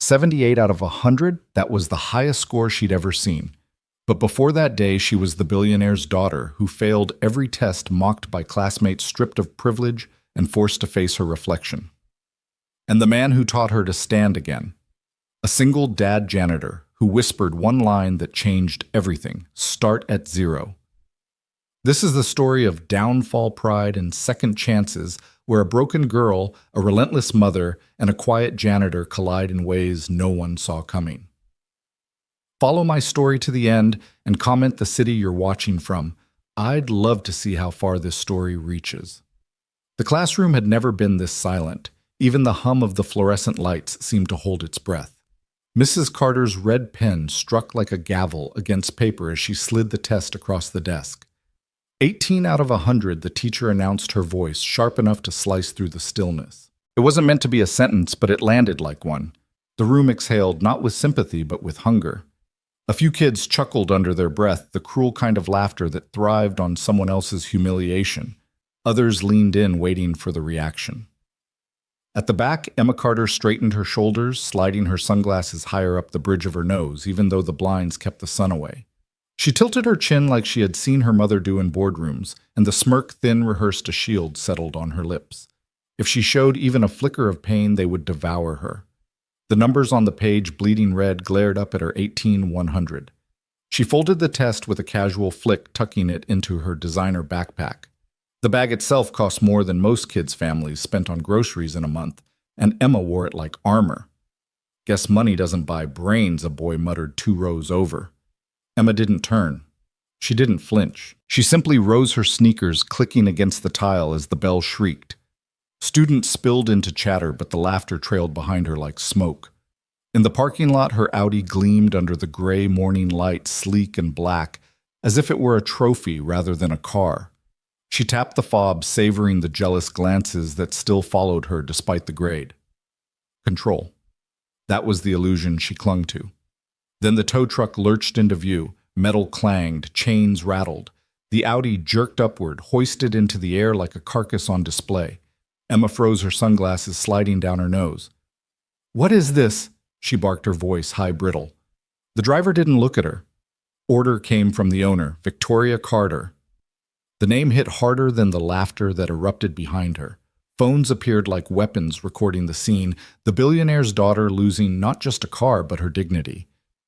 78 out of 100, that was the highest score she'd ever seen. But before that day, she was the billionaire's daughter who failed every test, mocked by classmates, stripped of privilege, and forced to face her reflection. And the man who taught her to stand again. A single dad janitor who whispered one line that changed everything: start at zero. This is the story of downfall, pride, and second chances, where a broken girl, a relentless mother, and a quiet janitor collide in ways no one saw coming. Follow my story to the end and comment the city you're watching from. I'd love to see how far this story reaches. The classroom had never been this silent. Even the hum of the fluorescent lights seemed to hold its breath. Mrs. Carter's red pen struck like a gavel against paper as she slid the test across the desk. 18 out of 100, the teacher announced, her voice sharp enough to slice through the stillness. It wasn't meant to be a sentence, but it landed like one. The room exhaled, not with sympathy, but with hunger. A few kids chuckled under their breath, the cruel kind of laughter that thrived on someone else's humiliation. Others leaned in, waiting for the reaction. At the back, Emma Carter straightened her shoulders, sliding her sunglasses higher up the bridge of her nose, even though the blinds kept the sun away. She tilted her chin like she had seen her mother do in boardrooms, and the smirk thin rehearsed a shield settled on her lips. If she showed even a flicker of pain, they would devour her. The numbers on the page, bleeding red, glared up at her 18-100. She folded the test with a casual flick, tucking it into her designer backpack. The bag itself cost more than most kids' families spent on groceries in a month, and Emma wore it like armor. Guess money doesn't buy brains, a boy muttered 2 rows over. Emma didn't turn. She didn't flinch. She simply rose her sneakers, clicking against the tile as the bell shrieked. Students spilled into chatter, but the laughter trailed behind her like smoke. In the parking lot, her Audi gleamed under the gray morning light, sleek and black, as if it were a trophy rather than a car. She tapped the fob, savoring the jealous glances that still followed her despite the grade. Control. That was the illusion she clung to. Then the tow truck lurched into view. Metal clanged, chains rattled. The Audi jerked upward, hoisted into the air like a carcass on display. Emma froze, her sunglasses sliding down her nose. "What is this?" she barked, her voice high brittle. The driver didn't look at her. Order came from the owner, Victoria Carter. The name hit harder than the laughter that erupted behind her. Phones appeared like weapons recording the scene, the billionaire's daughter losing not just a car but her dignity.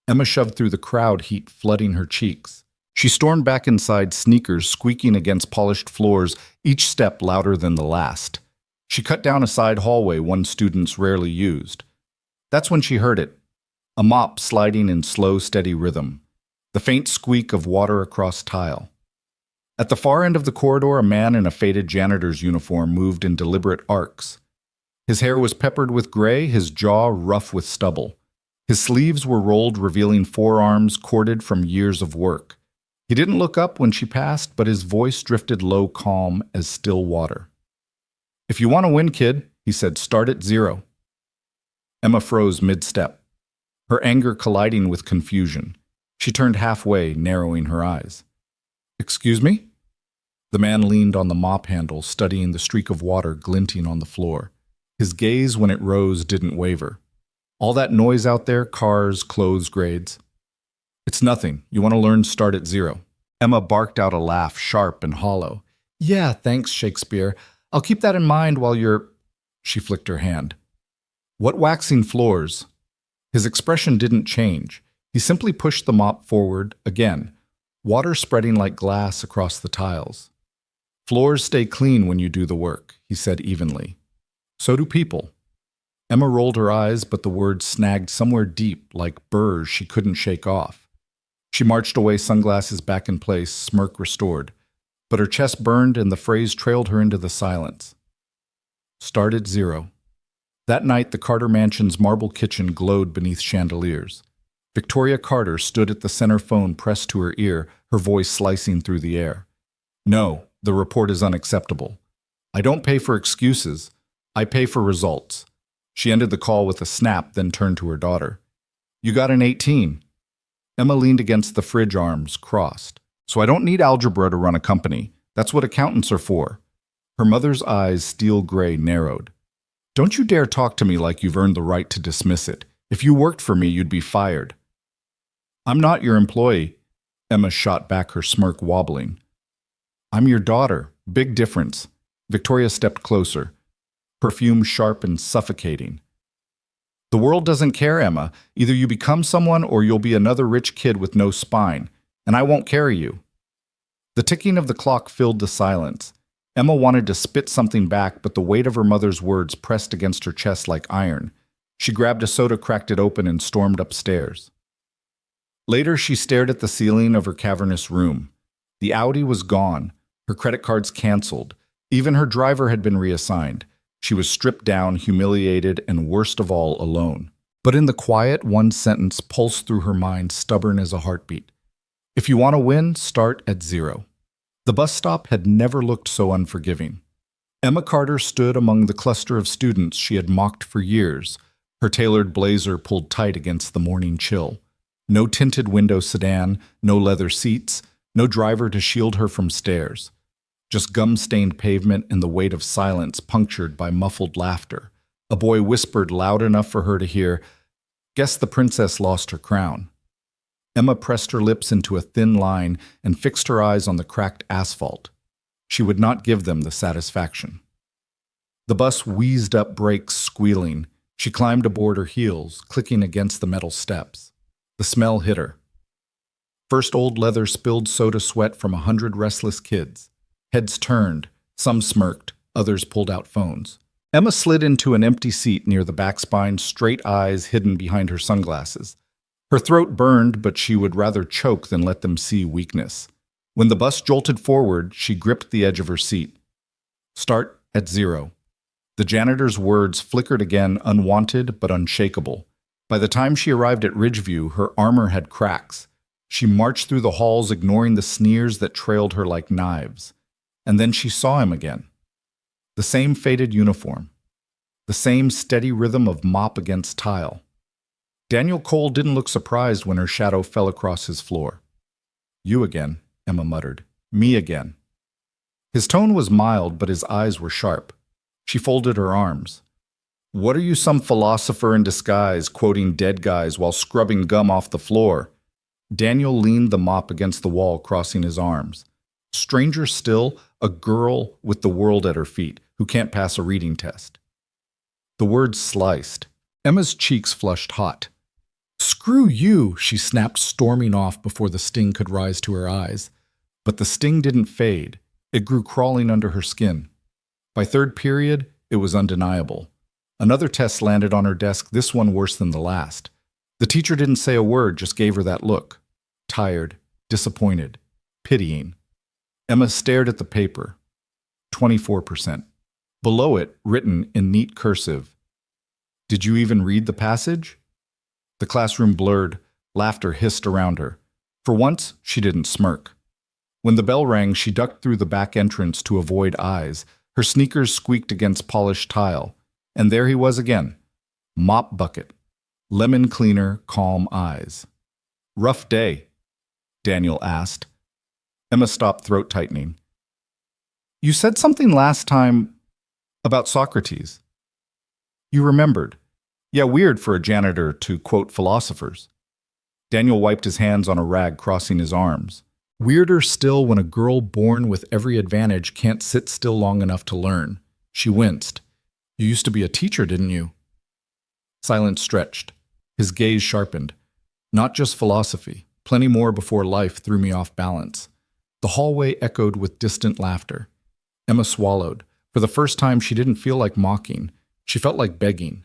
Emma shoved through the crowd, heat flooding her cheeks. She stormed back inside, sneakers squeaking against polished floors, each step louder than the last. She cut down a side hallway one students rarely used. That's when she heard it. A mop sliding in slow, steady rhythm. The faint squeak of water across tile. At the far end of the corridor, a man in a faded janitor's uniform moved in deliberate arcs. His hair was peppered with gray, his jaw rough with stubble. His sleeves were rolled, revealing forearms corded from years of work. He didn't look up when she passed, but his voice drifted low, calm as still water. "If you want to win, kid," he said, "start at zero." Emma froze mid-step, her anger colliding with confusion. She turned halfway, narrowing her eyes. "Excuse me?" The man leaned on the mop handle, studying the streak of water glinting on the floor. His gaze, when it rose, didn't waver. "All that noise out there, cars, clothes grades." "It's nothing. You want to learn, start at zero." Emma barked out a laugh, sharp and hollow. "Yeah, thanks, Shakespeare. I'll keep that in mind while you're—" She flicked her hand. "What waxing floors?" His expression didn't change. He simply pushed the mop forward again, water spreading like glass across the tiles. "Floors stay clean when you do the work," he said evenly. "So do people." Emma rolled her eyes, but the words snagged somewhere deep, like burrs she couldn't shake off. She marched away, sunglasses back in place, smirk restored. But her chest burned and the phrase trailed her into the silence. Start at zero. That night, the Carter mansion's marble kitchen glowed beneath chandeliers. Victoria Carter stood at the center phone pressed to her ear, her voice slicing through the air. "No, the report is unacceptable. I don't pay for excuses. I pay for results." She ended the call with a snap, then turned to her daughter. "You got an 18. Emma leaned against the fridge, arms crossed. "So I don't need algebra to run a company. That's what accountants are for." Her mother's eyes, steel gray, narrowed. "Don't you dare talk to me like you've earned the right to dismiss it. If you worked for me, you'd be fired. I'm not your employee. Emma shot back, her smirk wobbling. I'm your daughter. Big difference. Victoria stepped closer, perfume sharp and suffocating. The world doesn't care, Emma. Either you become someone or you'll be another rich kid with no spine, and I won't carry you. The ticking of the clock filled the silence. Emma wanted to spit something back, but the weight of her mother's words pressed against her chest like iron. She grabbed a soda, cracked it open, and stormed upstairs. Later, she stared at the ceiling of her cavernous room. The Audi was gone, her credit cards canceled. Even her driver had been reassigned. She was stripped down, humiliated, and worst of all, alone. But in the quiet, one sentence pulsed through her mind, stubborn as a heartbeat. If you want to win, start at zero. The bus stop had never looked so unforgiving. Emma Carter stood among the cluster of students she had mocked for years, her tailored blazer pulled tight against the morning chill. No tinted window sedan, no leather seats, no driver to shield her from stares. Just gum-stained pavement and the weight of silence punctured by muffled laughter. A boy whispered loud enough for her to hear, "Guess the princess lost her crown." Emma pressed her lips into a thin line and fixed her eyes on the cracked asphalt. She would not give them the satisfaction. The bus wheezed up brakes, squealing. She climbed aboard her heels, clicking against the metal steps. The smell hit her. First old leather spilled soda sweat from 100 restless kids. Heads turned, some smirked, others pulled out phones. Emma slid into an empty seat near the back spine, straight eyes hidden behind her sunglasses. Her throat burned, but she would rather choke than let them see weakness. When the bus jolted forward, she gripped the edge of her seat. Start at zero. The janitor's words flickered again, unwanted but unshakable. By the time she arrived at Ridgeview, her armor had cracks. She marched through the halls, ignoring the sneers that trailed her like knives. And then she saw him again. The same faded uniform. The same steady rhythm of mop against tile. Daniel Cole didn't look surprised when her shadow fell across his floor. "You again," Emma muttered. "Me again." His tone was mild, but his eyes were sharp. She folded her arms. "What are you, some philosopher in disguise, quoting dead guys while scrubbing gum off the floor?" Daniel leaned the mop against the wall, crossing his arms. Stranger still, a girl with the world at her feet, who can't pass a reading test. The words sliced. Emma's cheeks flushed hot. "Screw you," she snapped, storming off before the sting could rise to her eyes. But the sting didn't fade. It grew crawling under her skin. By third period, it was undeniable. Another test landed on her desk, this one worse than the last. The teacher didn't say a word, just gave her that look. Tired, disappointed, pitying. Emma stared at the paper. 24%. Below it, written in neat cursive. "Did you even read the passage?" The classroom blurred. Laughter hissed around her. For once, she didn't smirk. When the bell rang, she ducked through the back entrance to avoid eyes. Her sneakers squeaked against polished tile. And there he was again. Mop bucket. Lemon cleaner, calm eyes. "Rough day?" Daniel asked. Emma stopped, throat tightening. "You said something last time about Socrates." "You remembered. Yeah, weird for a janitor to quote philosophers." Daniel wiped his hands on a rag, crossing his arms. Weirder still when a girl born with every advantage can't sit still long enough to learn. She winced. "You used to be a teacher, didn't you?" Silence stretched. His gaze sharpened. "Not just philosophy. Plenty more before life threw me off balance." The hallway echoed with distant laughter. Emma swallowed. For the first time, she didn't feel like mocking. She felt like begging.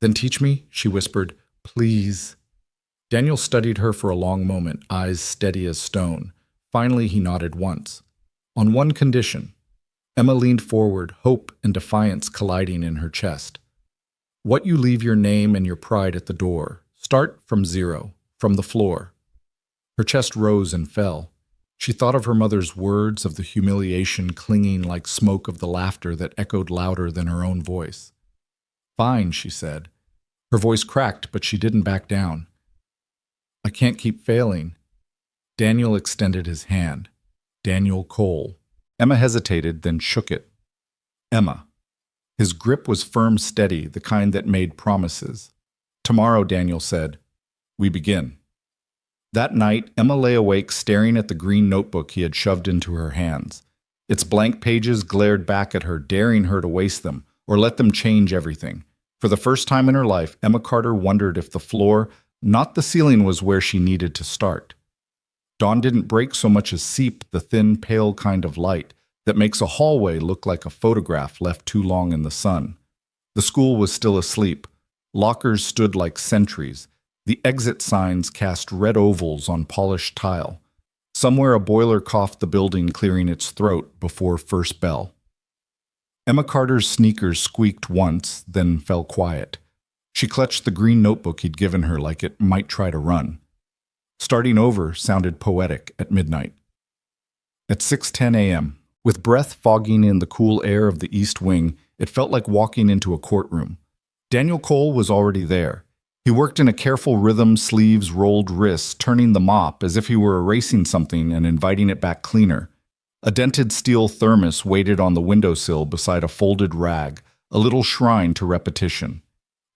"Then teach me," she whispered. "Please." Daniel studied her for a long moment, eyes steady as stone. Finally, he nodded once. On one condition. Emma leaned forward, hope and defiance colliding in her chest. "What you leave your name and your pride at the door. Start from zero, from the floor." Her chest rose and fell. She thought of her mother's words, of the humiliation clinging like smoke, of the laughter that echoed louder than her own voice. "Fine," she said. Her voice cracked, but she didn't back down. "I can't keep failing." Daniel extended his hand. Daniel Cole. Emma hesitated, then shook it. "Emma." His grip was firm, steady, the kind that made promises. Tomorrow, Daniel said. We begin. That night, Emma lay awake staring at the green notebook he had shoved into her hands. Its blank pages glared back at her, daring her to waste them, or let them change everything. For the first time in her life, Emma Carter wondered if the floor, not the ceiling, was where she needed to start. Dawn didn't break so much as seep the thin, pale kind of light that makes a hallway look like a photograph left too long in the sun. The school was still asleep. Lockers stood like sentries. The exit signs cast red ovals on polished tile. Somewhere a boiler coughed the building, clearing its throat before first bell. Emma Carter's sneakers squeaked once, then fell quiet. She clutched the green notebook he'd given her like it might try to run. Starting over sounded poetic at midnight. At 6:10 a.m., with breath fogging in the cool air of the east wing, it felt like walking into a courtroom. Daniel Cole was already there. He worked in a careful rhythm, sleeves rolled wrists, turning the mop as if he were erasing something and inviting it back cleaner. A dented steel thermos waited on the windowsill beside a folded rag, a little shrine to repetition.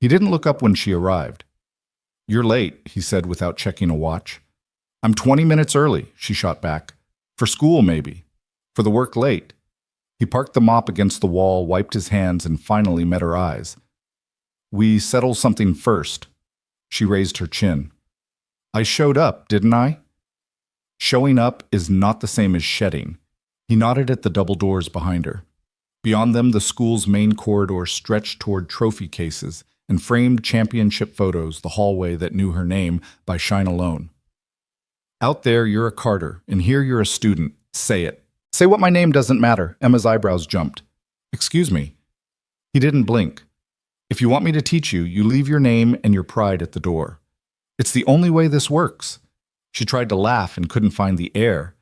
He didn't look up when she arrived. "You're late," he said without checking a watch. "I'm 20 minutes early," she shot back. "For school, maybe. For the work, late." He parked the mop against the wall, wiped his hands, and finally met her eyes. "We settle something first." She raised her chin. "I showed up, didn't I?" Showing up is not the same as shedding. He nodded at the double doors behind her. Beyond them, the school's main corridor stretched toward trophy cases and framed championship photos, the hallway that knew her name by shine alone. "Out there, you're a Carter, and here you're a student. Say it. Say what my name doesn't matter." Emma's eyebrows jumped. "Excuse me." He didn't blink. "If you want me to teach you, you leave your name and your pride at the door. It's the only way this works." She tried to laugh and couldn't find the air.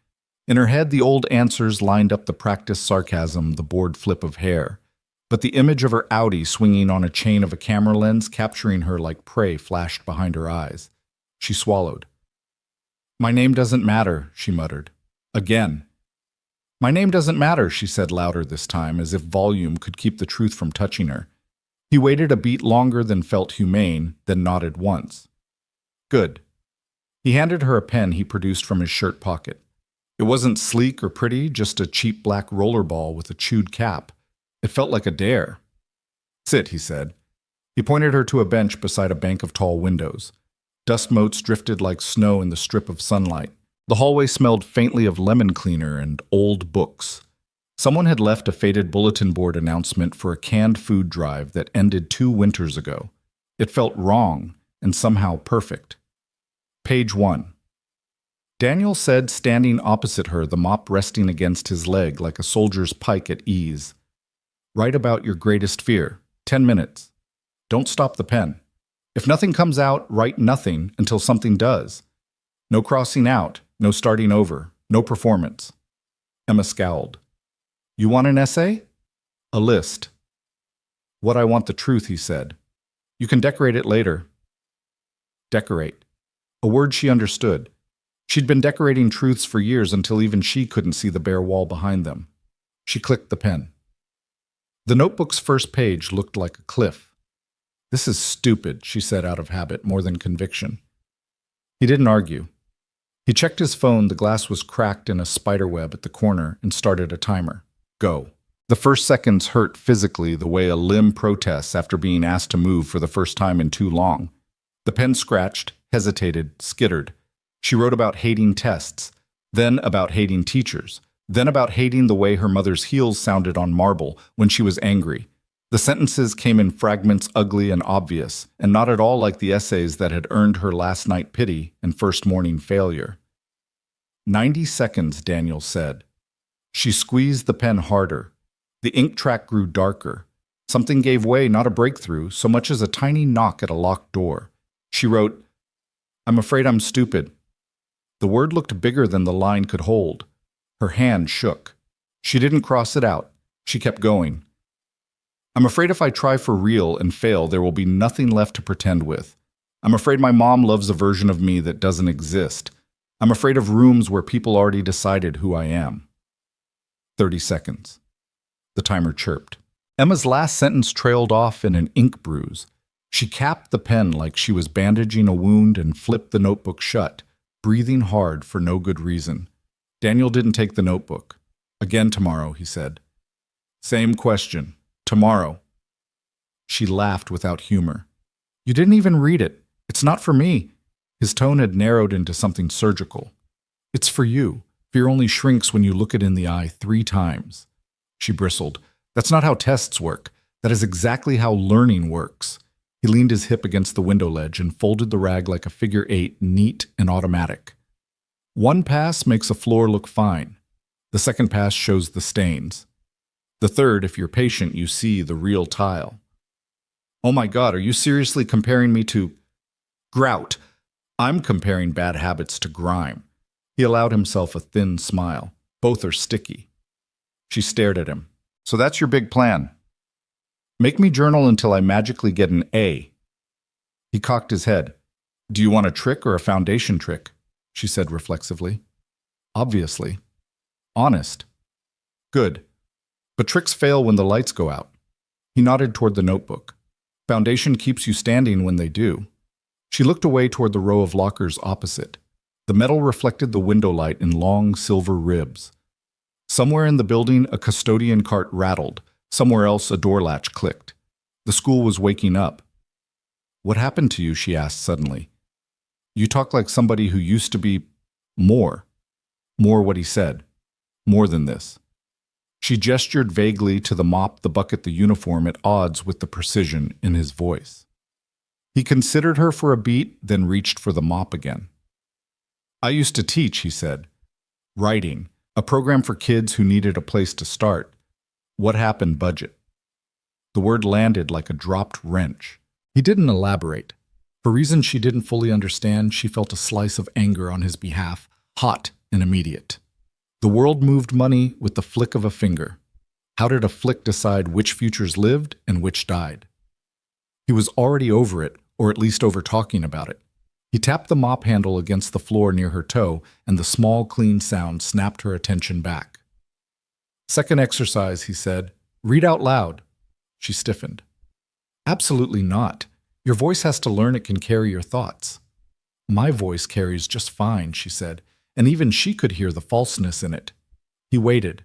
In her head, the old answers lined up: the practiced sarcasm, the bored flip of hair. But the image of her Audi swinging on a chain of a camera lens, capturing her like prey, flashed behind her eyes. She swallowed. "My name doesn't matter," she muttered. Again. "My name doesn't matter," she said louder this time, as if volume could keep the truth from touching her. He waited a beat longer than felt humane, then nodded once. "Good." He handed her a pen he produced from his shirt pocket. It wasn't sleek or pretty, just a cheap black rollerball with a chewed cap. It felt like a dare. "Sit," he said. He pointed her to a bench beside a bank of tall windows. Dust motes drifted like snow in the strip of sunlight. The hallway smelled faintly of lemon cleaner and old books. Someone had left a faded bulletin board announcement for a canned food drive that ended 2 winters ago. It felt wrong and somehow perfect. Page 1. Daniel said, standing opposite her, the mop resting against his leg like a soldier's pike at ease. "Write about your greatest fear. 10 minutes. Don't stop the pen. If nothing comes out, write nothing until something does. No crossing out, no starting over, no performance." Emma scowled. "You want an essay?" "A list." "What I want the truth," he said. "You can decorate it later." Decorate. A word she understood. She'd been decorating truths for years until even she couldn't see the bare wall behind them. She clicked the pen. The notebook's first page looked like a cliff. "This is stupid," she said out of habit more than conviction. He didn't argue. He checked his phone. The glass was cracked in a spiderweb at the corner and started a timer. Go. The first seconds hurt physically the way a limb protests after being asked to move for the first time in too long. The pen scratched, hesitated, skittered. She wrote about hating tests, then about hating teachers, then about hating the way her mother's heels sounded on marble when she was angry. The sentences came in fragments, ugly and obvious, and not at all like the essays that had earned her last night pity and first morning failure. 90 seconds, Daniel said. She squeezed the pen harder. The ink track grew darker. Something gave way, not a breakthrough, so much as a tiny knock at a locked door. She wrote, "I'm afraid I'm stupid." The word looked bigger than the line could hold. Her hand shook. She didn't cross it out. She kept going. "I'm afraid if I try for real and fail, there will be nothing left to pretend with. I'm afraid my mom loves a version of me that doesn't exist. I'm afraid of rooms where people already decided who I am." 30 seconds. The timer chirped. Emma's last sentence trailed off in an ink bruise. She capped the pen like she was bandaging a wound and flipped the notebook shut, breathing hard for no good reason. Daniel didn't take the notebook. Again tomorrow, he said. Same question. Tomorrow. She laughed without humor. You didn't even read it. It's not for me. His tone had narrowed into something surgical. It's for you. Fear only shrinks when you look it in the eye 3 times. She bristled. That's not how tests work. That is exactly how learning works. He leaned his hip against the window ledge and folded the rag like a figure 8, neat and automatic. 1 pass makes a floor look fine. The 2nd pass shows the stains. The 3rd, if you're patient, you see the real tile. Oh my God, are you seriously comparing me to grout? I'm comparing bad habits to grime. He allowed himself a thin smile. Both are sticky. She stared at him. So that's your big plan. Make me journal until I magically get an A. He cocked his head. Do you want a trick or a foundation trick? She said reflexively. Obviously. Honest. Good. But tricks fail when the lights go out. He nodded toward the notebook. Foundation keeps you standing when they do. She looked away toward the row of lockers opposite. The metal reflected the window light in long silver ribs. Somewhere in the building, a custodian cart rattled. Somewhere else, a door latch clicked. The school was waking up. What happened to you? She asked suddenly. You talk like somebody who used to be more. More what he said. More than this. She gestured vaguely to the mop, the bucket, the uniform, at odds with the precision in his voice. He considered her for a beat, then reached for the mop again. I used to teach, he said. Writing, a program for kids who needed a place to start. What happened, budget? The word landed like a dropped wrench. He didn't elaborate. For reasons she didn't fully understand, she felt a slice of anger on his behalf, hot and immediate. The world moved money with the flick of a finger. How did a flick decide which futures lived and which died? He was already over it, or at least over talking about it. He tapped the mop handle against the floor near her toe, and the small, clean sound snapped her attention back. Second exercise, he said. Read out loud. She stiffened. Absolutely not. Your voice has to learn it can carry your thoughts. My voice carries just fine, she said, and even she could hear the falseness in it. He waited.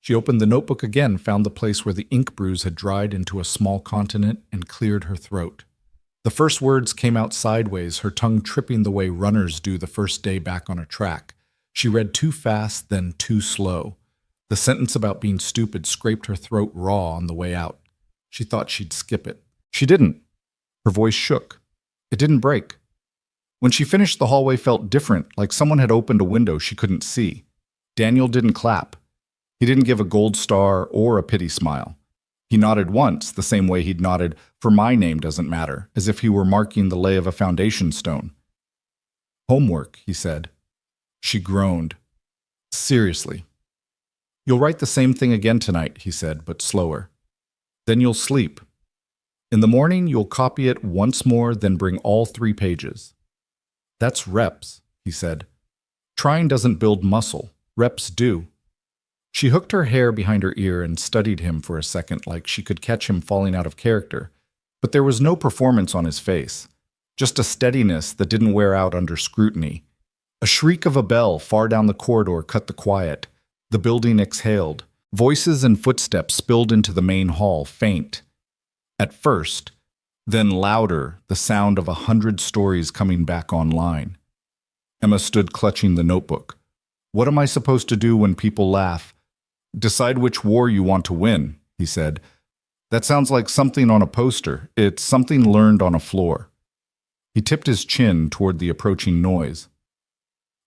She opened the notebook again, found the place where the ink bruise had dried into a small continent, and cleared her throat. The first words came out sideways, her tongue tripping the way runners do the first day back on a track. She read too fast, then too slow. The sentence about being stupid scraped her throat raw on the way out. She thought she'd skip it. She didn't. Her voice shook. It didn't break. When she finished, the hallway felt different, like someone had opened a window she couldn't see. Daniel didn't clap. He didn't give a gold star or a pity smile. He nodded once, the same way he'd nodded, for my name doesn't matter, as if he were marking the lay of a foundation stone. Homework, he said. She groaned. Seriously. You'll write the same thing again tonight, he said, but slower. Then you'll sleep. In the morning, you'll copy it once more, then bring all 3 pages. That's reps, he said. Trying doesn't build muscle. Reps do. She hooked her hair behind her ear and studied him for a second like she could catch him falling out of character. But there was no performance on his face, just a steadiness that didn't wear out under scrutiny. A shriek of a bell far down the corridor cut the quiet. The building exhaled. Voices and footsteps spilled into the main hall, faint. At first, then louder, the sound of 100 stories coming back online. Emma stood clutching the notebook. What am I supposed to do when people laugh? Decide which war you want to win, he said. That sounds like something on a poster. It's something learned on a floor. He tipped his chin toward the approaching noise.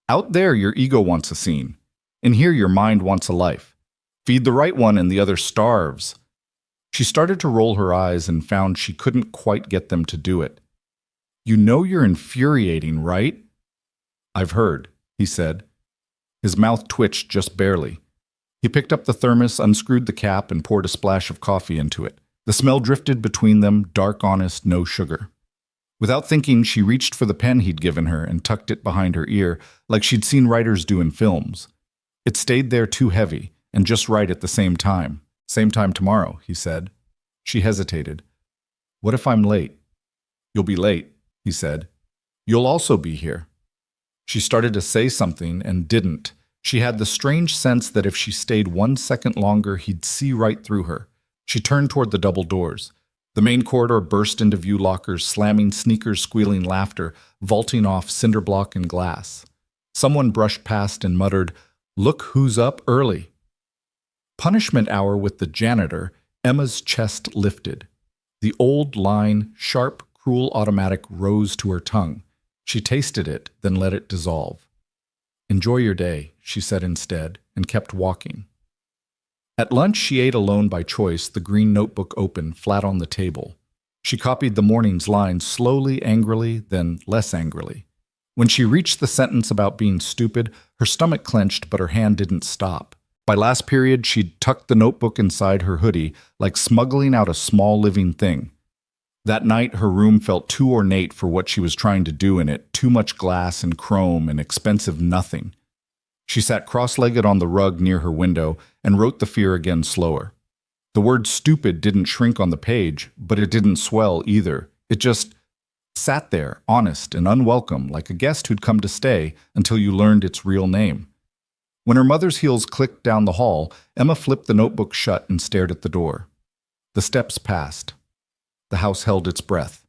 Out there, your ego wants a scene. In here, your mind wants a life. Feed the right one and the other starves. She started to roll her eyes and found she couldn't quite get them to do it. You know you're infuriating, right? I've heard, he said. His mouth twitched just barely. He picked up the thermos, unscrewed the cap, and poured a splash of coffee into it. The smell drifted between them, dark, honest, no sugar. Without thinking, she reached for the pen he'd given her and tucked it behind her ear, like she'd seen writers do in films. It stayed there too heavy, and just right at the same time. Same time tomorrow, he said. She hesitated. What if I'm late? You'll be late, he said. You'll also be here. She started to say something and didn't. She had the strange sense that if she stayed 1 second longer, he'd see right through her. She turned toward the double doors. The main corridor burst into view lockers, slamming sneakers, squealing laughter, vaulting off cinder block and glass. Someone brushed past and muttered, "Look who's up early." Punishment hour with the janitor, Emma's chest lifted. The old line, sharp, cruel automatic rose to her tongue. She tasted it, then let it dissolve. "Enjoy your day," she said instead, and kept walking. At lunch, she ate alone by choice, the green notebook open, flat on the table. She copied the morning's lines slowly, angrily, then less angrily. When she reached the sentence about being stupid, her stomach clenched, but her hand didn't stop. By last period, she'd tucked the notebook inside her hoodie, like smuggling out a small living thing. That night, her room felt too ornate for what she was trying to do in it, too much glass and chrome and expensive nothing. She sat cross-legged on the rug near her window and wrote the fear again slower. The word stupid didn't shrink on the page, but it didn't swell either. It just sat there, honest and unwelcome, like a guest who'd come to stay until you learned its real name. When her mother's heels clicked down the hall, Emma flipped the notebook shut and stared at the door. The steps passed. The house held its breath.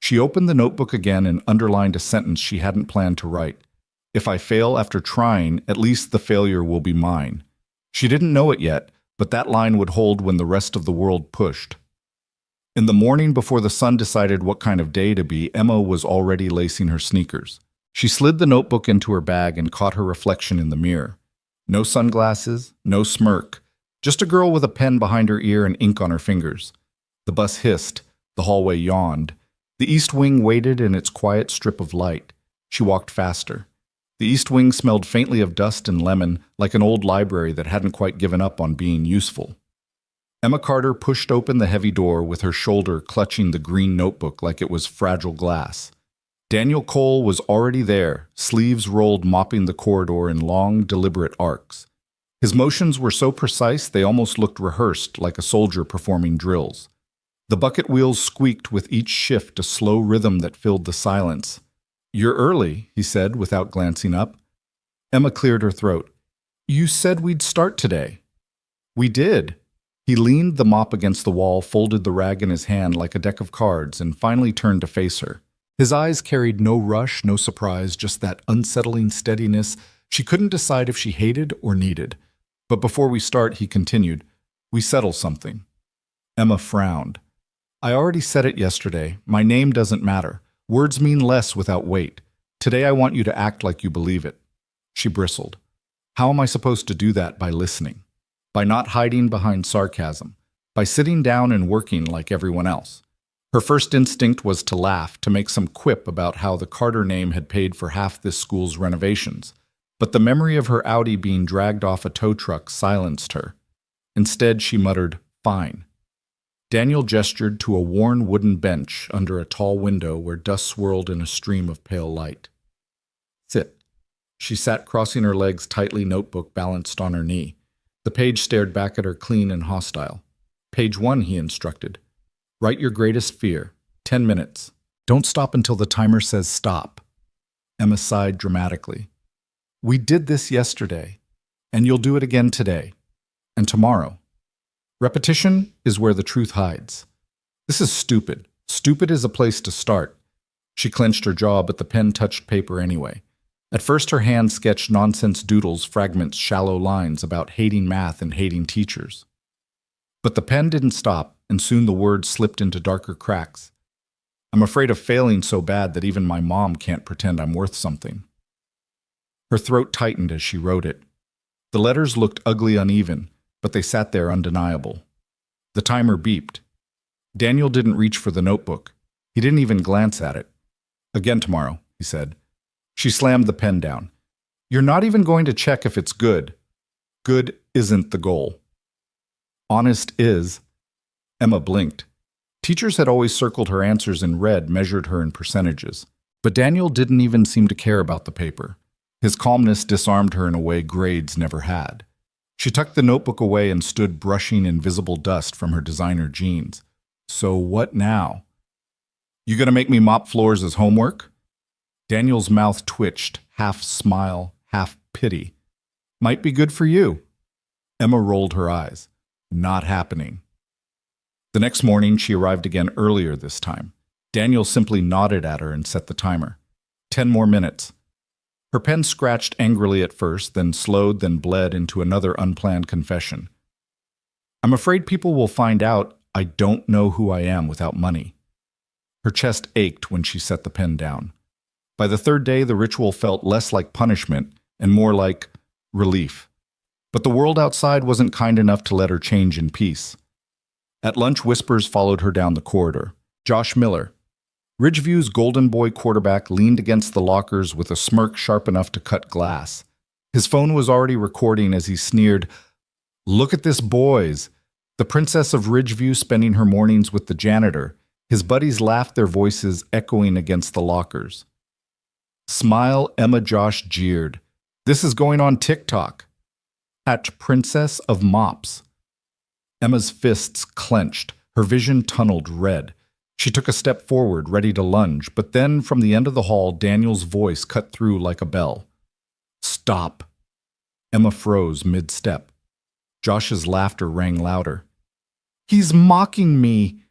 She opened the notebook again and underlined a sentence she hadn't planned to write. "If I fail after trying, at least the failure will be mine." She didn't know it yet, but that line would hold when the rest of the world pushed. In the morning before the sun decided what kind of day to be, Emma was already lacing her sneakers. She slid the notebook into her bag and caught her reflection in the mirror. No sunglasses, no smirk, just a girl with a pen behind her ear and ink on her fingers. The bus hissed, the hallway yawned. The east wing waited in its quiet strip of light. She walked faster. The east wing smelled faintly of dust and lemon, like an old library that hadn't quite given up on being useful. Emma Carter pushed open the heavy door with her shoulder clutching the green notebook like it was fragile glass. Daniel Cole was already there, sleeves rolled, mopping the corridor in long, deliberate arcs. His motions were so precise they almost looked rehearsed, like a soldier performing drills. The bucket wheels squeaked with each shift, a slow rhythm that filled the silence. "You're early," he said without glancing up. Emma cleared her throat. "You said we'd start today." "We did." He leaned the mop against the wall, folded the rag in his hand like a deck of cards, and finally turned to face her. His eyes carried no rush, no surprise, just that unsettling steadiness she couldn't decide if she hated or needed. "But before we start," he continued, "we settle something." Emma frowned. "I already said it yesterday. My name doesn't matter. Words mean less without weight. Today I want you to act like you believe it." She bristled. "How am I supposed to do that? By listening? By not hiding behind sarcasm? By sitting down and working like everyone else?" Her first instinct was to laugh, to make some quip about how the Carter name had paid for half this school's renovations. But the memory of her Audi being dragged off a tow truck silenced her. Instead, she muttered, "Fine." Daniel gestured to a worn wooden bench under a tall window where dust swirled in a stream of pale light. "Sit." She sat crossing her legs tightly, notebook balanced on her knee. The page stared back at her, clean and hostile. "Page 1, he instructed. "Write your greatest fear. 10 minutes. Don't stop until the timer says stop." Emma sighed dramatically. "We did this yesterday, and you'll do it again today, and tomorrow. Repetition is where the truth hides. This is stupid. Stupid is a place to start." She clenched her jaw, but the pen touched paper anyway. At first her hand sketched nonsense doodles, fragments, shallow lines about hating math and hating teachers. But the pen didn't stop, and soon the words slipped into darker cracks. "I'm afraid of failing so bad that even my mom can't pretend I'm worth something." Her throat tightened as she wrote it. The letters looked ugly, uneven, but they sat there undeniable. The timer beeped. Daniel didn't reach for the notebook. He didn't even glance at it. "Again tomorrow," he said. She slammed the pen down. "You're not even going to check if it's good. Good isn't the goal. Honest is." Emma blinked. Teachers had always circled her answers in red, measured her in percentages. But Daniel didn't even seem to care about the paper. His calmness disarmed her in a way grades never had. She tucked the notebook away and stood brushing invisible dust from her designer jeans. So what now? You gonna make me mop floors as homework? Daniel's mouth twitched, half smile, half pity. Might be good for you. Emma rolled her eyes. Not happening. The next morning, she arrived again earlier this time. Daniel simply nodded at her and set the timer. 10 more minutes. Her pen scratched angrily at first, then slowed, then bled into another unplanned confession. I'm afraid people will find out I don't know who I am without money. Her chest ached when she set the pen down. By the third day, the ritual felt less like punishment and more like relief. But the world outside wasn't kind enough to let her change in peace. At lunch, whispers followed her down the corridor. Josh Miller, Ridgeview's Golden Boy quarterback, leaned against the lockers with a smirk sharp enough to cut glass. His phone was already recording as he sneered, "Look at this, boys." The princess of Ridgeview spending her mornings with the janitor. His buddies laughed, their voices echoing against the lockers. Smile, Emma. Josh jeered. This is going on TikTok. At Princess of Mops. Emma's fists clenched, her vision tunneled red. She took a step forward, ready to lunge, but then from the end of the hall, Daniel's voice cut through like a bell. Stop. Emma froze mid-step. Josh's laughter rang louder. He's mocking me.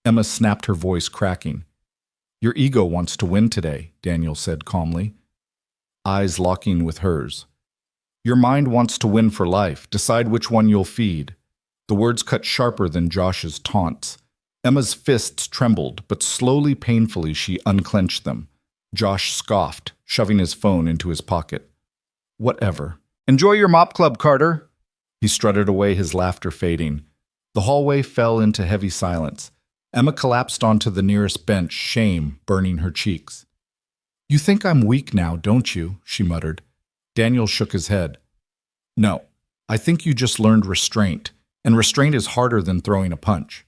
Emma snapped, her voice cracking. Your ego wants to win today, Daniel said calmly, eyes locking with hers. Your mind wants to win for life. Decide which one you'll feed. The words cut sharper than Josh's taunts. Emma's fists trembled, but slowly, painfully, she unclenched them. Josh scoffed, shoving his phone into his pocket. Whatever. Enjoy your mop club, Carter. He strutted away, his laughter fading. The hallway fell into heavy silence. Emma collapsed onto the nearest bench, shame burning her cheeks. You think I'm weak now, don't you? She muttered. Daniel shook his head. No, I think you just learned restraint, and restraint is harder than throwing a punch.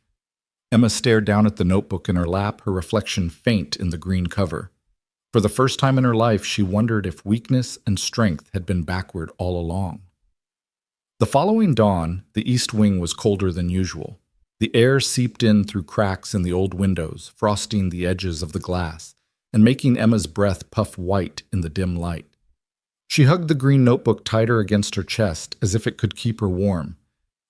Emma stared down at the notebook in her lap, her reflection faint in the green cover. For the first time in her life, she wondered if weakness and strength had been backward all along. The following dawn, the east wing was colder than usual. The air seeped in through cracks in the old windows, frosting the edges of the glass, and making Emma's breath puff white in the dim light. She hugged the green notebook tighter against her chest, as if it could keep her warm.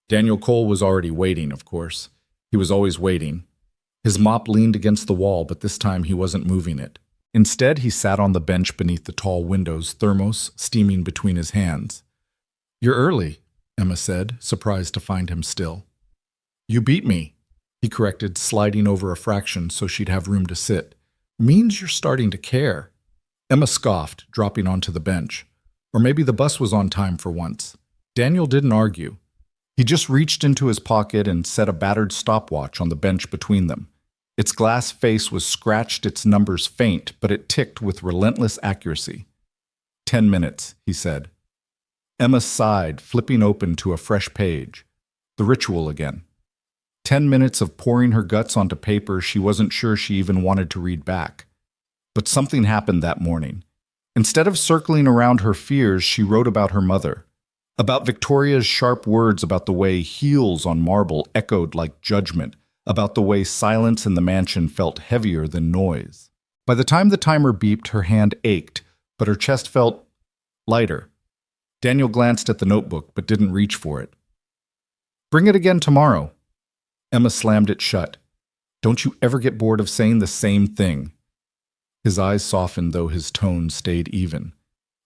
Daniel Cole was already waiting, of course. He was always waiting. His mop leaned against the wall, but this time he wasn't moving it. Instead, he sat on the bench beneath the tall windows, thermos steaming between his hands. You're early, Emma said, surprised to find him still. You beat me, he corrected, sliding over a fraction so she'd have room to sit. Means you're starting to care. Emma scoffed, dropping onto the bench. Or maybe the bus was on time for once. Daniel didn't argue. He just reached into his pocket and set a battered stopwatch on the bench between them. Its glass face was scratched, its numbers faint, but it ticked with relentless accuracy. 10 minutes, he said. Emma sighed, flipping open to a fresh page. The ritual again. 10 minutes of pouring her guts onto paper she wasn't sure she even wanted to read back. But something happened that morning. Instead of circling around her fears, she wrote about her mother. About Victoria's sharp words about the way heels on marble echoed like judgment, about the way silence in the mansion felt heavier than noise. By the time the timer beeped, her hand ached, but her chest felt lighter. Daniel glanced at the notebook, but didn't reach for it. Bring it again tomorrow. Emma slammed it shut. Don't you ever get bored of saying the same thing? His eyes softened, though his tone stayed even.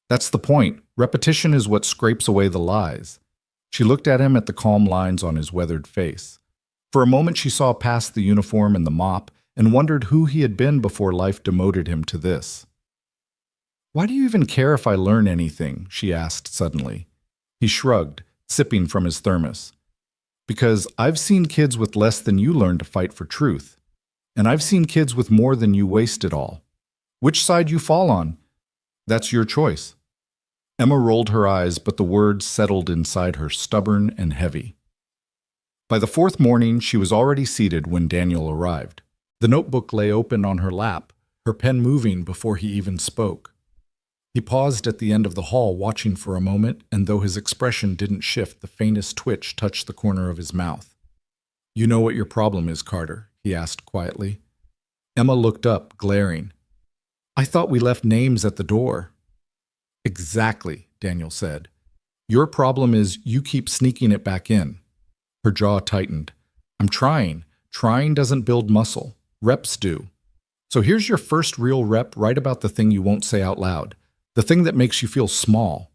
That's the point. Repetition is what scrapes away the lies. She looked at him at the calm lines on his weathered face. For a moment she saw past the uniform and the mop and wondered who he had been before life demoted him to this. Why do you even care if I learn anything? She asked suddenly. He shrugged, sipping from his thermos. Because I've seen kids with less than you learn to fight for truth. And I've seen kids with more than you waste it all. Which side you fall on, that's your choice. Emma rolled her eyes, but the words settled inside her, stubborn and heavy. By the fourth morning, she was already seated when Daniel arrived. The notebook lay open on her lap, her pen moving before he even spoke. He paused at the end of the hall, watching for a moment, and though his expression didn't shift, the faintest twitch touched the corner of his mouth. You know what your problem is, Carter, he asked quietly. Emma looked up, glaring. I thought we left names at the door. Exactly, Daniel said. Your problem is you keep sneaking it back in. Her jaw tightened. I'm trying. Trying doesn't build muscle. Reps do. So here's your first real rep right about the thing you won't say out loud. The thing that makes you feel small.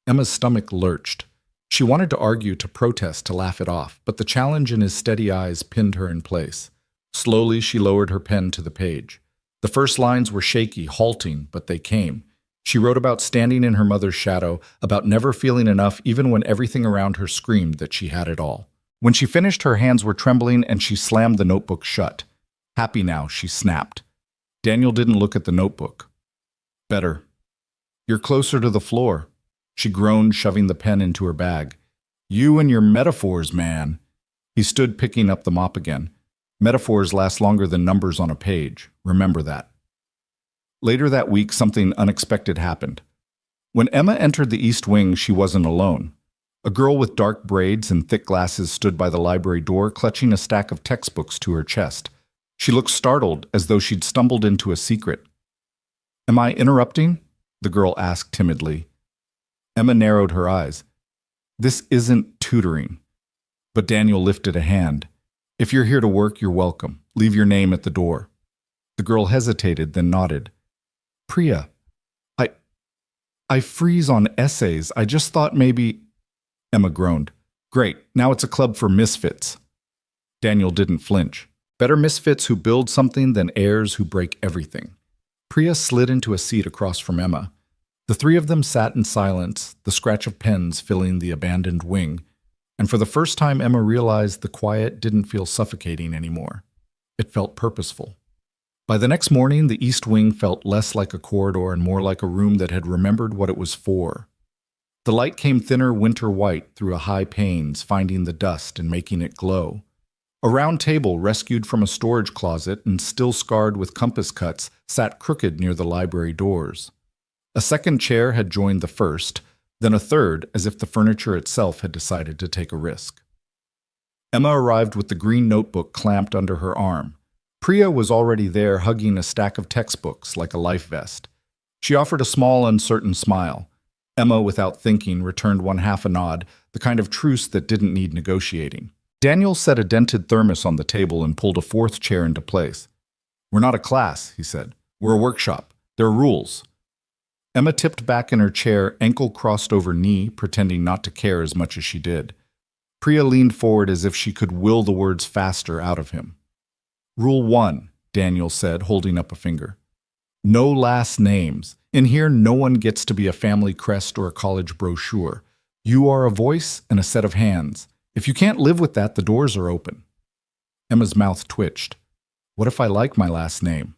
Emma's stomach lurched. She wanted to argue, to protest, to laugh it off, but the challenge in his steady eyes pinned her in place. Slowly, she lowered her pen to the page. The first lines were shaky, halting, but they came. She wrote about standing in her mother's shadow, about never feeling enough even when everything around her screamed that she had it all. When she finished, her hands were trembling and she slammed the notebook shut. Happy now, she snapped. Daniel didn't look at the notebook. Better. You're closer to the floor. She groaned, shoving the pen into her bag. You and your metaphors, man. He stood, picking up the mop again. Metaphors last longer than numbers on a page. Remember that. Later that week, something unexpected happened. When Emma entered the East Wing, she wasn't alone. A girl with dark braids and thick glasses stood by the library door, clutching a stack of textbooks to her chest. She looked startled, as though she'd stumbled into a secret. Am I interrupting? The girl asked timidly. Emma narrowed her eyes. This isn't tutoring. But Daniel lifted a hand. If you're here to work, you're welcome. Leave your name at the door. The girl hesitated, then nodded. Priya, I freeze on essays. I just thought maybe... Emma groaned. Great, now it's a club for misfits. Daniel didn't flinch. Better misfits who build something than heirs who break everything. Priya slid into a seat across from Emma. The three of them sat in silence, the scratch of pens filling the abandoned wing, and for the first time Emma realized the quiet didn't feel suffocating anymore. It felt purposeful. By the next morning, the East Wing felt less like a corridor and more like a room that had remembered what it was for. The light came thinner winter white through a high panes, finding the dust and making it glow. A round table, rescued from a storage closet and still scarred with compass cuts, sat crooked near the library doors. A second chair had joined the first, then a third, as if the furniture itself had decided to take a risk. Emma arrived with the green notebook clamped under her arm. Priya was already there, hugging a stack of textbooks like a life vest. She offered a small, uncertain smile. Emma, without thinking, returned one half a nod, the kind of truce that didn't need negotiating. Daniel set a dented thermos on the table and pulled a fourth chair into place. We're not a class, he said. We're a workshop. There are rules. Emma tipped back in her chair, ankle crossed over knee, pretending not to care as much as she did. Priya leaned forward as if she could will the words faster out of him. Rule 1, Daniel said, holding up a finger. No last names. In here, no one gets to be a family crest or a college brochure. You are a voice and a set of hands. If you can't live with that, the doors are open. Emma's mouth twitched. What if I like my last name?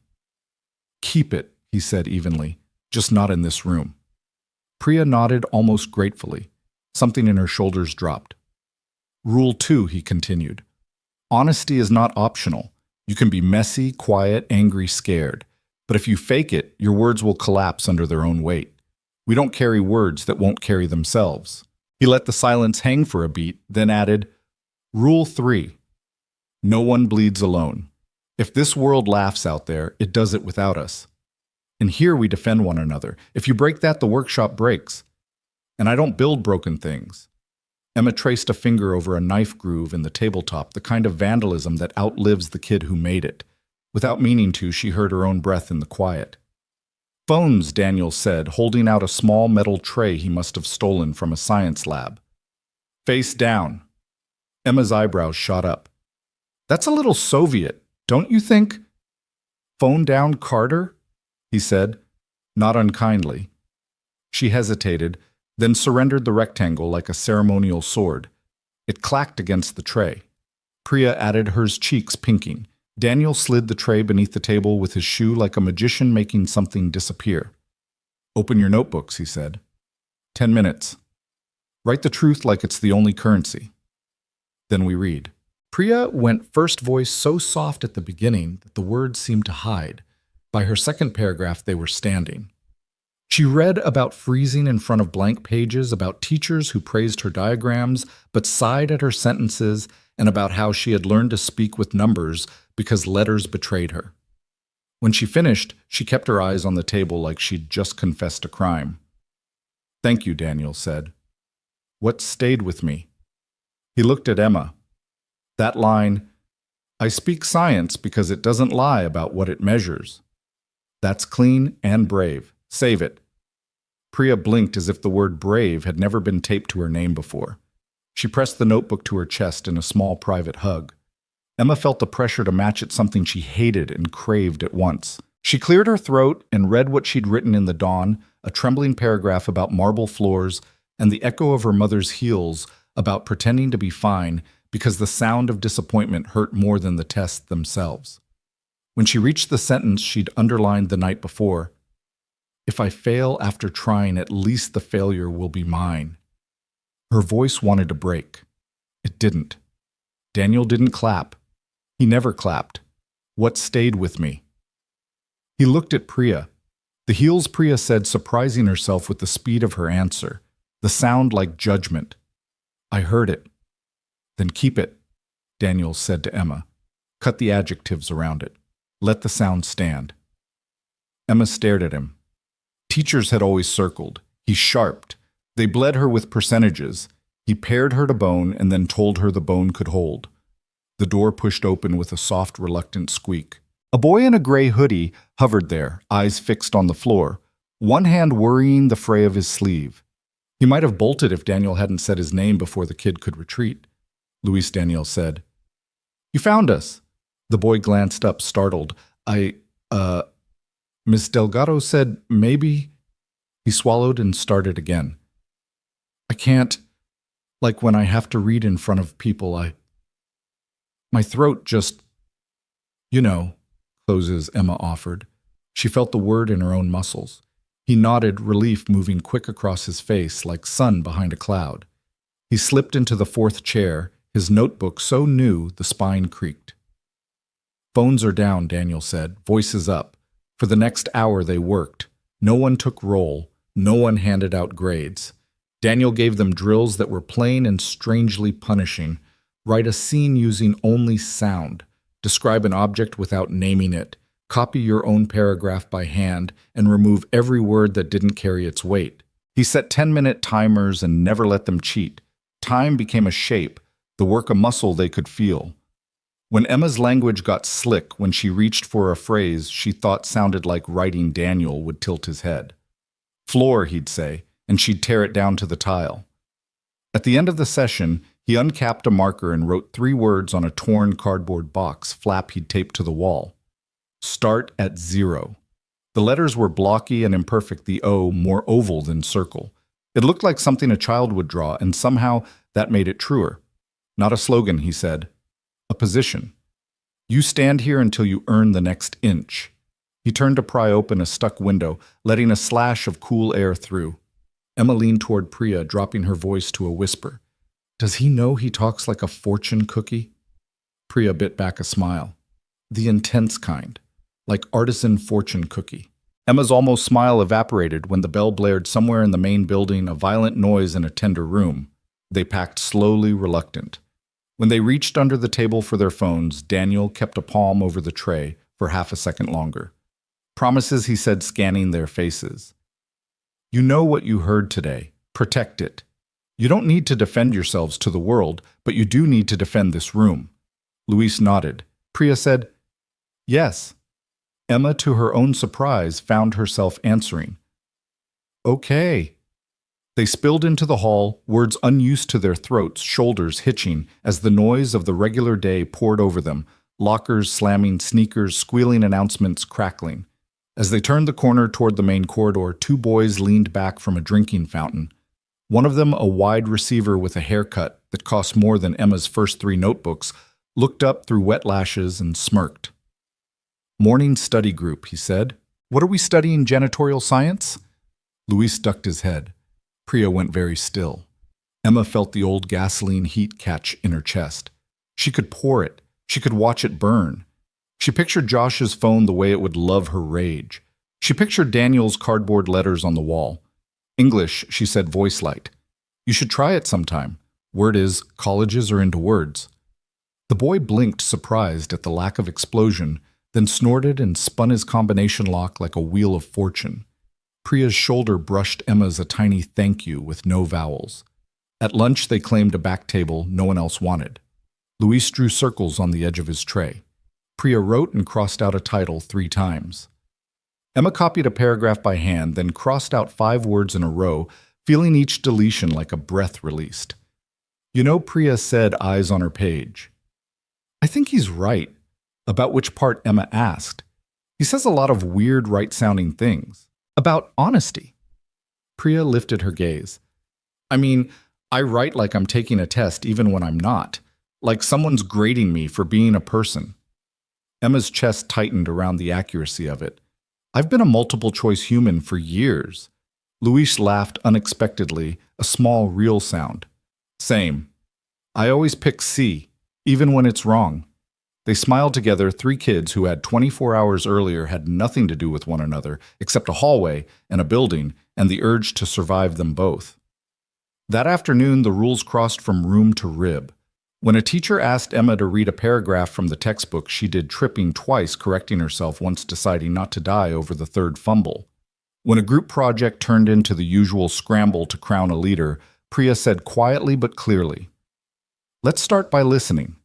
Keep it, he said evenly. Just not in this room. Priya nodded almost gratefully. Something in her shoulders dropped. Rule 2, he continued. Honesty is not optional. You can be messy, quiet, angry, scared. But if you fake it, your words will collapse under their own weight. We don't carry words that won't carry themselves. He let the silence hang for a beat, then added, Rule 3. No one bleeds alone. If this world laughs out there, it does it without us. And here we defend one another. If you break that, the workshop breaks. And I don't build broken things. Emma traced a finger over a knife groove in the tabletop, the kind of vandalism that outlives the kid who made it. Without meaning to, she heard her own breath in the quiet. Phones, Daniel said, holding out a small metal tray he must have stolen from a science lab. Face down. Emma's eyebrows shot up. That's a little Soviet, don't you think? Phone down, Carter? He said, not unkindly. She hesitated, then surrendered the rectangle like a ceremonial sword. It clacked against the tray. Priya added, hers cheeks pinking. Daniel slid the tray beneath the table with his shoe like a magician making something disappear. Open your notebooks, he said. 10 minutes. Write the truth like it's the only currency. Then we read. Priya went first voice so soft at the beginning that the words seemed to hide. By her second paragraph, they were standing. She read about freezing in front of blank pages, about teachers who praised her diagrams but sighed at her sentences, and about how she had learned to speak with numbers because letters betrayed her. When she finished, she kept her eyes on the table like she'd just confessed a crime. "Thank you," Daniel said. "What stayed with me?" He looked at Emma. That line, "I speak science because it doesn't lie about what it measures." That's clean and brave. Save it. Priya blinked as if the word brave had never been taped to her name before. She pressed the notebook to her chest in a small private hug. Emma felt the pressure to match it something she hated and craved at once. She cleared her throat and read what she'd written in the dawn, a trembling paragraph about marble floors and the echo of her mother's heels about pretending to be fine because the sound of disappointment hurt more than the tests themselves. When she reached the sentence she'd underlined the night before, "If I fail after trying, at least the failure will be mine," her voice wanted to break. It didn't. Daniel didn't clap. He never clapped. What stayed with me? He looked at Priya. The heels Priya said, surprising herself with the speed of her answer, the sound like judgment. "I heard it." "Then keep it," Daniel said to Emma. "Cut the adjectives around it. Let the sound stand." Emma stared at him. Teachers had always circled. He sharped. They bled her with percentages. He pared her to bone and then told her the bone could hold. The door pushed open with a soft, reluctant squeak. A boy in a gray hoodie hovered there, eyes fixed on the floor, one hand worrying the fray of his sleeve. He might have bolted if Daniel hadn't said his name before the kid could retreat. Luis Daniel said, "You found us." The boy glanced up, startled. Miss Delgado said, maybe." He swallowed and started again. "I can't, like when I have to read in front of people, my throat just, you know," closes Emma offered. She felt the word in her own muscles. He nodded, relief moving quick across his face like sun behind a cloud. He slipped into the fourth chair, his notebook so new the spine creaked. "Phones are down," Daniel said, voices up. For the next hour they worked. No one took roll. No one handed out grades. Daniel gave them drills that were plain and strangely punishing. Write a scene using only sound. Describe an object without naming it. Copy your own paragraph by hand and remove every word that didn't carry its weight. He set 10-minute timers and never let them cheat. Time became a shape, the work a muscle they could feel. When Emma's language got slick when she reached for a phrase she thought sounded like writing, Daniel would tilt his head. "Floor," he'd say, and she'd tear it down to the tile. At the end of the session, he uncapped a marker and wrote 3 words on a torn cardboard box flap he'd taped to the wall. "Start at 0." The letters were blocky and imperfect, the O more oval than circle. It looked like something a child would draw, and somehow that made it truer. "Not a slogan," he said. "A position. You stand here until you earn the next inch." He turned to pry open a stuck window, letting a slash of cool air through. Emma leaned toward Priya, dropping her voice to a whisper. "Does he know he talks like a fortune cookie?" Priya bit back a smile. The intense kind, like artisan fortune cookie. Emma's almost smile evaporated when the bell blared somewhere in the main building, a violent noise in a tender room. They packed slowly, reluctant. When they reached under the table for their phones, Daniel kept a palm over the tray for half a second longer. "Promises," he said, scanning their faces. "You know what you heard today. Protect it. You don't need to defend yourselves to the world, but you do need to defend this room." Luis nodded. Priya said, "Yes." Emma, to her own surprise, found herself answering, "Okay." They spilled into the hall, words unused to their throats, shoulders hitching, as the noise of the regular day poured over them, lockers slamming, sneakers squealing, announcements crackling. As they turned the corner toward the main corridor, 2 boys leaned back from a drinking fountain. One of them, a wide receiver with a haircut that cost more than Emma's first 3 notebooks, looked up through wet lashes and smirked. "Morning study group," he said. "What are we studying, janitorial science?" Luis ducked his head. Priya went very still. Emma felt the old gasoline heat catch in her chest. She could pour it. She could watch it burn. She pictured Josh's phone the way it would love her rage. She pictured Daniel's cardboard letters on the wall. "English," she said, voice light. "You should try it sometime. Word is, colleges are into words." The boy blinked, surprised at the lack of explosion, then snorted and spun his combination lock like a wheel of fortune. Priya's shoulder brushed Emma's a tiny thank you with no vowels. At lunch, they claimed a back table no one else wanted. Luis drew circles on the edge of his tray. Priya wrote and crossed out a title 3 times. Emma copied a paragraph by hand, then crossed out 5 words in a row, feeling each deletion like a breath released. You know, Priya said, eyes on her page. I think he's right. About which part Emma asked. He says a lot of weird, right-sounding things. About honesty. Priya lifted her gaze. I mean, I write like I'm taking a test even when I'm not. Like someone's grading me for being a person. Emma's chest tightened around the accuracy of it. I've been a multiple-choice human for years. Luis laughed unexpectedly, a small, real sound. Same. I always pick C, even when it's wrong. They smiled together, 3 kids who had 24 hours earlier had nothing to do with one another except a hallway and a building and the urge to survive them both. That afternoon, the rules crossed from room to rib. When a teacher asked Emma to read a paragraph from the textbook, she did, tripping twice, correcting herself once, deciding not to die over the 3rd fumble. When a group project turned into the usual scramble to crown a leader, Priya said quietly but clearly, "Let's start by listening."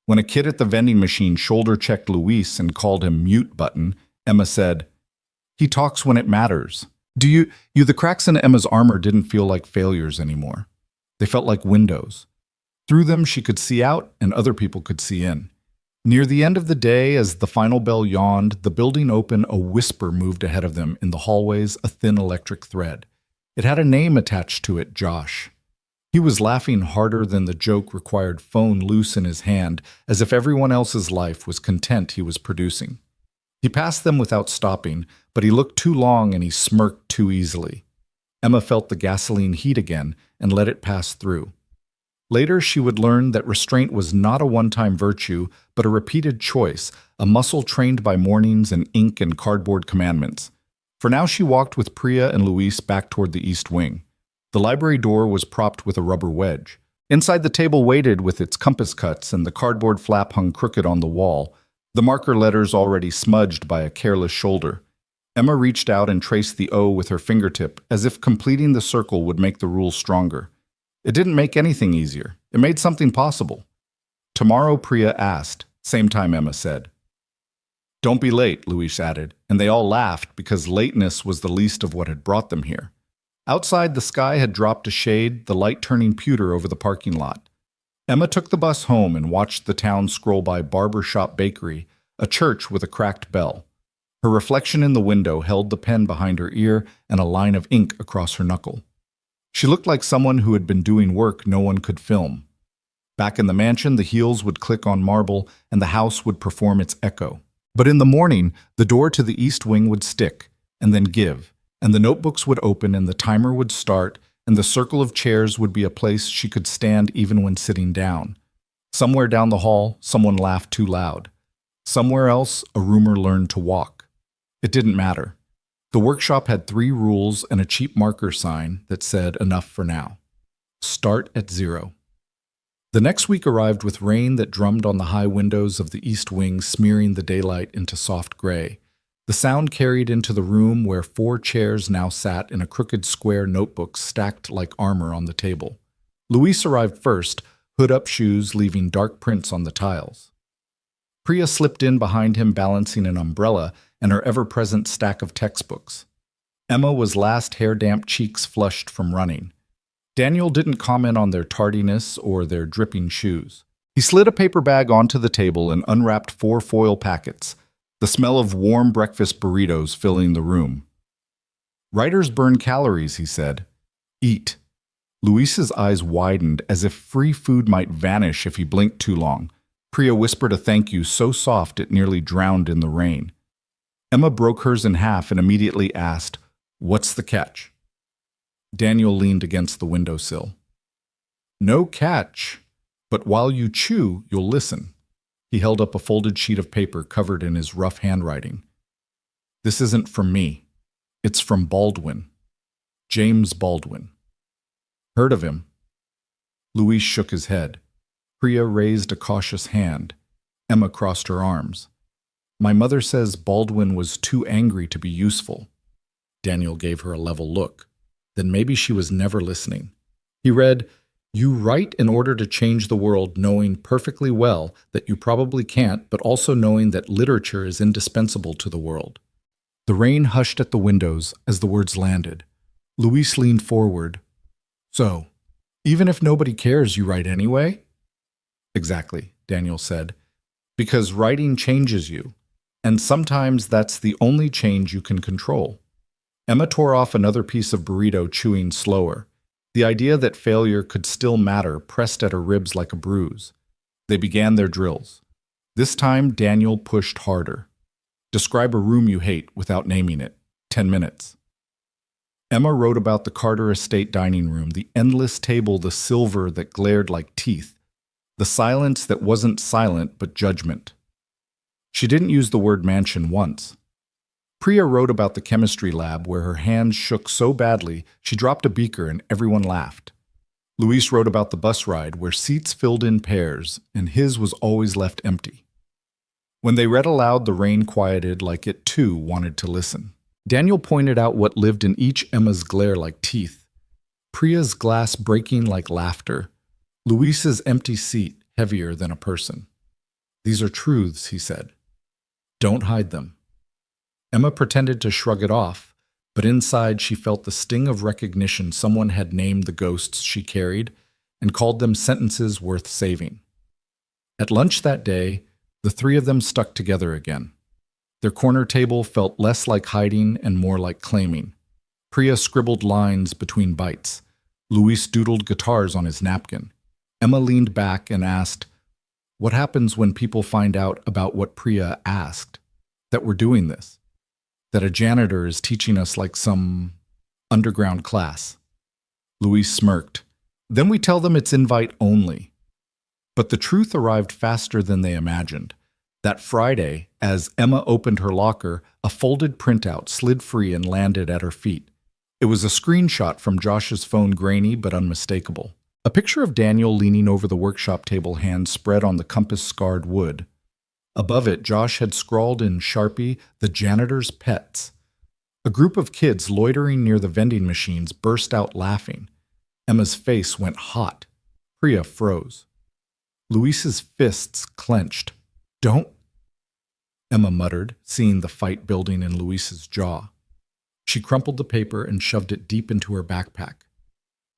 When a kid at the vending machine shoulder-checked Luis and called him mute button, Emma said, "He talks when it matters." The cracks in Emma's armor didn't feel like failures anymore. They felt like windows. Through them she could see out and other people could see in. Near the end of the day, as the final bell yawned, the building open, a whisper moved ahead of them in the hallways, a thin electric thread. It had a name attached to it, Josh. He was laughing harder than the joke required, phone loose in his hand, as if everyone else's life was content he was producing. He passed them without stopping, but he looked too long and he smirked too easily. Emma felt the gasoline heat again and let it pass through. Later, she would learn that restraint was not a one-time virtue, but a repeated choice, a muscle trained by mornings and ink and cardboard commandments. For now, she walked with Priya and Luis back toward the east wing. The library door was propped with a rubber wedge. Inside, the table waited with its compass cuts, and the cardboard flap hung crooked on the wall, the marker letters already smudged by a careless shoulder. Emma reached out and traced the O with her fingertip, as if completing the circle would make the rule stronger. It didn't make anything easier. It made something possible. Tomorrow, Priya asked. Same time, Emma said. Don't be late, Luis added, and they all laughed because lateness was the least of what had brought them here. Outside, the sky had dropped a shade, the light turning pewter over the parking lot. Emma took the bus home and watched the town scroll by Barber Shop Bakery, a church with a cracked bell. Her reflection in the window held the pen behind her ear and a line of ink across her knuckle. She looked like someone who had been doing work no one could film. Back in the mansion, the heels would click on marble and the house would perform its echo. But in the morning, the door to the east wing would stick, and then give, and the notebooks would open and the timer would start, and the circle of chairs would be a place she could stand even when sitting down. Somewhere down the hall, someone laughed too loud. Somewhere else, a roomer learned to walk. It didn't matter. The workshop had 3 rules and a cheap marker sign that said, enough for now. Start at 0. The next week arrived with rain that drummed on the high windows of the east wing, smearing the daylight into soft gray. The sound carried into the room where 4 chairs now sat in a crooked square notebook stacked like armor on the table. Luis arrived first, hood-up shoes leaving dark prints on the tiles. Priya slipped in behind him, balancing an umbrella and her ever-present stack of textbooks. Emma was last, hair-damp, cheeks flushed from running. Daniel didn't comment on their tardiness or their dripping shoes. He slid a paper bag onto the table and unwrapped 4 foil packets, the smell of warm breakfast burritos filling the room. Writers burn calories, he said. Eat. Luis's eyes widened as if free food might vanish if he blinked too long. Priya whispered a thank you so soft it nearly drowned in the rain. Emma broke hers in half and immediately asked, "What's the catch?" Daniel leaned against the windowsill. "No catch, but while you chew, you'll listen." He held up a folded sheet of paper covered in his rough handwriting. "This isn't from me. It's from Baldwin. James Baldwin. Heard of him?" Luis shook his head. Priya raised a cautious hand. Emma crossed her arms. My mother says Baldwin was too angry to be useful. Daniel gave her a level look. Then maybe she was never listening. He read, "You write in order to change the world, knowing perfectly well that you probably can't, but also knowing that literature is indispensable to the world." The rain hushed at the windows as the words landed. Luis leaned forward. "So, even if nobody cares, you write anyway?" "Exactly," Daniel said. "Because writing changes you, and sometimes that's the only change you can control." Emma tore off another piece of burrito, chewing slower. The idea that failure could still matter pressed at her ribs like a bruise. They began their drills. This time, Daniel pushed harder. "Describe a room you hate without naming it. 10 minutes. Emma wrote about the Carter estate dining room, the endless table, the silver that glared like teeth, the silence that wasn't silent but judgment. She didn't use the word mansion once. Priya wrote about the chemistry lab where her hands shook so badly she dropped a beaker and everyone laughed. Luis wrote about the bus ride where seats filled in pairs and his was always left empty. When they read aloud, the rain quieted like it too wanted to listen. Daniel pointed out what lived in each Emma's glare like teeth. Priya's glass breaking like laughter. Luis's empty seat heavier than a person. "These are truths," he said. "Don't hide them." Emma pretended to shrug it off, but inside she felt the sting of recognition someone had named the ghosts she carried and called them sentences worth saving. At lunch that day, the three of them stuck together again. Their corner table felt less like hiding and more like claiming. Priya scribbled lines between bites. Luis doodled guitars on his napkin. Emma leaned back and asked, "What happens when people find out about what Priya asked? That we're doing this? That a janitor is teaching us like some underground class?" Luis smirked. "Then we tell them it's invite only." But the truth arrived faster than they imagined. That Friday, as Emma opened her locker, a folded printout slid free and landed at her feet. It was a screenshot from Josh's phone, grainy but unmistakable. A picture of Daniel leaning over the workshop table, hands spread on the compass-scarred wood. Above it, Josh had scrawled in Sharpie, "The janitor's pets." A group of kids loitering near the vending machines burst out laughing. Emma's face went hot. Priya froze. Luis's fists clenched. "Don't," Emma muttered, seeing the fight building in Luis's jaw. She crumpled the paper and shoved it deep into her backpack.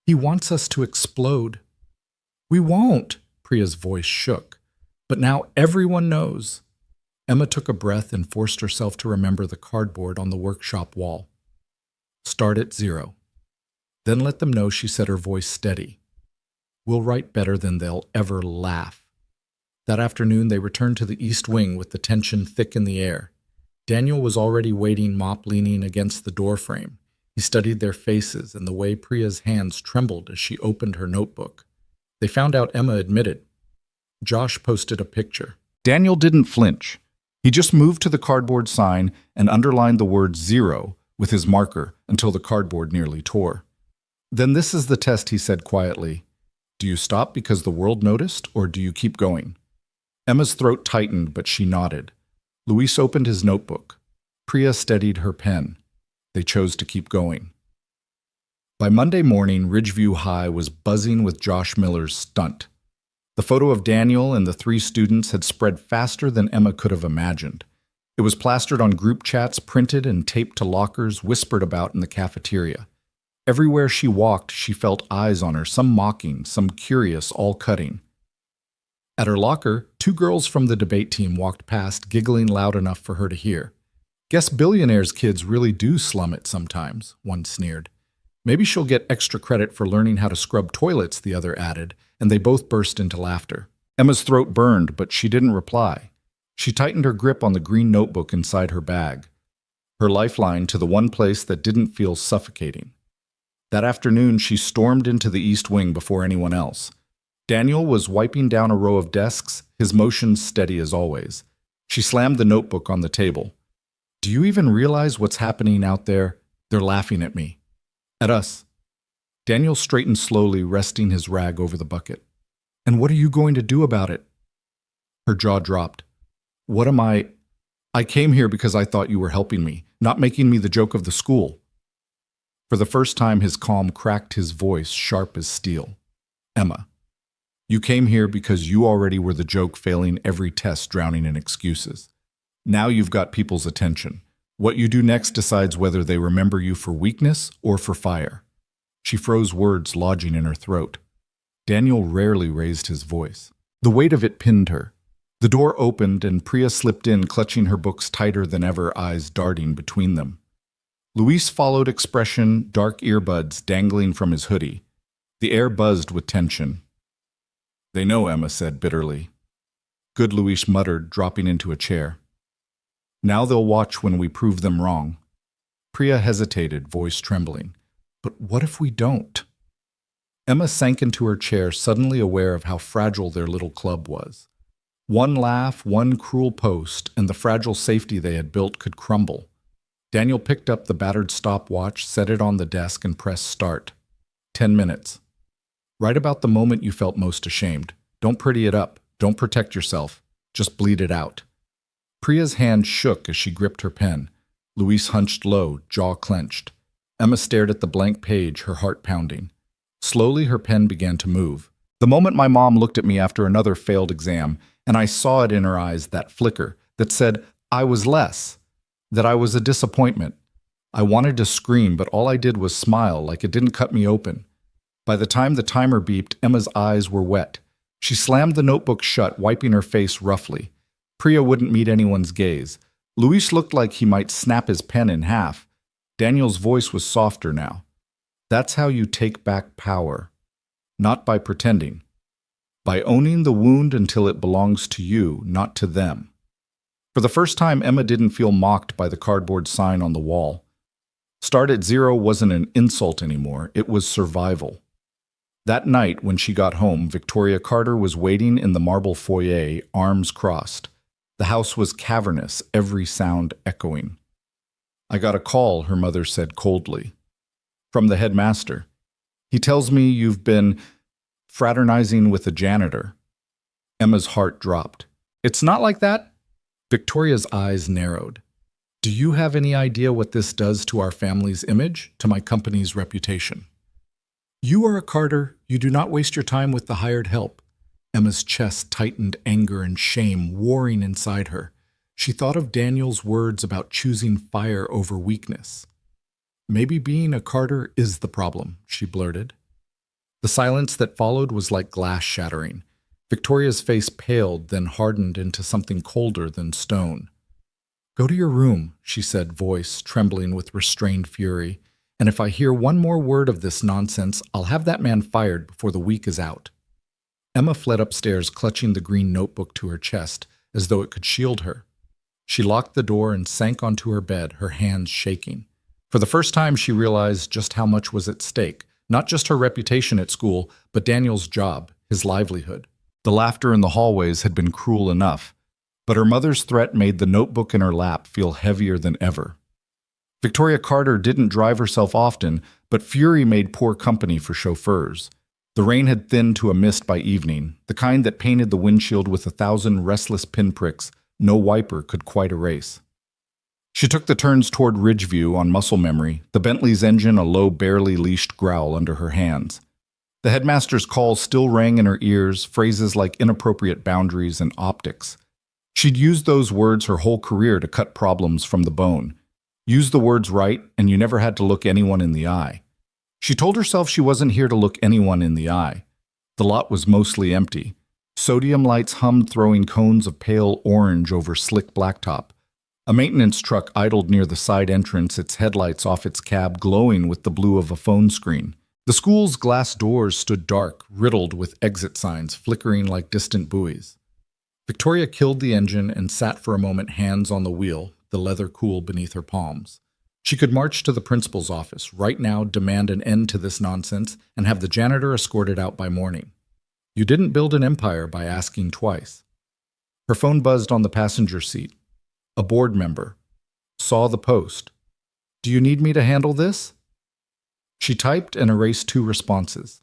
"He wants us to explode." "We won't," Priya's voice shook. "But now everyone knows." Emma took a breath and forced herself to remember the cardboard on the workshop wall. "Start at 0. Then let them know," she said, her voice steady. "We'll write better than they'll ever laugh." That afternoon they returned to the East Wing with the tension thick in the air. Daniel was already waiting, mop leaning against the doorframe. He studied their faces and the way Priya's hands trembled as she opened her notebook. They found out Emma admitted. Josh posted a picture. Daniel didn't flinch. He just moved to the cardboard sign and underlined the word 0 with his marker until the cardboard nearly tore. "Then this is the test," he said quietly. "Do you stop because the world noticed, or do you keep going?" Emma's throat tightened, but she nodded. Luis opened his notebook. Priya steadied her pen. They chose to keep going. By Monday morning, Ridgeview High was buzzing with Josh Miller's stunt. The photo of Daniel and the three students had spread faster than Emma could have imagined. It was plastered on group chats, printed and taped to lockers, whispered about in the cafeteria. Everywhere she walked, she felt eyes on her, some mocking, some curious, all cutting. At her locker, 2 girls from the debate team walked past, giggling loud enough for her to hear. "Guess Billionaire's kids really do slum it sometimes," one sneered. "Maybe she'll get extra credit for learning how to scrub toilets," the other added, and they both burst into laughter. Emma's throat burned, but she didn't reply. She tightened her grip on the green notebook inside her bag, her lifeline to the one place that didn't feel suffocating. That afternoon, she stormed into the East Wing before anyone else. Daniel was wiping down a row of desks, his motions steady as always. She slammed the notebook on the table. "Do you even realize what's happening out there? They're laughing at me. At us." Daniel straightened slowly, resting his rag over the bucket. "And what are you going to do about it?" Her jaw dropped. "What am I?" I came here because I thought you were helping me, not making me the joke of the school. For the first time, his calm cracked his voice sharp as steel. Emma, you came here because you already were the joke, failing every test, drowning in excuses. Now you've got people's attention. What you do next decides whether they remember you for weakness or for fire. She froze, words lodging in her throat. Daniel rarely raised his voice. The weight of it pinned her. The door opened and Priya slipped in, clutching her books tighter than ever, eyes darting between them. Luis followed, expression, dark earbuds dangling from his hoodie. The air buzzed with tension. They know, Emma said bitterly. Good, Luis muttered, dropping into a chair. Now they'll watch when we prove them wrong. Priya hesitated, voice trembling. But what if we don't? Emma sank into her chair, suddenly aware of how fragile their little club was. One laugh, one cruel post, and the fragile safety they had built could crumble. Daniel picked up the battered stopwatch, set it on the desk, and pressed start. 10 minutes. Right about the moment you felt most ashamed. Don't pretty it up. Don't protect yourself. Just bleed it out. Priya's hand shook as she gripped her pen. Luis hunched low, jaw clenched. Emma stared at the blank page, her heart pounding. Slowly, her pen began to move. The moment my mom looked at me after another failed exam, and I saw it in her eyes, that flicker that said I was less, that I was a disappointment. I wanted to scream, but all I did was smile, like it didn't cut me open. By the time the timer beeped, Emma's eyes were wet. She slammed the notebook shut, wiping her face roughly. Priya wouldn't meet anyone's gaze. Luis looked like he might snap his pen in half. Daniel's voice was softer now. That's how you take back power. Not by pretending. By owning the wound until it belongs to you, not to them. For the first time, Emma didn't feel mocked by the cardboard sign on the wall. Start at zero wasn't an insult anymore, it was survival. That night, when she got home, Victoria Carter was waiting in the marble foyer, arms crossed. The house was cavernous, every sound echoing. I got a call, her mother said coldly. From the headmaster. He tells me you've been fraternizing with a janitor. Emma's heart dropped. It's not like that. Victoria's eyes narrowed. Do you have any idea what this does to our family's image, to my company's reputation? You are a Carter. You do not waste your time with the hired help. Emma's chest tightened, anger and shame warring inside her. She thought of Daniel's words about choosing fire over weakness. Maybe being a Carter is the problem, she blurted. The silence that followed was like glass shattering. Victoria's face paled, then hardened into something colder than stone. Go to your room, she said, voice trembling with restrained fury. And if I hear one more word of this nonsense, I'll have that man fired before the week is out. Emma fled upstairs, clutching the green notebook to her chest, as though it could shield her. She locked the door and sank onto her bed, her hands shaking. For the first time, she realized just how much was at stake, not just her reputation at school, but Daniel's job, his livelihood. The laughter in the hallways had been cruel enough, but her mother's threat made the notebook in her lap feel heavier than ever. Victoria Carter didn't drive herself often, but fury made poor company for chauffeurs. The rain had thinned to a mist by evening, the kind that painted the windshield with 1,000 restless pinpricks no wiper could quite erase. She took the turns toward Ridgeview on muscle memory, the Bentley's engine a low, barely leashed growl under her hands. The headmaster's call still rang in her ears, phrases like inappropriate boundaries and optics. She'd used those words her whole career to cut problems from the bone. Use the words right, and you never had to look anyone in the eye. She told herself she wasn't here to look anyone in the eye. The lot was mostly empty. Sodium lights hummed, throwing cones of pale orange over slick blacktop. A maintenance truck idled near the side entrance, its headlights off its cab glowing with the blue of a phone screen. The school's glass doors stood dark, riddled with exit signs flickering like distant buoys. Victoria killed the engine and sat for a moment, hands on the wheel, the leather cool beneath her palms. She could march to the principal's office right now, demand an end to this nonsense, and have the janitor escorted out by morning. You didn't build an empire by asking twice. Her phone buzzed on the passenger seat. A board member. Saw the post. Do you need me to handle this? She typed and erased 2 responses.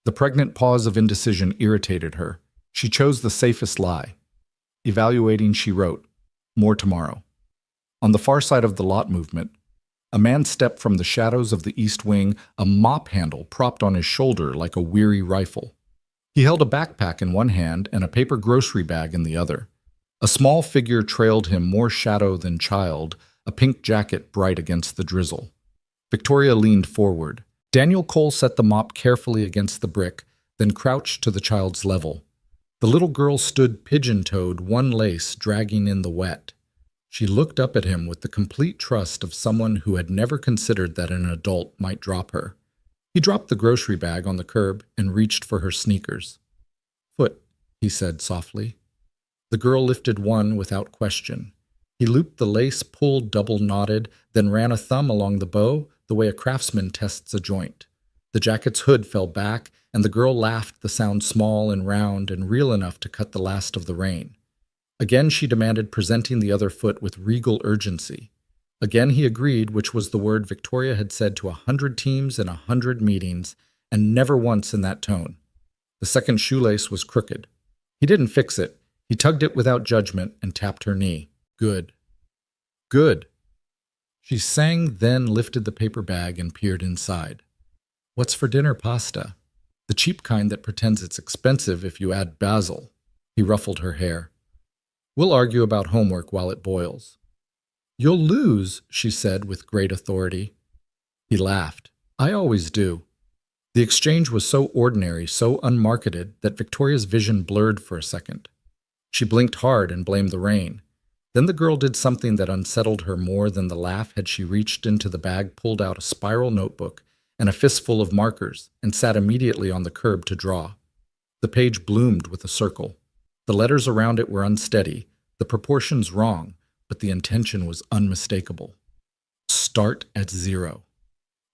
The pregnant pause of indecision irritated her. She chose the safest lie. Evaluating, she wrote, more tomorrow. On the far side of the lot movement, a man stepped from the shadows of the east wing, a mop handle propped on his shoulder like a weary rifle. He held a backpack in one hand and a paper grocery bag in the other. A small figure trailed him, more shadow than child, a pink jacket bright against the drizzle. Victoria leaned forward. Daniel Cole set the mop carefully against the brick, then crouched to the child's level. The little girl stood pigeon-toed, one lace dragging in the wet. She looked up at him with the complete trust of someone who had never considered that an adult might drop her. He dropped the grocery bag on the curb and reached for her sneakers. "Foot," he said softly. The girl lifted one without question. He looped the lace, pulled double-knotted, then ran a thumb along the bow, the way a craftsman tests a joint. The jacket's hood fell back, and the girl laughed, the sound small and round and real enough to cut the last of the rain. Again she demanded, presenting the other foot with regal urgency. Again he agreed, which was the word Victoria had said to 100 teams in 100 meetings, and never once in that tone. The second shoelace was crooked. He didn't fix it. He tugged it without judgment and tapped her knee. "Good. Good." She sang, then lifted the paper bag and peered inside. "What's for dinner? Pasta. The cheap kind that pretends it's expensive if you add basil." He ruffled her hair. "We'll argue about homework while it boils." "You'll lose," she said with great authority. He laughed. "I always do." The exchange was so ordinary, so unmarketed, that Victoria's vision blurred for a second. She blinked hard and blamed the rain. Then the girl did something that unsettled her more than the laugh had she reached into the bag, pulled out a spiral notebook and a fistful of markers, and sat immediately on the curb to draw. The page bloomed with a circle. The letters around it were unsteady, the proportions wrong, but the intention was unmistakable. Start at 0.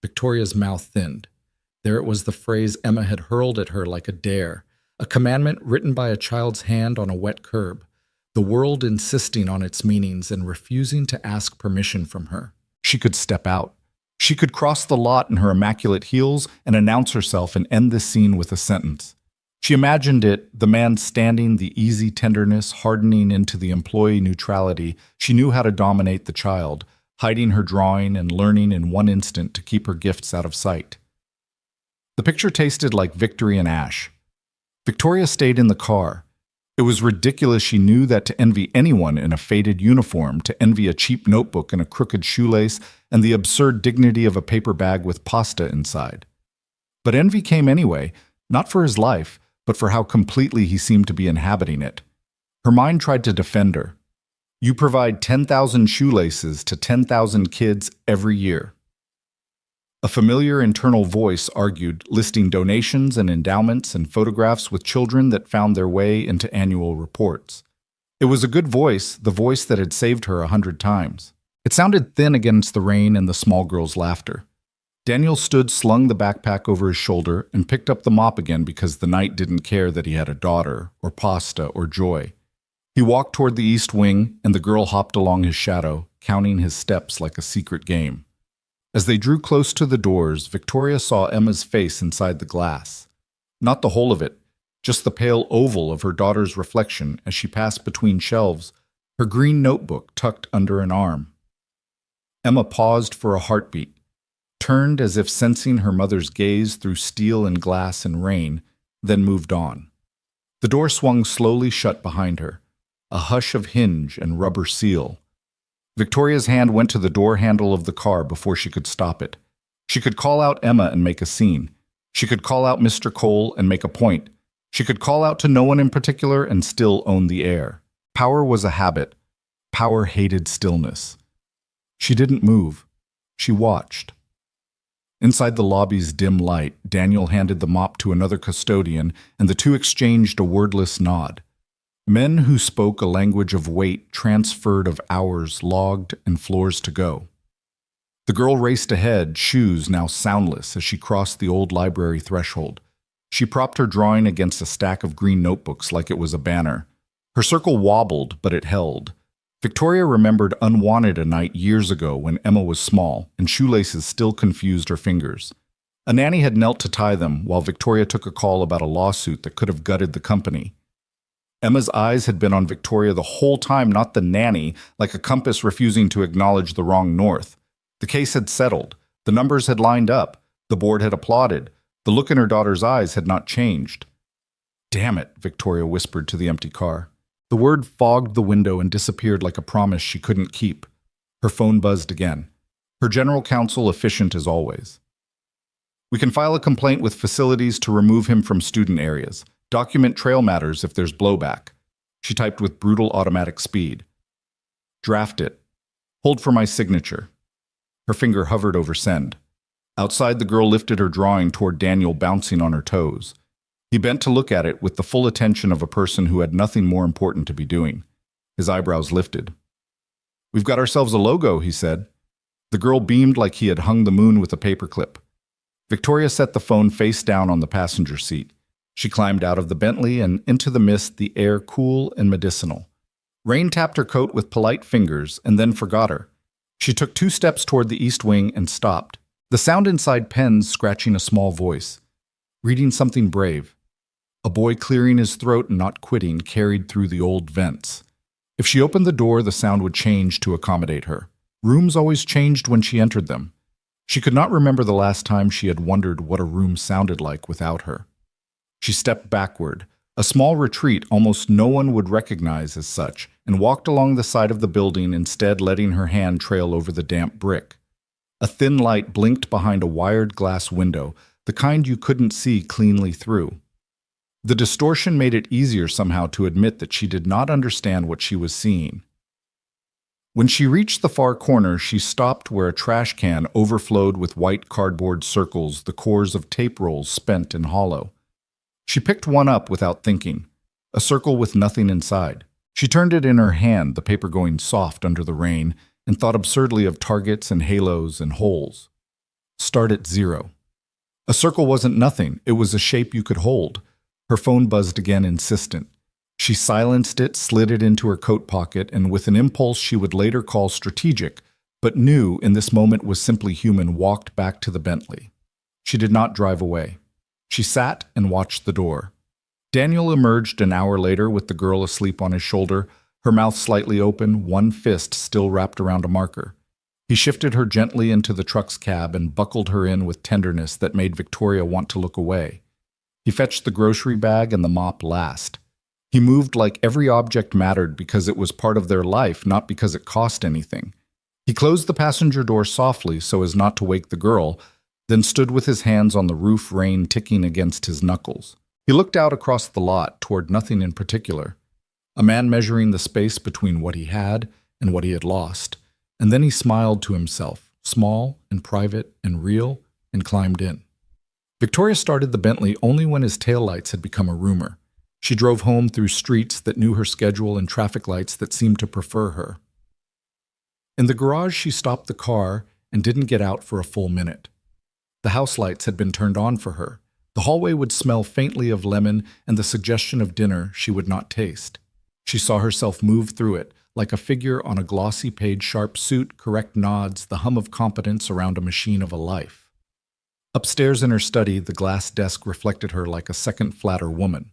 Victoria's mouth thinned. There it was, the phrase Emma had hurled at her like a dare, a commandment written by a child's hand on a wet curb, the world insisting on its meanings and refusing to ask permission from her. She could step out. She could cross the lot in her immaculate heels and announce herself and end this scene with a sentence. She imagined it, the man standing, the easy tenderness hardening into the employee neutrality. She knew how to dominate the child, hiding her drawing and learning in one instant to keep her gifts out of sight. The picture tasted like victory and ash. Victoria stayed in the car. It was ridiculous. She knew that to envy anyone in a faded uniform, to envy a cheap notebook and a crooked shoelace, and the absurd dignity of a paper bag with pasta inside. But envy came anyway, not for his life, but for how completely he seemed to be inhabiting it. Her mind tried to defend her. You provide 10,000 shoelaces to 10,000 kids every year. A familiar internal voice argued, listing donations and endowments and photographs with children that found their way into annual reports. It was a good voice, the voice that had saved her 100 times. It sounded thin against the rain and the small girl's laughter. Daniel stood, slung the backpack over his shoulder, and picked up the mop again because the night didn't care that he had a daughter, or pasta, or joy. He walked toward the east wing, and the girl hopped along his shadow, counting his steps like a secret game. As they drew close to the doors, Victoria saw Emma's face inside the glass. Not the whole of it, just the pale oval of her daughter's reflection as she passed between shelves, her green notebook tucked under an arm. Emma paused for a heartbeat, turned as if sensing her mother's gaze through steel and glass and rain, then moved on. The door swung slowly shut behind her, a hush of hinge and rubber seal. Victoria's hand went to the door handle of the car before she could stop it. She could call out Emma and make a scene. She could call out Mr. Cole and make a point. She could call out to no one in particular and still own the air. Power was a habit. Power hated stillness. She didn't move. She watched. Inside the lobby's dim light, Daniel handed the mop to another custodian, and the two exchanged a wordless nod. Men who spoke a language of weight, transferred of hours logged, and floors to go. The girl raced ahead, shoes now soundless, as she crossed the old library threshold. She propped her drawing against a stack of green notebooks like it was a banner. Her circle wobbled, but it held. Victoria remembered unwanted a night years ago when Emma was small, and shoelaces still confused her fingers. A nanny had knelt to tie them while Victoria took a call about a lawsuit that could have gutted the company. Emma's eyes had been on Victoria the whole time, not the nanny, like a compass refusing to acknowledge the wrong north. The case had settled. The numbers had lined up. The board had applauded. The look in her daughter's eyes had not changed. "Damn it," Victoria whispered to the empty car. The word fogged the window and disappeared like a promise she couldn't keep. Her phone buzzed again. Her general counsel efficient as always. "We can file a complaint with facilities to remove him from student areas. Document trail matters if there's blowback." She typed with brutal automatic speed. "Draft it. Hold for my signature." Her finger hovered over send. Outside, the girl lifted her drawing toward Daniel, bouncing on her toes. He bent to look at it with the full attention of a person who had nothing more important to be doing. His eyebrows lifted. "We've got ourselves a logo," he said. The girl beamed like he had hung the moon with a paperclip. Victoria set the phone face down on the passenger seat. She climbed out of the Bentley and into the mist, the air cool and medicinal. Rain tapped her coat with polite fingers and then forgot her. She took 2 steps toward the east wing and stopped. The sound inside pens scratching a small voice. Reading something brave. A boy clearing his throat and not quitting carried through the old vents. If she opened the door, the sound would change to accommodate her. Rooms always changed when she entered them. She could not remember the last time she had wondered what a room sounded like without her. She stepped backward, a small retreat almost no one would recognize as such, and walked along the side of the building, instead letting her hand trail over the damp brick. A thin light blinked behind a wired glass window, the kind you couldn't see cleanly through. The distortion made it easier somehow to admit that she did not understand what she was seeing. When she reached the far corner, she stopped where a trash can overflowed with white cardboard circles, the cores of tape rolls spent and hollow. She picked one up without thinking, a circle with nothing inside. She turned it in her hand, the paper going soft under the rain, and thought absurdly of targets and halos and holes. Start at 0. A circle wasn't nothing, it was a shape you could hold. Her phone buzzed again, insistent. She silenced it, slid it into her coat pocket, and with an impulse she would later call strategic, but knew in this moment was simply human, walked back to the Bentley. She did not drive away. She sat and watched the door. Daniel emerged an hour later with the girl asleep on his shoulder, her mouth slightly open, one fist still wrapped around a marker. He shifted her gently into the truck's cab and buckled her in with tenderness that made Victoria want to look away. He fetched the grocery bag and the mop last. He moved like every object mattered because it was part of their life, not because it cost anything. He closed the passenger door softly so as not to wake the girl, then stood with his hands on the roof, rain ticking against his knuckles. He looked out across the lot toward nothing in particular. A man measuring the space between what he had and what he had lost. And then he smiled to himself, small and private and real, and climbed in. Victoria started the Bentley only when his taillights had become a rumor. She drove home through streets that knew her schedule and traffic lights that seemed to prefer her. In the garage, she stopped the car and didn't get out for a full minute. The house lights had been turned on for her. The hallway would smell faintly of lemon and the suggestion of dinner she would not taste. She saw herself move through it, like a figure on a glossy page, sharp suit, correct nods, the hum of competence around a machine of a life. Upstairs in her study, the glass desk reflected her like a second, flatter woman.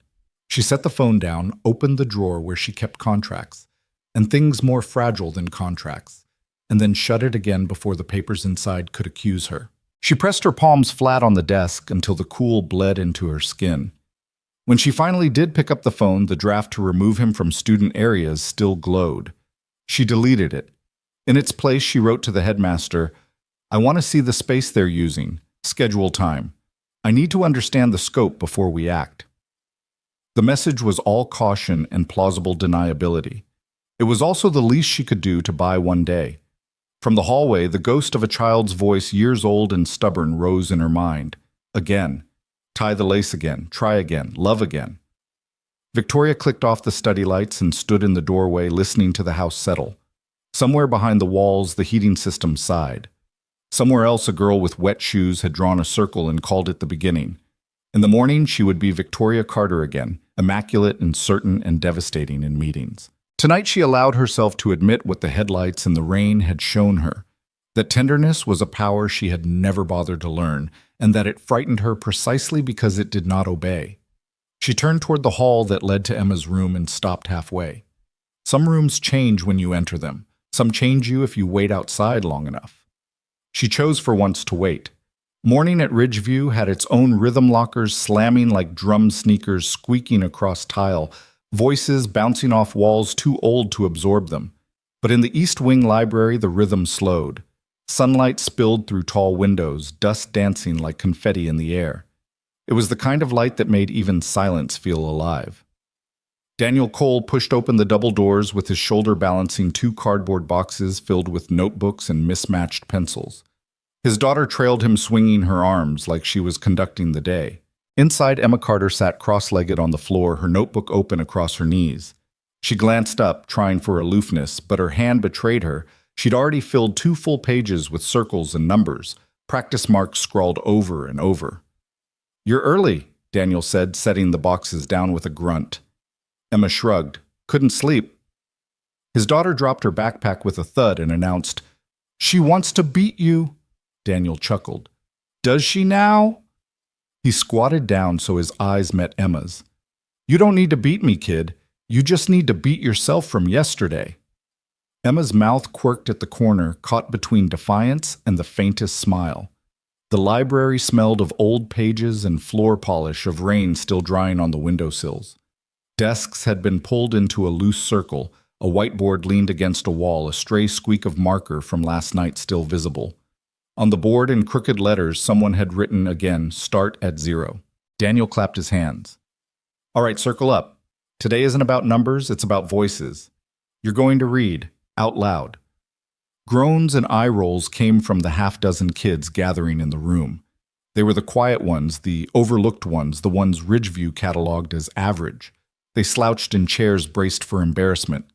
She set the phone down, opened the drawer where she kept contracts, and things more fragile than contracts, and then shut it again before the papers inside could accuse her. She pressed her palms flat on the desk until the cool bled into her skin. When she finally did pick up the phone, the draft to remove him from student areas still glowed. She deleted it. In its place, she wrote to the headmaster, "I want to see the space they're using. Schedule time. I need to understand the scope before we act." The message was all caution and plausible deniability. It was also the least she could do to buy one day. From the hallway, the ghost of a child's voice, years old and stubborn, rose in her mind. Again. Tie the lace again. Try again. Love again. Victoria clicked off the study lights and stood in the doorway listening to the house settle. Somewhere behind the walls, the heating system sighed. Somewhere else, a girl with wet shoes had drawn a circle and called it the beginning. In the morning, she would be Victoria Carter again, immaculate and certain and devastating in meetings. Tonight, she allowed herself to admit what the headlights and the rain had shown her, that tenderness was a power she had never bothered to learn, and that it frightened her precisely because it did not obey. She turned toward the hall that led to Emma's room and stopped halfway. Some rooms change when you enter them. Some change you if you wait outside long enough. She chose for once to wait. Morning at Ridgeview had its own rhythm lockers slamming like drum sneakers squeaking across tile, voices bouncing off walls too old to absorb them. But in the East Wing library, the rhythm slowed. Sunlight spilled through tall windows, dust dancing like confetti in the air. It was the kind of light that made even silence feel alive. Daniel Cole pushed open the double doors with his shoulder balancing two cardboard boxes filled with notebooks and mismatched pencils. His daughter trailed him swinging her arms like she was conducting the day. Inside, Emma Carter sat cross-legged on the floor, her notebook open across her knees. She glanced up, trying for aloofness, but her hand betrayed her. She'd already filled 2 full pages with circles and numbers, practice marks scrawled over and over. "You're early," Daniel said, setting the boxes down with a grunt. Emma shrugged. "Couldn't sleep." His daughter dropped her backpack with a thud and announced, "She wants to beat you." Daniel chuckled. "Does she now?" He squatted down so his eyes met Emma's. "You don't need to beat me, kid. You just need to beat yourself from yesterday." Emma's mouth quirked at the corner, caught between defiance and the faintest smile. The library smelled of old pages and floor polish, of rain still drying on the windowsills. Desks had been pulled into a loose circle, a whiteboard leaned against a wall, a stray squeak of marker from last night still visible. On the board in crooked letters, someone had written again, "Start at 0." Daniel clapped his hands. "All right, circle up. Today isn't about numbers, it's about voices. You're going to read, out loud." Groans and eye rolls came from the half-dozen kids gathering in the room. They were the quiet ones, the overlooked ones, the ones Ridgeview cataloged as average. They slouched in chairs braced for embarrassment.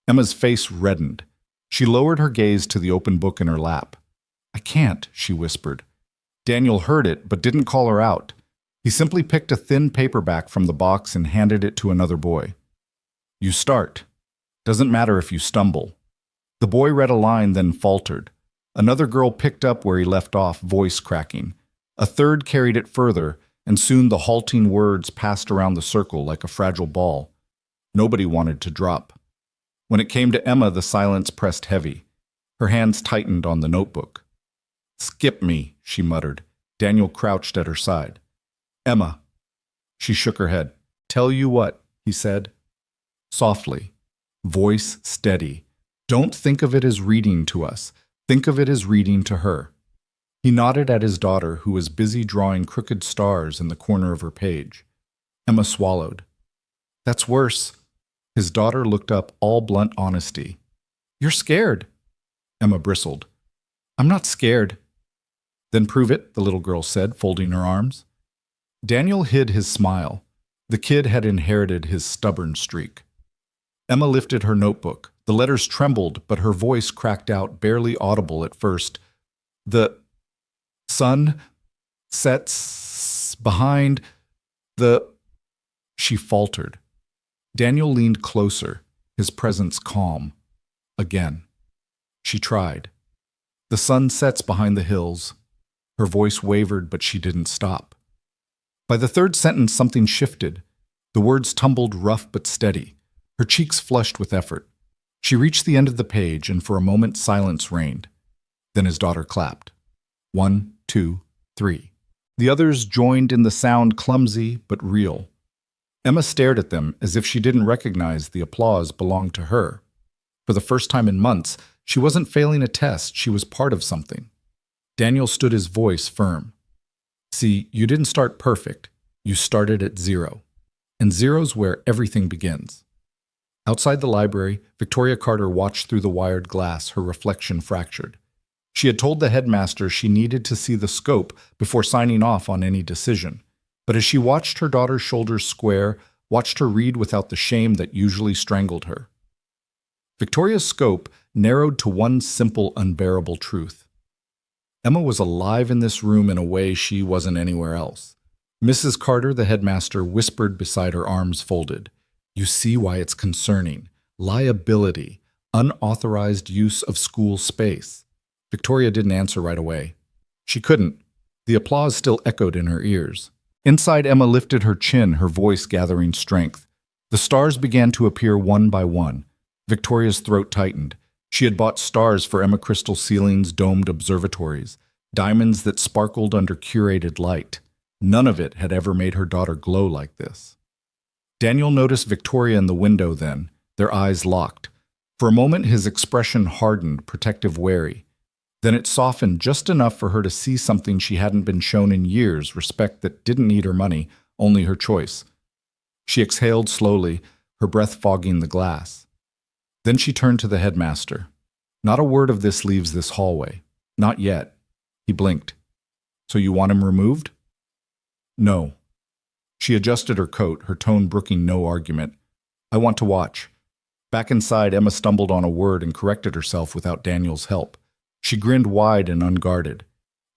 Emma's face reddened. She lowered her gaze to the open book in her lap. "I can't," she whispered. Daniel heard it, but didn't call her out. He simply picked a thin paperback from the box and handed it to another boy. "You start. Doesn't matter if you stumble." The boy read a line, then faltered. Another girl picked up where he left off, voice cracking. A third carried it further, and soon the halting words passed around the circle like a fragile ball. Nobody wanted to drop. When it came to Emma, the silence pressed heavy. Her hands tightened on the notebook. "Skip me," she muttered. Daniel crouched at her side. "Emma." She shook her head. "Tell you what," he said. Softly, voice steady. "Don't think of it as reading to us. Think of it as reading to her." He nodded at his daughter, who was busy drawing crooked stars in the corner of her page. Emma swallowed. "That's worse." His daughter looked up, all blunt honesty. "You're scared." Emma bristled. "I'm not scared." "Then prove it," the little girl said, folding her arms. Daniel hid his smile. The kid had inherited his stubborn streak. Emma lifted her notebook. The letters trembled, but her voice cracked out, barely audible at first. "The sun sets behind the—" She faltered. Daniel leaned closer, his presence calm. Again. She tried. "The sun sets behind the hills." Her voice wavered, but she didn't stop. By the third sentence, something shifted. The words tumbled rough but steady. Her cheeks flushed with effort. She reached the end of the page, and for a moment silence reigned. Then his daughter clapped. 1, 2, 3. The others joined in the sound, clumsy but real. Emma stared at them as if she didn't recognize the applause belonged to her. For the first time in months, she wasn't failing a test, she was part of something. Daniel stood, his voice firm. "See, you didn't start perfect. You started at 0. And 0's where everything begins." Outside the library, Victoria Carter watched through the wired glass, her reflection fractured. She had told the headmaster she needed to see the scope before signing off on any decision. But as she watched her daughter's shoulders square, watched her read without the shame that usually strangled her, Victoria's scope narrowed to one simple, unbearable truth. Emma was alive in this room in a way she wasn't anywhere else. Mrs. Carter, the headmaster, whispered beside her, arms folded. "You see why it's concerning. Liability, unauthorized use of school space." Victoria didn't answer right away. She couldn't. The applause still echoed in her ears. Inside, Emma lifted her chin, her voice gathering strength. The stars began to appear one by one. Victoria's throat tightened. She had bought stars for Emma Crystal Ceiling's domed observatories, diamonds that sparkled under curated light. None of it had ever made her daughter glow like this. Daniel noticed Victoria in the window then, their eyes locked. For a moment his expression hardened, protective, wary. Then it softened just enough for her to see something she hadn't been shown in years, respect that didn't need her money, only her choice. She exhaled slowly, her breath fogging the glass. Then she turned to the headmaster. Not a word of this leaves this hallway. Not yet. He blinked. So you want him removed? No. She adjusted her coat, her tone brooking no argument. I want to watch. Back inside, Emma stumbled on a word and corrected herself without Daniel's help. She grinned wide and unguarded.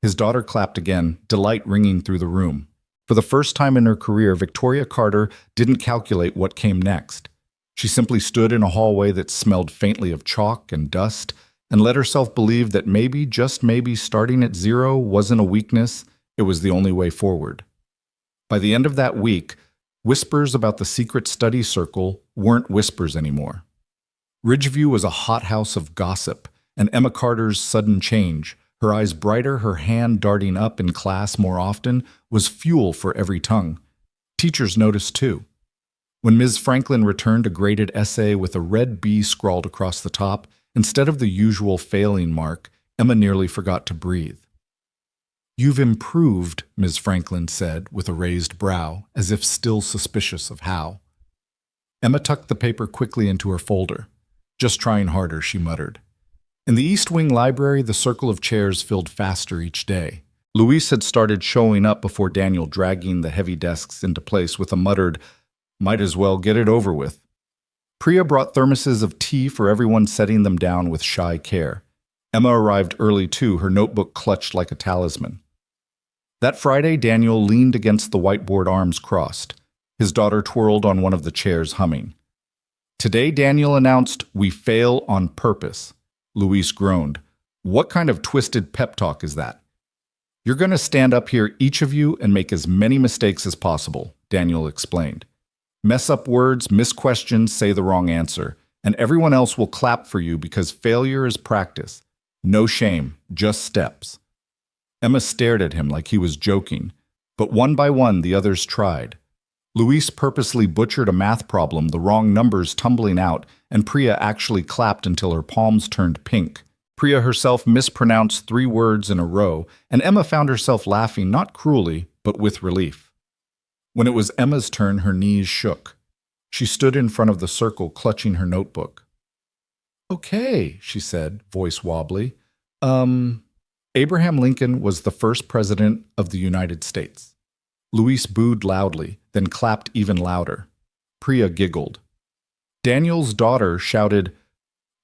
His daughter clapped again, delight ringing through the room. For the first time in her career, Victoria Carter didn't calculate what came next. She simply stood in a hallway that smelled faintly of chalk and dust and let herself believe that maybe, just maybe, starting at zero wasn't a weakness, it was the only way forward. By the end of that week, whispers about the secret study circle weren't whispers anymore. Ridgeview was a hothouse of gossip, and Emma Carter's sudden change, her eyes brighter, her hand darting up in class more often, was fuel for every tongue. Teachers noticed too. When Ms. Franklin returned a graded essay with a red B scrawled across the top, instead of the usual failing mark, Emma nearly forgot to breathe. You've improved, Ms. Franklin said, with a raised brow, as if still suspicious of how. Emma tucked the paper quickly into her folder. Just trying harder, she muttered. In the East Wing library, the circle of chairs filled faster each day. Luis had started showing up before Daniel, dragging the heavy desks into place with a muttered, "Might as well get it over with." Priya brought thermoses of tea for everyone, setting them down with shy care. Emma arrived early too, her notebook clutched like a talisman. That Friday, Daniel leaned against the whiteboard, arms crossed. His daughter twirled on one of the chairs, humming. Today, Daniel announced, "We fail on purpose." Luis groaned. "What kind of twisted pep talk is that?" "You're going to stand up here, each of you, and make as many mistakes as possible," Daniel explained. "Mess up words, miss questions, say the wrong answer, and everyone else will clap for you because failure is practice. No shame, just steps." Emma stared at him like he was joking, but one by one the others tried. Luis purposely butchered a math problem, the wrong numbers tumbling out, and Priya actually clapped until her palms turned pink. Priya herself mispronounced 3 words in a row, and Emma found herself laughing not cruelly, but with relief. When it was Emma's turn, her knees shook. She stood in front of the circle, clutching her notebook. "Okay," she said, voice wobbly. Abraham Lincoln was the first president of the United States." Luis booed loudly, then clapped even louder. Priya giggled. Daniel's daughter shouted,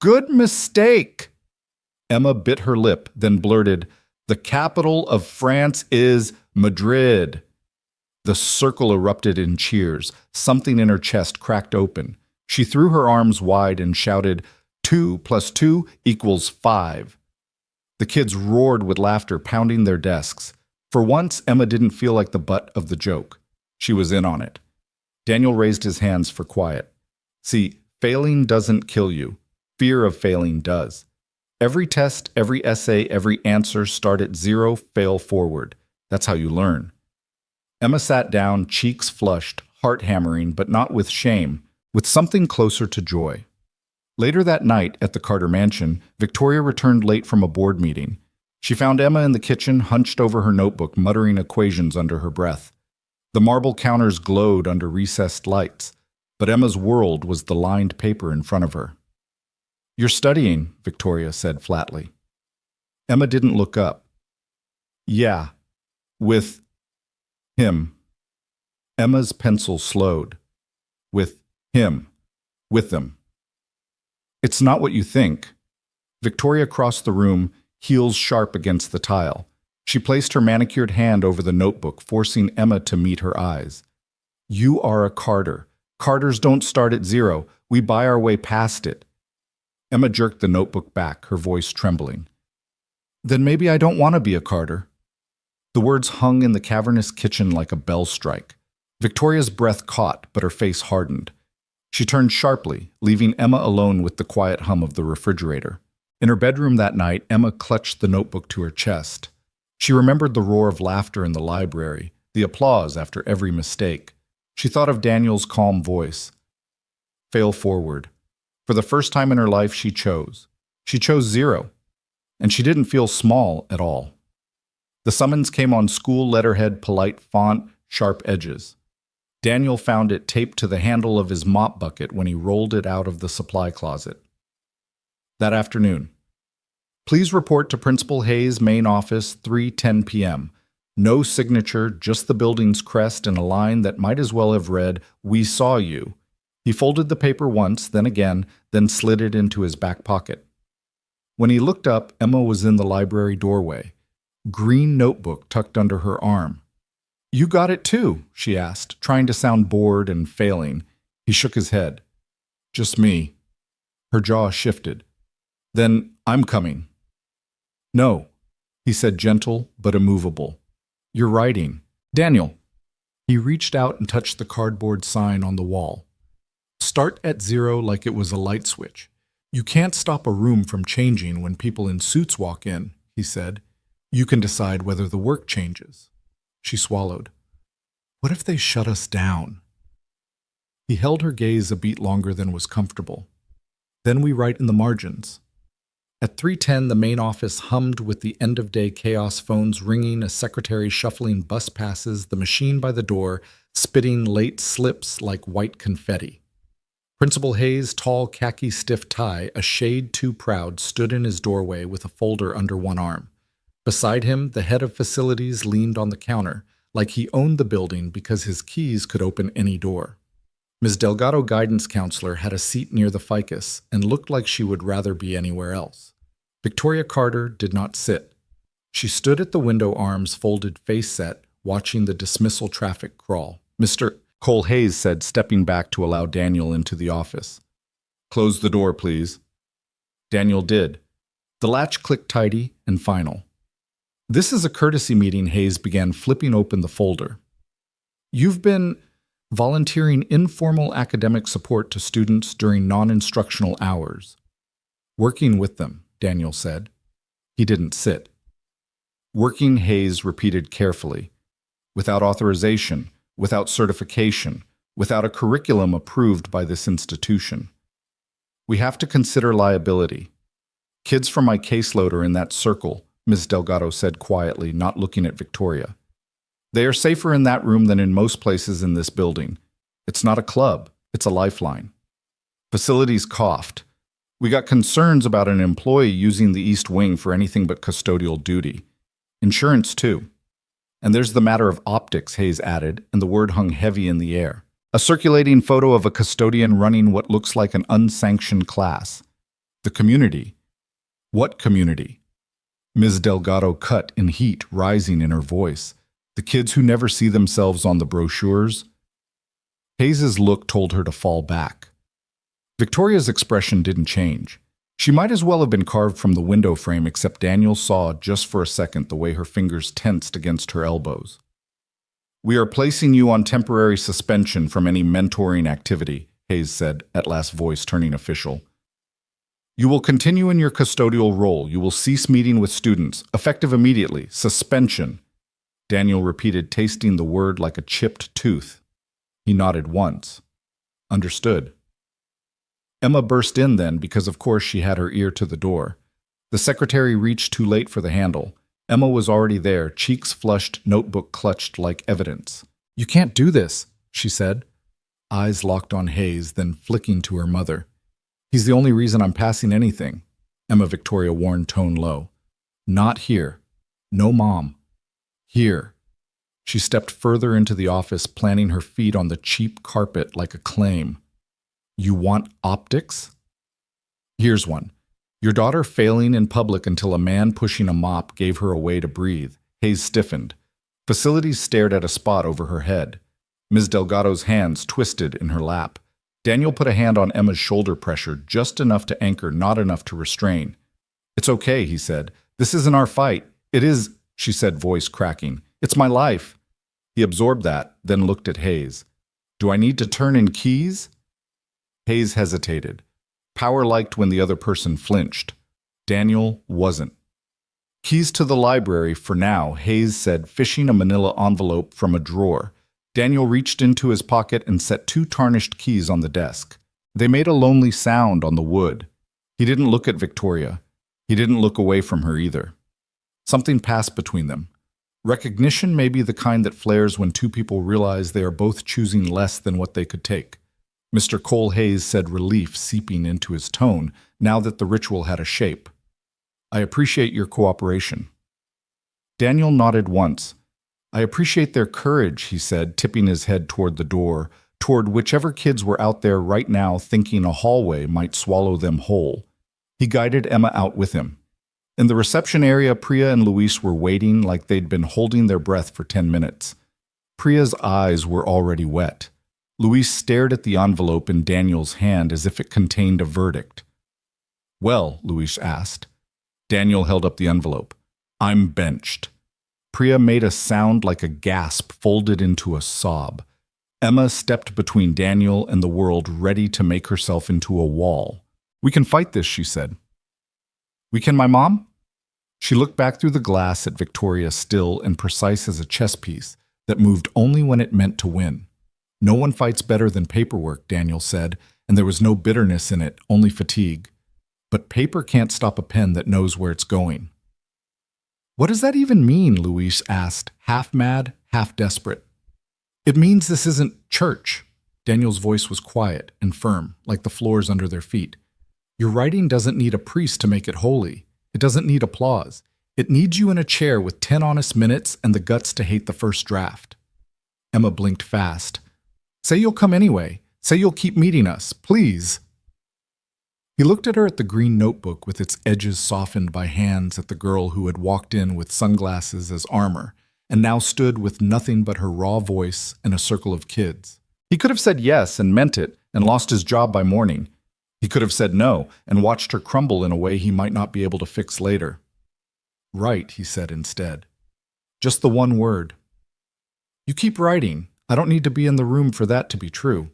"Good mistake!" Emma bit her lip, then blurted, "The capital of France is Madrid." The circle erupted in cheers. Something in her chest cracked open. She threw her arms wide and shouted, 2 + 2 = 5. The kids roared with laughter, pounding their desks. For once, Emma didn't feel like the butt of the joke. She was in on it. Daniel raised his hands for quiet. "See, failing doesn't kill you. Fear of failing does. Every test, every essay, every answer, start at 0, fail forward. That's how you learn." Emma sat down, cheeks flushed, heart hammering, but not with shame, with something closer to joy. Later that night, at the Carter mansion, Victoria returned late from a board meeting. She found Emma in the kitchen, hunched over her notebook, muttering equations under her breath. The marble counters glowed under recessed lights, but Emma's world was the lined paper in front of her. "You're studying," Victoria said flatly. Emma didn't look up. "Yeah, with him." Emma's pencil slowed. "With him. With them." "It's not what you think." Victoria crossed the room, heels sharp against the tile. She placed her manicured hand over the notebook, forcing Emma to meet her eyes. "You are a Carter. Carters don't start at 0. We buy our way past it." Emma jerked the notebook back, her voice trembling. "Then maybe I don't want to be a Carter." The words hung in the cavernous kitchen like a bell strike. Victoria's breath caught, but her face hardened. She turned sharply, leaving Emma alone with the quiet hum of the refrigerator. In her bedroom that night, Emma clutched the notebook to her chest. She remembered the roar of laughter in the library, the applause after every mistake. She thought of Daniel's calm voice. Fail forward. For the first time in her life, she chose. She chose 0. And she didn't feel small at all. The summons came on school letterhead, polite font, sharp edges. Daniel found it taped to the handle of his mop bucket when he rolled it out of the supply closet. That afternoon. Please report to Principal Hayes' main office, 3:10 p.m. No signature, just the building's crest and a line that might as well have read, "We saw you." He folded the paper once, then again, then slid it into his back pocket. When he looked up, Emma was in the library doorway, green notebook tucked under her arm. "You got it too?" she asked, trying to sound bored and failing. He shook his head. "Just me." Her jaw shifted. "Then I'm coming." "No," he said, gentle but immovable. "You're writing." "Daniel." He reached out and touched the cardboard sign on the wall. "Start at 0 like it was a light switch. You can't stop a room from changing when people in suits walk in," he said. "You can decide whether the work changes." She swallowed. "What if they shut us down?" He held her gaze a beat longer than was comfortable. "Then we write in the margins." At 3:10, the main office hummed with the end-of-day chaos, phones ringing, a secretary shuffling bus passes, the machine by the door spitting late slips like white confetti. Principal Hayes' tall khaki stiff tie, a shade too proud, stood in his doorway with a folder under one arm. Beside him, the head of facilities leaned on the counter, like he owned the building because his keys could open any door. Ms. Delgado, guidance counselor, had a seat near the ficus and looked like she would rather be anywhere else. Victoria Carter did not sit. She stood at the window, arms folded, face set, watching the dismissal traffic crawl. "Mr. Cole," Hayes said, stepping back to allow Daniel into the office. "Close the door, please." Daniel did. The latch clicked tidy and final. "This is a courtesy meeting," Hayes began, flipping open the folder. "You've been volunteering informal academic support to students during non-instructional hours." "Working with them," Daniel said. He didn't sit. "Working," Hayes repeated carefully. "Without authorization, without certification, without a curriculum approved by this institution. We have to consider liability. Kids from my caseload are in that circle," Ms. Delgado said quietly, not looking at Victoria. "They are safer in that room than in most places in this building. It's not a club, it's a lifeline." Facilities coughed. "We got concerns about an employee using the East Wing for anything but custodial duty. Insurance, too. And there's the matter of optics," Hayes added, and the word hung heavy in the air. "A circulating photo of a custodian running what looks like an unsanctioned class. The community." "What community?" Ms. Delgado cut in heat, rising in her voice. "The kids who never see themselves on the brochures?" Hayes's look told her to fall back. Victoria's expression didn't change. She might as well have been carved from the window frame, except Daniel saw, just for a second, the way her fingers tensed against her elbows. "We are placing you on temporary suspension from any mentoring activity," Hayes said, at last, voice turning official. "You will continue in your custodial role. You will cease meeting with students, effective immediately. Suspension." Daniel repeated, tasting the word like a chipped tooth. He nodded once. "Understood." Emma burst in then, because of course she had her ear to the door. The secretary reached too late for the handle. Emma was already there, cheeks flushed, notebook clutched like evidence. "You can't do this," she said. Eyes locked on Hayes, then flicking to her mother. "He's the only reason I'm passing anything," Emma Victoria warned, tone low. "Not here. No, Mom. Here." She stepped further into the office, planting her feet on the cheap carpet like a claim. "You want optics? Here's one. Your daughter failing in public until a man pushing a mop gave her a way to breathe." Hayes stiffened. Facilities stared at a spot over her head. Ms. Delgado's hands twisted in her lap. Daniel put a hand on Emma's shoulder pressure, just enough to anchor, not enough to restrain. "It's okay," he said. "This isn't our fight." "It is," she said, voice cracking. It's my life. He absorbed that, then looked at Hayes. Do I need to turn in keys? Hayes hesitated. Power liked when the other person flinched. Daniel wasn't. Keys to the library for now, Hayes said, fishing a manila envelope from a drawer. Daniel reached into his pocket and set 2 tarnished keys on the desk. They made a lonely sound on the wood. He didn't look at Victoria. He didn't look away from her either. Something passed between them. Recognition may be the kind that flares when 2 people realize they are both choosing less than what they could take. Mr. Cole Hayes said, relief seeping into his tone now that the ritual had a shape. I appreciate your cooperation. Daniel nodded once. I appreciate their courage, he said, tipping his head toward the door, toward whichever kids were out there right now thinking a hallway might swallow them whole. He guided Emma out with him. In the reception area, Priya and Luis were waiting like they'd been holding their breath for 10 minutes. Priya's eyes were already wet. Luis stared at the envelope in Daniel's hand as if it contained a verdict. Well, Luis asked. Daniel held up the envelope. I'm benched. Priya made a sound like a gasp folded into a sob. Emma stepped between Daniel and the world, ready to make herself into a wall. We can fight this, she said. We can, my mom? She looked back through the glass at Victoria, still and precise as a chess piece that moved only when it meant to win. No one fights better than paperwork, Daniel said, and there was no bitterness in it, only fatigue. But paper can't stop a pen that knows where it's going. What does that even mean? Luis asked, half mad, half desperate. It means this isn't church. Daniel's voice was quiet and firm, like the floors under their feet. Your writing doesn't need a priest to make it holy. It doesn't need applause. It needs you in a chair with 10 honest minutes and the guts to hate the first draft. Emma blinked fast. Say you'll come anyway. Say you'll keep meeting us, please. He looked at her at the green notebook with its edges softened by hands, at the girl who had walked in with sunglasses as armor and now stood with nothing but her raw voice and a circle of kids. He could have said yes and meant it and lost his job by morning. He could have said no and watched her crumble in a way he might not be able to fix later. Right, he said instead. Just the one word. You keep writing. I don't need to be in the room for that to be true.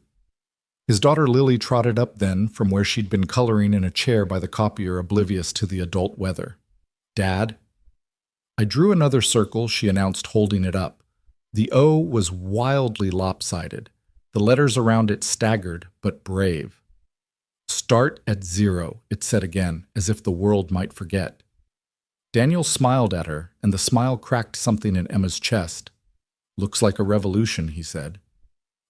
His daughter Lily trotted up then from where she'd been coloring in a chair by the copier, oblivious to the adult weather. Dad? I drew another circle, she announced, holding it up. The O was wildly lopsided. The letters around it staggered, but brave. Start at 0, it said again, as if the world might forget. Daniel smiled at her, and the smile cracked something in Emma's chest. Looks like a revolution, he said.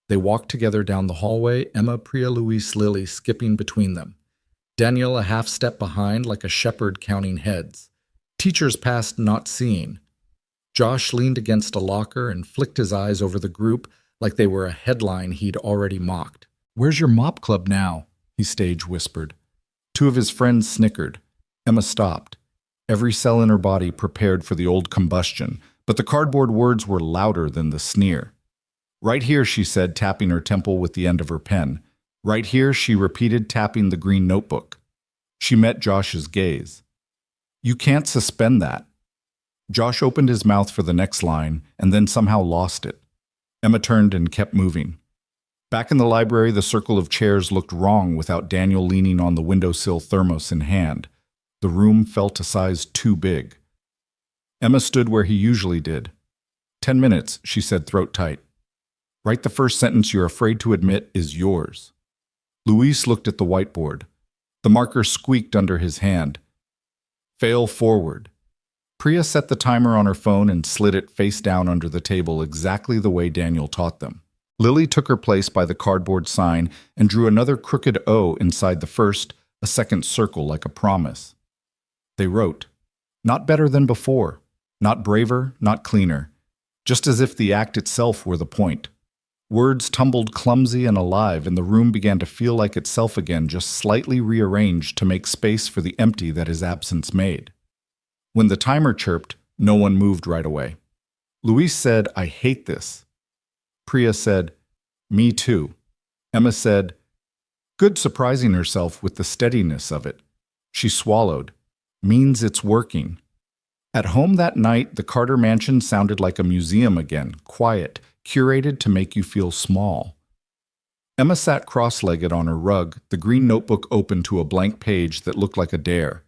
They walked together down the hallway, Emma, Priya, Luis, Lily skipping between them. Daniel a half step behind, like a shepherd counting heads. Teachers passed, not seeing. Josh leaned against a locker and flicked his eyes over the group like they were a headline he'd already mocked. Where's your mop club now? He stage whispered. 2 of his friends snickered. Emma stopped. Every cell in her body prepared for the old combustion, but the cardboard words were louder than the sneer. Right here, she said, tapping her temple with the end of her pen. Right here, she repeated, tapping the green notebook. She met Josh's gaze. You can't suspend that. Josh opened his mouth for the next line and then somehow lost it. Emma turned and kept moving. Back in the library, the circle of chairs looked wrong without Daniel leaning on the windowsill, thermos in hand. The room felt a size too big. Emma stood where he usually did. 10 minutes, she said, throat tight. Write the first sentence you're afraid to admit is yours. Luis looked at the whiteboard. The marker squeaked under his hand. Fail forward. Priya set the timer on her phone and slid it face down under the table exactly the way Daniel taught them. Lily took her place by the cardboard sign and drew another crooked O inside the first, a second circle like a promise. They wrote, not better than before, not braver, not cleaner, just as if the act itself were the point. Words tumbled clumsy and alive, and the room began to feel like itself again, just slightly rearranged to make space for the empty that his absence made. When the timer chirped, no one moved right away. Luis said, I hate this. Priya said, me too. Emma said, good, surprising herself with the steadiness of it. She swallowed. Means it's working. At home that night, the Carter mansion sounded like a museum again, quiet, curated to make you feel small. Emma sat cross-legged on her rug, the green notebook open to a blank page that looked like a dare.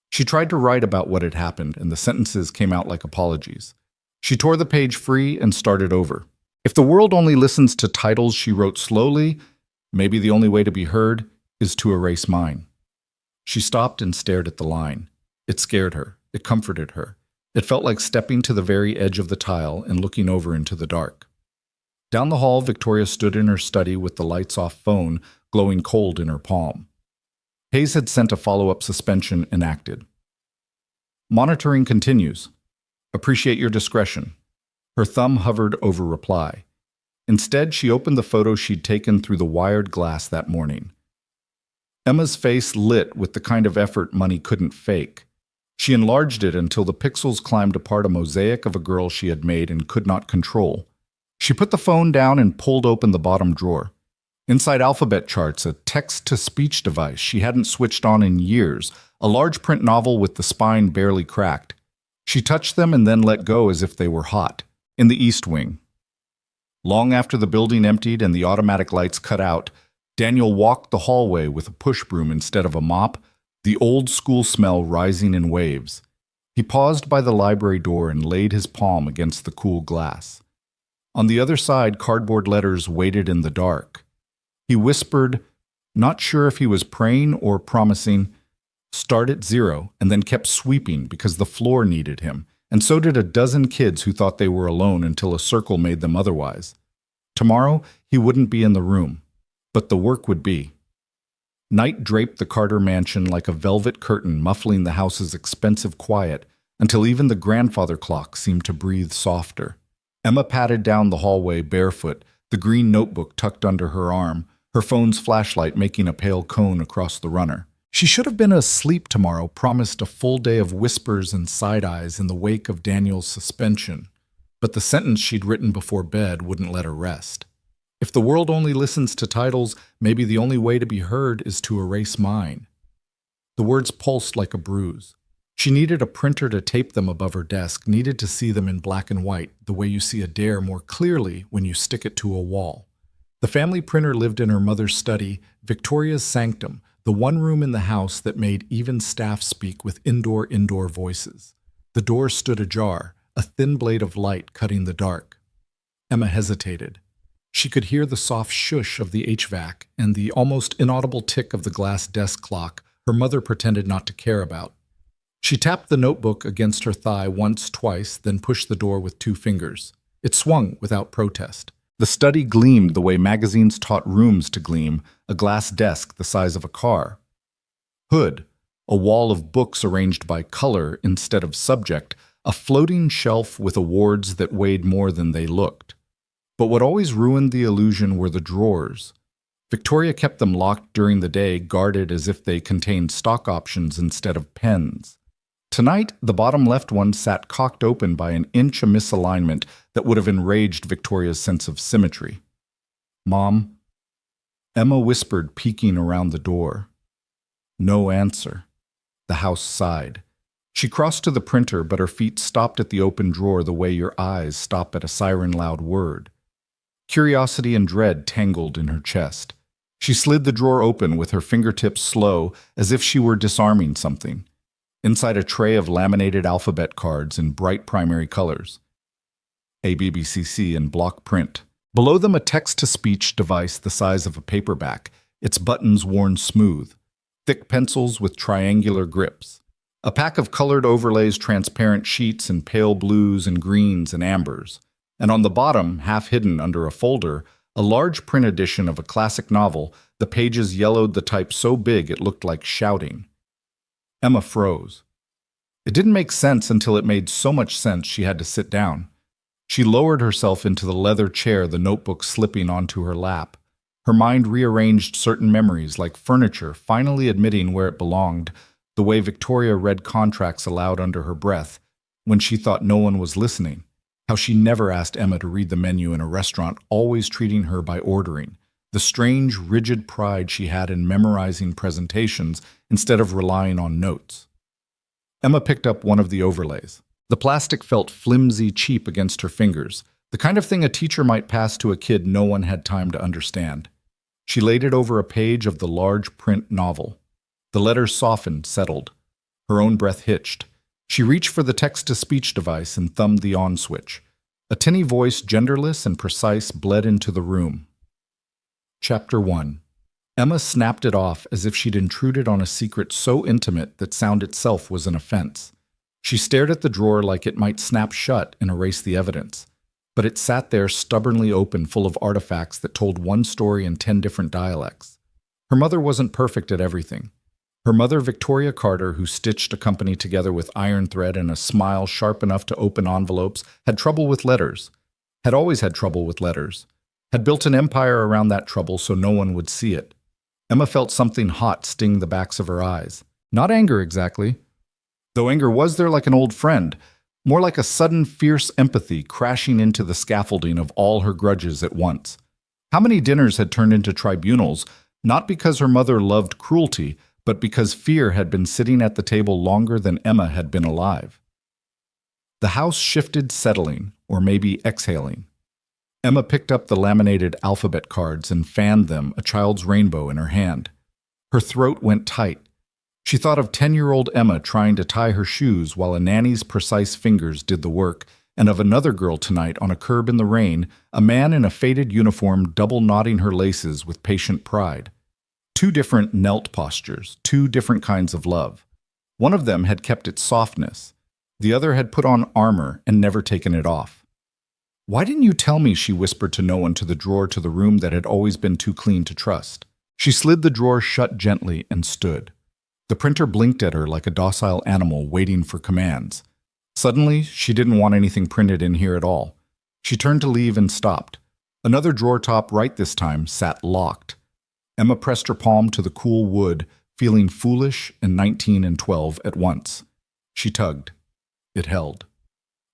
She tried to write about what had happened, and the sentences came out like apologies. She tore the page free and started over. If the world only listens to titles, she wrote slowly, maybe the only way to be heard is to erase mine. She stopped and stared at the line. It scared her. It comforted her. It felt like stepping to the very edge of the tile and looking over into the dark. Down the hall, Victoria stood in her study with the lights-off phone glowing cold in her palm. Hayes had sent a follow-up suspension enacted. Monitoring continues. Appreciate your discretion. Her thumb hovered over reply. Instead, she opened the photo she'd taken through the wired glass that morning. Emma's face lit with the kind of effort money couldn't fake. She enlarged it until the pixels climbed apart a mosaic of a girl she had made and could not control. She put the phone down and pulled open the bottom drawer. Inside alphabet charts, a text-to-speech device she hadn't switched on in years, a large print novel with the spine barely cracked. She touched them and then let go as if they were hot. In the East Wing. Long after the building emptied and the automatic lights cut out, Daniel walked the hallway with a push broom instead of a mop, the old-school smell rising in waves. He paused by the library door and laid his palm against the cool glass. On the other side, cardboard letters waited in the dark. He whispered, not sure if he was praying or promising, start at 0, and then kept sweeping because the floor needed him, and so did a dozen kids who thought they were alone until a circle made them otherwise. Tomorrow, he wouldn't be in the room, but the work would be. Night draped the Carter mansion like a velvet curtain, muffling the house's expensive quiet until even the grandfather clock seemed to breathe softer. Emma padded down the hallway barefoot, the green notebook tucked under her arm, her phone's flashlight making a pale cone across the runner. She should have been asleep tomorrow, promised a full day of whispers and side-eyes in the wake of Daniel's suspension, but the sentence she'd written before bed wouldn't let her rest. If the world only listens to titles, maybe the only way to be heard is to erase mine. The words pulsed like a bruise. She needed a printer to tape them above her desk, needed to see them in black and white, the way you see a dare more clearly when you stick it to a wall. The family printer lived in her mother's study, Victoria's sanctum, the one room in the house that made even staff speak with indoor voices. The door stood ajar, a thin blade of light cutting the dark. Emma hesitated. She could hear the soft shush of the HVAC and the almost inaudible tick of the glass desk clock her mother pretended not to care about. She tapped the notebook against her thigh once, twice, then pushed the door with 2 fingers. It swung without protest. The study gleamed the way magazines taught rooms to gleam, a glass desk the size of a car. Hood, a wall of books arranged by color instead of subject, a floating shelf with awards that weighed more than they looked. But what always ruined the illusion were the drawers. Victoria kept them locked during the day, guarded as if they contained stock options instead of pens. Tonight, the bottom left one sat cocked open by an inch of misalignment that would have enraged Victoria's sense of symmetry. "Mom?" Emma whispered, peeking around the door. No answer. The house sighed. She crossed to the printer, but her feet stopped at the open drawer the way your eyes stop at a siren-loud word. Curiosity and dread tangled in her chest. She slid the drawer open with her fingertips slow, as if she were disarming something. Inside a tray of laminated alphabet cards in bright primary colors. ABBCC in block print. Below them a text-to-speech device the size of a paperback, its buttons worn smooth. Thick pencils with triangular grips. A pack of colored overlays, transparent sheets in pale blues and greens and ambers. And on the bottom, half hidden under a folder, a large print edition of a classic novel, the pages yellowed the type so big it looked like shouting. Emma froze. It didn't make sense until it made so much sense she had to sit down. She lowered herself into the leather chair, the notebook slipping onto her lap. Her mind rearranged certain memories, like furniture, finally admitting where it belonged, the way Victoria read contracts aloud under her breath, when she thought no one was listening. How she never asked Emma to read the menu in a restaurant, always treating her by ordering. The strange, rigid pride she had in memorizing presentations instead of relying on notes. Emma picked up one of the overlays. The plastic felt flimsy, cheap against her fingers, the kind of thing a teacher might pass to a kid no one had time to understand. She laid it over a page of the large print novel. The letters softened, settled. Her own breath hitched. She reached for the text-to-speech device and thumbed the on switch. A tinny voice, genderless and precise, bled into the room. Chapter 1. Emma snapped it off as if she'd intruded on a secret so intimate that sound itself was an offense. She stared at the drawer like it might snap shut and erase the evidence. But it sat there stubbornly open, full of artifacts that told one story in 10 different dialects. Her mother wasn't perfect at everything. Her mother, Victoria Carter, who stitched a company together with iron thread and a smile sharp enough to open envelopes, had trouble with letters. Had always had trouble with letters. Had built an empire around that trouble so no one would see it. Emma felt something hot sting the backs of her eyes. Not anger exactly. Though anger was there like an old friend, more like a sudden fierce empathy crashing into the scaffolding of all her grudges at once. How many dinners had turned into tribunals, not because her mother loved cruelty, but because fear had been sitting at the table longer than Emma had been alive. The house shifted, settling, or maybe exhaling. Emma picked up the laminated alphabet cards and fanned them, a child's rainbow in her hand. Her throat went tight. She thought of 10-year-old Emma trying to tie her shoes while a nanny's precise fingers did the work, and of another girl tonight on a curb in the rain, a man in a faded uniform double-knotting her laces with patient pride. 2 different knelt postures, 2 different kinds of love. One of them had kept its softness. The other had put on armor and never taken it off. "Why didn't you tell me?" she whispered to no one to the drawer to the room that had always been too clean to trust. She slid the drawer shut gently and stood. The printer blinked at her like a docile animal waiting for commands. Suddenly, she didn't want anything printed in here at all. She turned to leave and stopped. Another drawer top, right this time, sat locked. Emma pressed her palm to the cool wood, feeling foolish and 19 and 12 at once. She tugged. It held.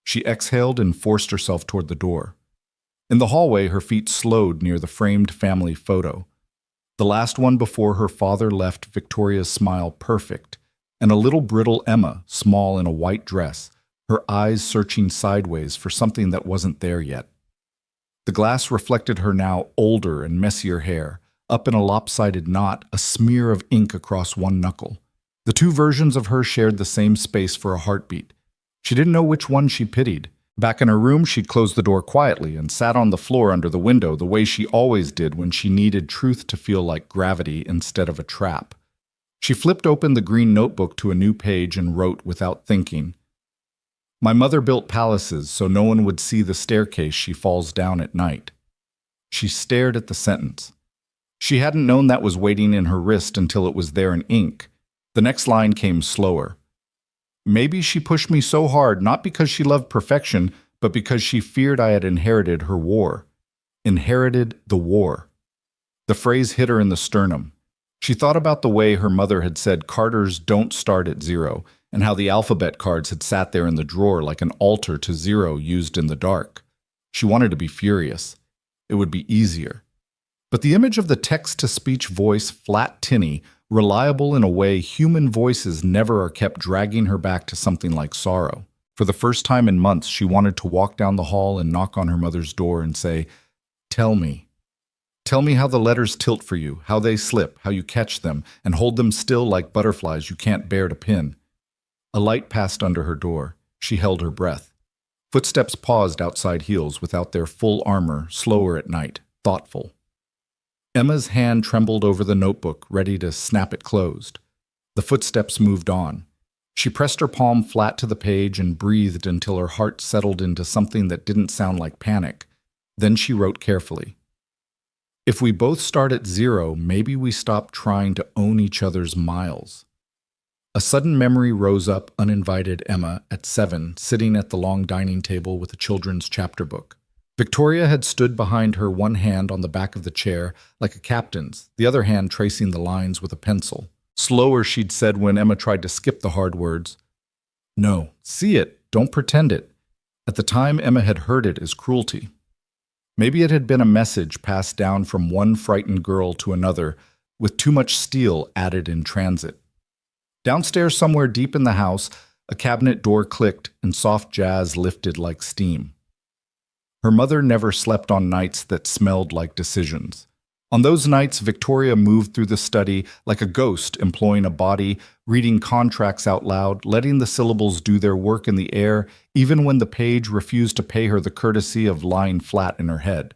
She exhaled and forced herself toward the door. In the hallway, her feet slowed near the framed family photo. The last one before her father left Victoria's smile perfect, and a little brittle Emma, small in a white dress, her eyes searching sideways for something that wasn't there yet. The glass reflected her now older and messier hair, up in a lopsided knot, a smear of ink across one knuckle. The 2 versions of her shared the same space for a heartbeat. She didn't know which one she pitied. Back in her room, she'd closed the door quietly and sat on the floor under the window the way she always did when she needed truth to feel like gravity instead of a trap. She flipped open the green notebook to a new page and wrote without thinking. "My mother built palaces so no one would see the staircase she falls down at night." She stared at the sentence. She hadn't known that was waiting in her wrist until it was there in ink. The next line came slower. "Maybe she pushed me so hard not because she loved perfection, but because she feared I had inherited her war. Inherited the war." The phrase hit her in the sternum. She thought about the way her mother had said Carters don't start at 0, and how the alphabet cards had sat there in the drawer like an altar to 0 used in the dark. She wanted to be furious. It would be easier. But the image of the text-to-speech voice, flat, tinny, reliable in a way human voices never are, kept dragging her back to something like sorrow. For the first time in months, she wanted to walk down the hall and knock on her mother's door and say, "Tell me. Tell me how the letters tilt for you, how they slip, how you catch them, and hold them still like butterflies you can't bear to pin." A light passed under her door. She held her breath. Footsteps paused outside heels without their full armor, slower at night, thoughtful. Emma's hand trembled over the notebook, ready to snap it closed. The footsteps moved on. She pressed her palm flat to the page and breathed until her heart settled into something that didn't sound like panic. Then she wrote carefully. "If we both start at 0, maybe we stop trying to own each other's miles." A sudden memory rose up, uninvited Emma, at 7, sitting at the long dining table with a children's chapter book. Victoria had stood behind her, one hand on the back of the chair, like a captain's, the other hand tracing the lines with a pencil. Slower, she'd said when Emma tried to skip the hard words. "No, see it, don't pretend it." At the time, Emma had heard it as cruelty. Maybe it had been a message passed down from one frightened girl to another, with too much steel added in transit. Downstairs somewhere deep in the house, A cabinet door clicked and soft jazz lifted like steam. Her mother never slept on nights that smelled like decisions. On those nights, Victoria moved through the study like a ghost, employing a body, reading contracts out loud, letting the syllables do their work in the air, even when the page refused to pay her the courtesy of lying flat in her head.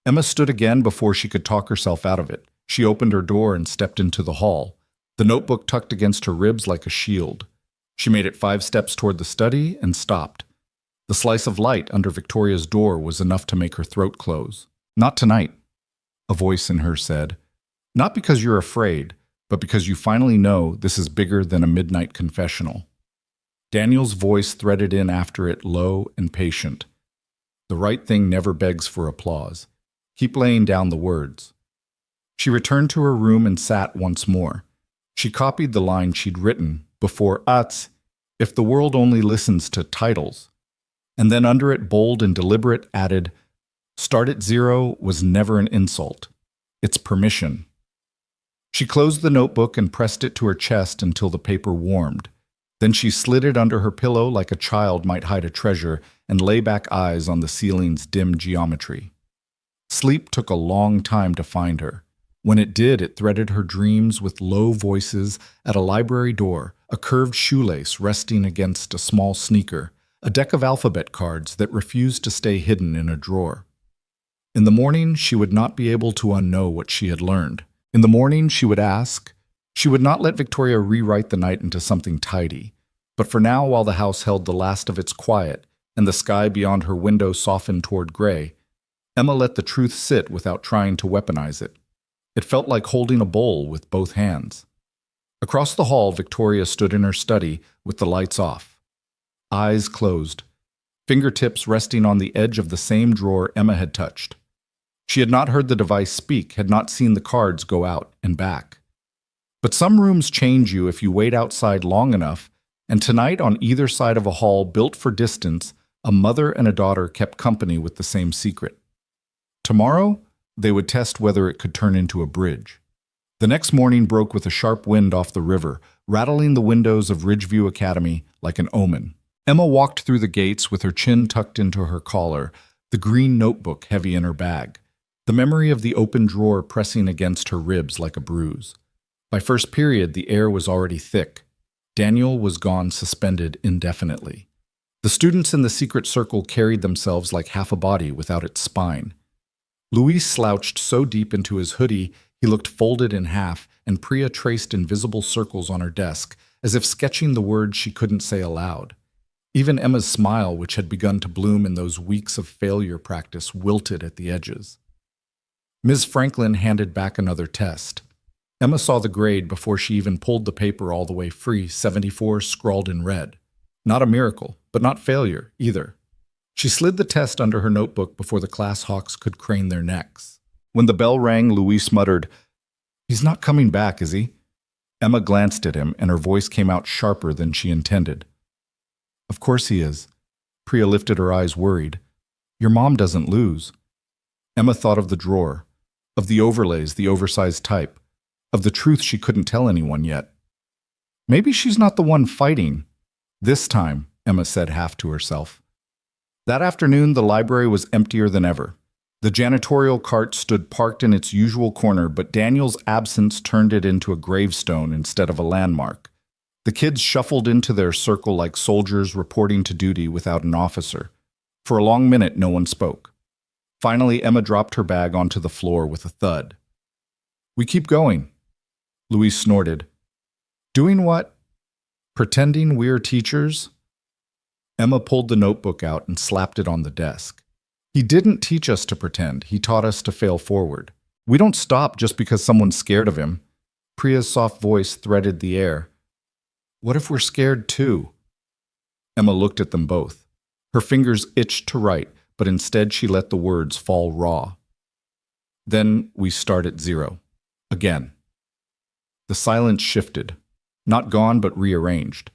Emma stood again before she could talk herself out of it. She opened her door and stepped into the hall, the notebook tucked against her ribs like a shield. She made it 5 steps toward the study and stopped. The slice of light under Victoria's door was enough to make her throat close. "Not tonight," a voice in her said. "Not because you're afraid, but because you finally know this is bigger than a midnight confessional." Daniel's voice threaded in after it, low and patient. "The right thing never begs for applause. Keep laying down the words." She returned to her room and sat once more. She copied the line she'd written before if the world only listens to titles. And then under it, bold and deliberate, added, "Start at 0 was never an insult. It's permission." She closed the notebook and pressed it to her chest until the paper warmed. Then she slid it under her pillow like a child might hide a treasure and lay back, eyes on the ceiling's dim geometry. Sleep took a long time to find her. When it did, it threaded her dreams with low voices at a library door, a curved shoelace resting against a small sneaker, a deck of alphabet cards that refused to stay hidden in a drawer. In the morning, she would not be able to unknow what she had learned. In the morning, she would ask. She would not let Victoria rewrite the night into something tidy. But for now, while the house held the last of its quiet, and the sky beyond her window softened toward gray, Emma let the truth sit without trying to weaponize it. It felt like holding a bowl with both hands. Across the hall, Victoria stood in her study with the lights off. Eyes closed, fingertips resting on the edge of the same drawer Emma had touched. She had not heard the device speak, had not seen the cards go out and back. But some rooms change you if you wait outside long enough, and tonight on either side of a hall built for distance, a mother and a daughter kept company with the same secret. Tomorrow, they would test whether it could turn into a bridge. The next morning broke with a sharp wind off the river, rattling the windows of Ridgeview Academy like an omen. Emma walked through the gates with her chin tucked into her collar, the green notebook heavy in her bag, the memory of the open drawer pressing against her ribs like a bruise. By first period, the air was already thick. Daniel was gone, suspended indefinitely. The students in the secret circle carried themselves like half a body without its spine. Luis slouched so deep into his hoodie he looked folded in half, and Priya traced invisible circles on her desk, as if sketching the words she couldn't say aloud. Even Emma's smile, which had begun to bloom in those weeks of failure practice, wilted at the edges. Ms. Franklin handed back another test. Emma saw the grade before she even pulled the paper all the way free, 74 scrawled in red. Not a miracle, but not failure either. She slid the test under her notebook before the class hawks could crane their necks. When the bell rang, Luis muttered, "He's not coming back, is he?" Emma glanced at him, and her voice came out sharper than she intended. "Of course he is." Priya lifted her eyes, worried. "Your mom doesn't lose." Emma thought of the drawer, of the overlays, the oversized type, of the truth she couldn't tell anyone yet. "Maybe she's not the one fighting. This time," Emma said half to herself. That afternoon, the library was emptier than ever. The janitorial cart stood parked in its usual corner, but Daniel's absence turned it into a gravestone instead of a landmark. The kids shuffled into their circle like soldiers reporting to duty without an officer. For a long minute, no one spoke. Finally, Emma dropped her bag onto the floor with a thud. "We keep going." Luis snorted. "Doing what? Pretending we're teachers?" Emma pulled the notebook out and slapped it on the desk. "He didn't teach us to pretend. He taught us to fail forward. We don't stop just because someone's scared of him." Priya's soft voice threaded the air. "What if we're scared too?" Emma looked at them both. Her fingers itched to write, but instead she let the words fall raw. "Then we start at 0. Again." The silence shifted. Not gone, but rearranged.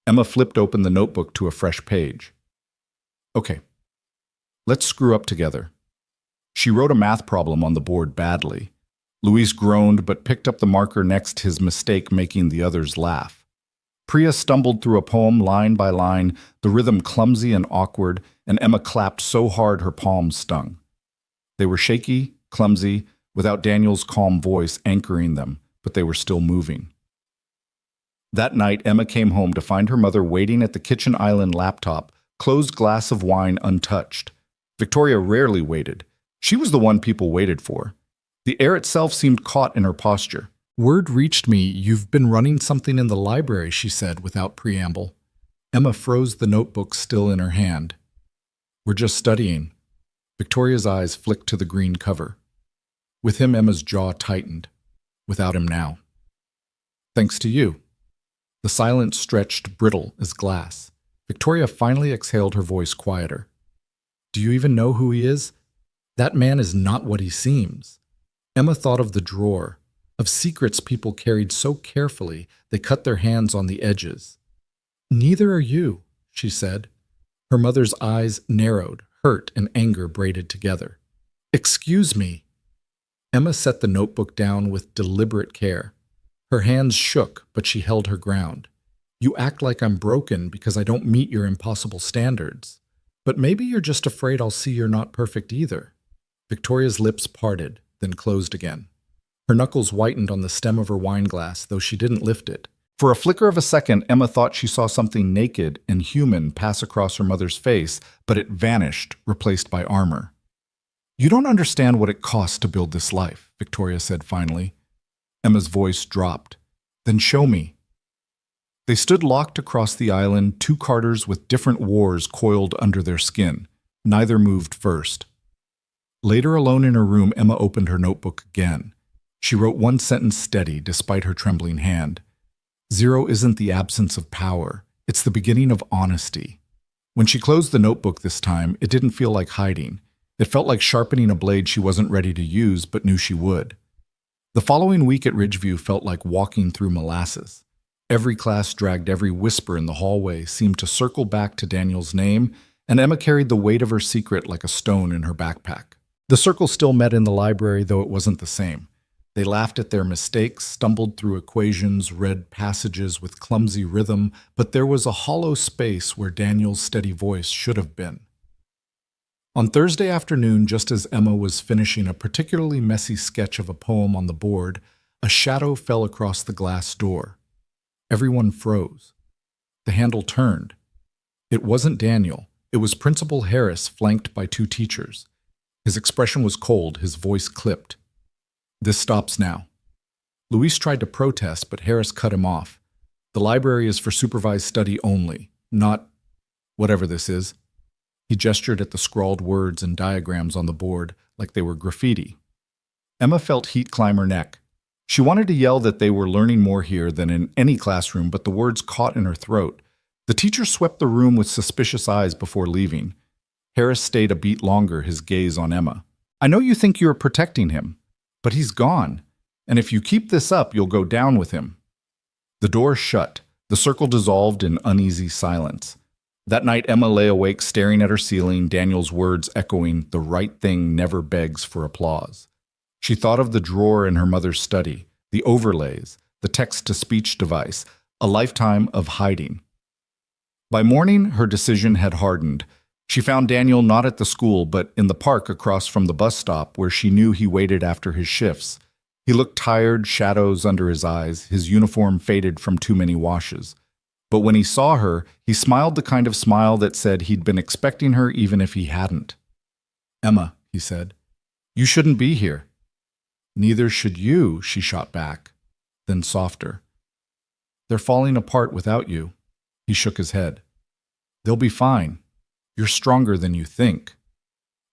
Emma flipped open the notebook to a fresh page. "Okay, let's screw up together." She wrote a math problem on the board badly. Luis groaned but picked up the marker next, his mistake making the others laugh. Priya stumbled through a poem line by line, the rhythm clumsy and awkward, and Emma clapped so hard her palms stung. They were shaky, clumsy, without Daniel's calm voice anchoring them, but they were still moving. That night, Emma came home to find her mother waiting at the kitchen island laptop, closed glass of wine untouched. Victoria rarely waited. She was the one people waited for. The air itself seemed caught in her posture. "Word reached me you've been running something in the library," she said without preamble. Emma froze the notebook still in her hand. "We're just studying." Victoria's eyes flicked to the green cover. With him, Emma's jaw tightened. Without him now. "Thanks to you." The silence stretched brittle as glass. Victoria finally exhaled, her voice quieter. "Do you even know who he is? That man is not what he seems." Emma thought of the drawer, of secrets people carried so carefully they cut their hands on the edges. "Neither are you," she said. Her mother's eyes narrowed, hurt and anger braided together. "Excuse me." Emma set the notebook down with deliberate care. Her hands shook, but she held her ground. "You act like I'm broken because I don't meet your impossible standards. But maybe you're just afraid I'll see you're not perfect either." Victoria's lips parted, then closed again. Her knuckles whitened on the stem of her wineglass, though she didn't lift it. For a flicker of a second, Emma thought she saw something naked and human pass across her mother's face, but it vanished, replaced by armor. "You don't understand what it costs to build this life," Victoria said finally. Emma's voice dropped. "Then show me." They stood locked across the island, two Carters with different wars coiled under their skin. Neither moved first. Later, alone in her room, Emma opened her notebook again. She wrote one sentence steady, despite her trembling hand. "Zero isn't the absence of power. It's the beginning of honesty." When she closed the notebook this time, it didn't feel like hiding. It felt like sharpening a blade she wasn't ready to use, but knew she would. The following week at Ridgeview felt like walking through molasses. Every class dragged every whisper in the hallway seemed to circle back to Daniel's name, and Emma carried the weight of her secret like a stone in her backpack. The circle still met in the library, though it wasn't the same. They laughed at their mistakes, stumbled through equations, read passages with clumsy rhythm, but there was a hollow space where Daniel's steady voice should have been. On Thursday afternoon, just as Emma was finishing a particularly messy sketch of a poem on the board, a shadow fell across the glass door. Everyone froze. The handle turned. It wasn't Daniel. It was Principal Harris, flanked by two teachers. His expression was cold, his voice clipped. "This stops now." Luis tried to protest, but Harris cut him off. "The library is for supervised study only, not whatever this is." He gestured at the scrawled words and diagrams on the board like they were graffiti. Emma felt heat climb her neck. She wanted to yell that they were learning more here than in any classroom, but the words caught in her throat. The teacher swept the room with suspicious eyes before leaving. Harris stayed a beat longer, his gaze on Emma. "I know you think you're protecting him, but he's gone. And if you keep this up, you'll go down with him." The door shut. The circle dissolved in uneasy silence. That night, Emma lay awake staring at her ceiling, Daniel's words echoing, "The right thing never begs for applause." She thought of the drawer in her mother's study, the overlays, the text-to-speech device, a lifetime of hiding. By morning, her decision had hardened. She found Daniel not at the school, but in the park across from the bus stop where she knew he waited after his shifts. He looked tired, shadows under his eyes, his uniform faded from too many washes. But when he saw her, he smiled the kind of smile that said he'd been expecting her even if he hadn't. "Emma," he said, "you shouldn't be here." "Neither should you," she shot back, then softer. "They're falling apart without you." He shook his head. "They'll be fine. You're stronger than you think."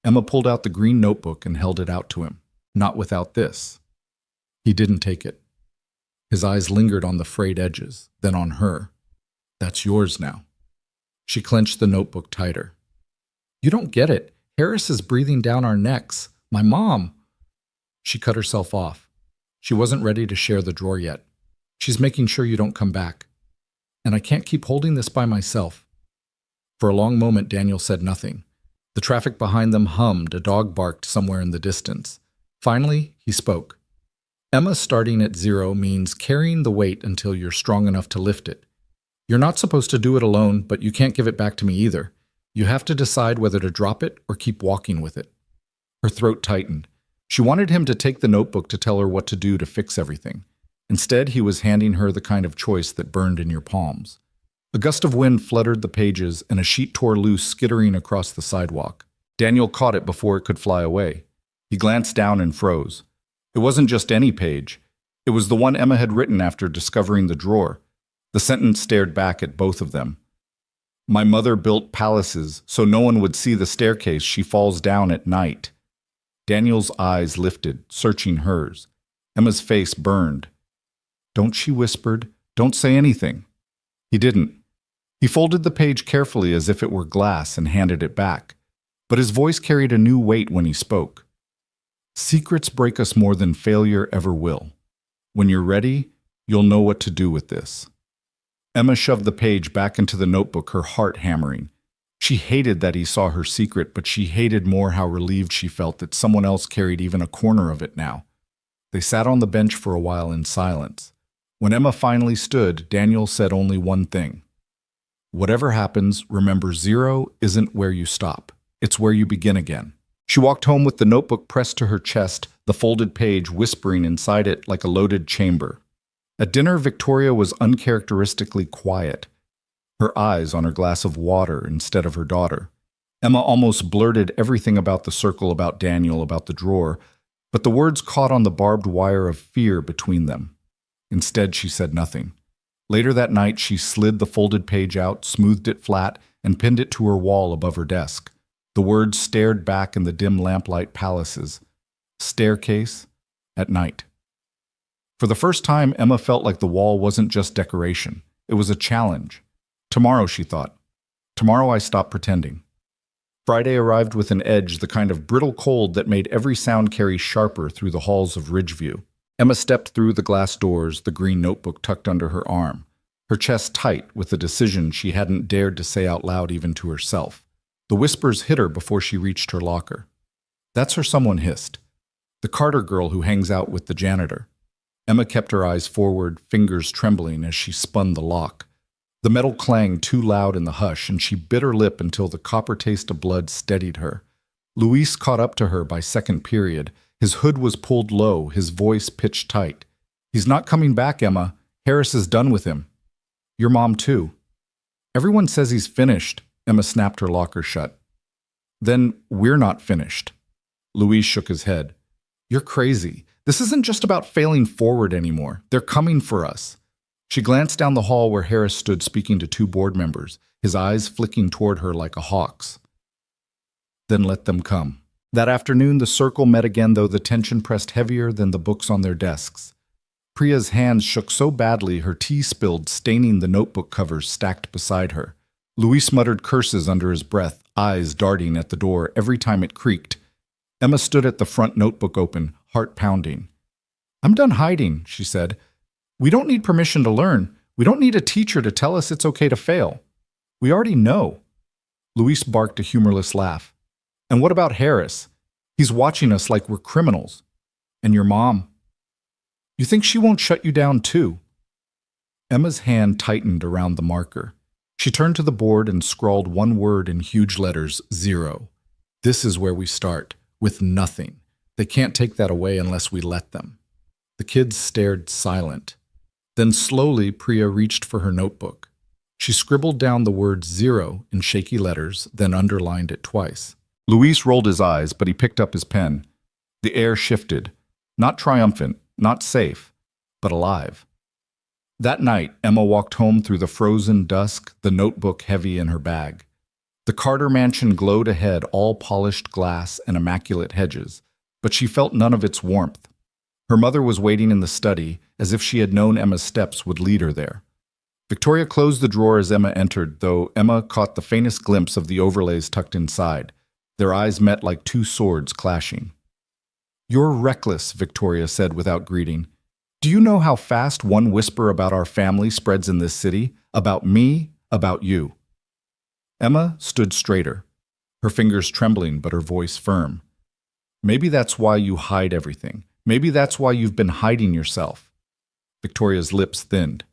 Emma pulled out the green notebook and held it out to him. "Not without this." He didn't take it. His eyes lingered on the frayed edges, then on her. "That's yours now." She clenched the notebook tighter. "You don't get it. Harris is breathing down our necks. My mom." She cut herself off. She wasn't ready to share the drawer yet. "She's making sure you don't come back. And I can't keep holding this by myself." For a long moment, Daniel said nothing. The traffic behind them hummed, a dog barked somewhere in the distance. Finally, he spoke. "Emma, starting at 0 means carrying the weight until you're strong enough to lift it. You're not supposed to do it alone, but you can't give it back to me either. You have to decide whether to drop it or keep walking with it." Her throat tightened. She wanted him to take the notebook to tell her what to do to fix everything. Instead, he was handing her the kind of choice that burned in your palms. A gust of wind fluttered the pages, and a sheet tore loose, skittering across the sidewalk. Daniel caught it before it could fly away. He glanced down and froze. It wasn't just any page. It was the one Emma had written after discovering the drawer. The sentence stared back at both of them. "My mother built palaces so no one would see the staircase she falls down at night." Daniel's eyes lifted, searching hers. Emma's face burned. "Don't," she whispered. "Don't say anything." He didn't. He folded the page carefully as if it were glass and handed it back. But his voice carried a new weight when he spoke. "Secrets break us more than failure ever will. When you're ready, you'll know what to do with this." Emma shoved the page back into the notebook, her heart hammering. She hated that he saw her secret, but she hated more how relieved she felt that someone else carried even a corner of it now. They sat on the bench for a while in silence. When Emma finally stood, Daniel said only one thing. "Whatever happens, remember 0 isn't where you stop. It's where you begin again." She walked home with the notebook pressed to her chest, the folded page whispering inside it like a loaded chamber. At dinner, Victoria was uncharacteristically quiet, her eyes on her glass of water instead of her daughter. Emma almost blurted everything about the circle, about Daniel, about the drawer, but the words caught on the barbed wire of fear between them. Instead, she said nothing. Later that night, she slid the folded page out, smoothed it flat, and pinned it to her wall above her desk. The words stared back in the dim lamplight palaces. Staircase at night. For the first time, Emma felt like the wall wasn't just decoration. It was a challenge. Tomorrow, she thought. Tomorrow I stop pretending. Friday arrived with an edge, the kind of brittle cold that made every sound carry sharper through the halls of Ridgeview. Emma stepped through the glass doors, the green notebook tucked under her arm, her chest tight with a decision she hadn't dared to say out loud even to herself. The whispers hit her before she reached her locker. "That's her," someone hissed. "The Carter girl who hangs out with the janitor." Emma kept her eyes forward, fingers trembling as she spun the lock. The metal clanged too loud in the hush, and she bit her lip until the copper taste of blood steadied her. Luis caught up to her by second period. His hood was pulled low, his voice pitched tight. "He's not coming back, Emma. Harris is done with him. Your mom, too." "Everyone says he's finished." Emma snapped her locker shut. "Then we're not finished." Luis shook his head. "You're crazy. This isn't just about failing forward anymore. They're coming for us." She glanced down the hall where Harris stood speaking to 2 board members, his eyes flicking toward her like a hawk's. "Then let them come." That afternoon, the circle met again, though the tension pressed heavier than the books on their desks. Priya's hands shook so badly her tea spilled, staining the notebook covers stacked beside her. Luis muttered curses under his breath, eyes darting at the door every time it creaked. Emma stood at the front, notebook open, heart pounding. "I'm done hiding," she said. "We don't need permission to learn. We don't need a teacher to tell us it's okay to fail. We already know." Luis barked a humorless laugh. "And what about Harris? He's watching us like we're criminals. And your mom. You think she won't shut you down too?" Emma's hand tightened around the marker. She turned to the board and scrawled one word in huge letters, 0. "This is where we start, with nothing. They can't take that away unless we let them." The kids stared silent. Then slowly, Priya reached for her notebook. She scribbled down the word 0 in shaky letters, then underlined it twice. Luis rolled his eyes, but he picked up his pen. The air shifted. Not triumphant, not safe, but alive. That night, Emma walked home through the frozen dusk, the notebook heavy in her bag. The Carter mansion glowed ahead, all polished glass and immaculate hedges, but she felt none of its warmth. Her mother was waiting in the study, as if she had known Emma's steps would lead her there. Victoria closed the drawer as Emma entered, though Emma caught the faintest glimpse of the overlays tucked inside. Their eyes met like 2 swords clashing. "You're reckless," Victoria said without greeting. "Do you know how fast one whisper about our family spreads in this city? About me, about you." Emma stood straighter, her fingers trembling but her voice firm. "Maybe that's why you hide everything. Maybe that's why you've been hiding yourself." Victoria's lips thinned.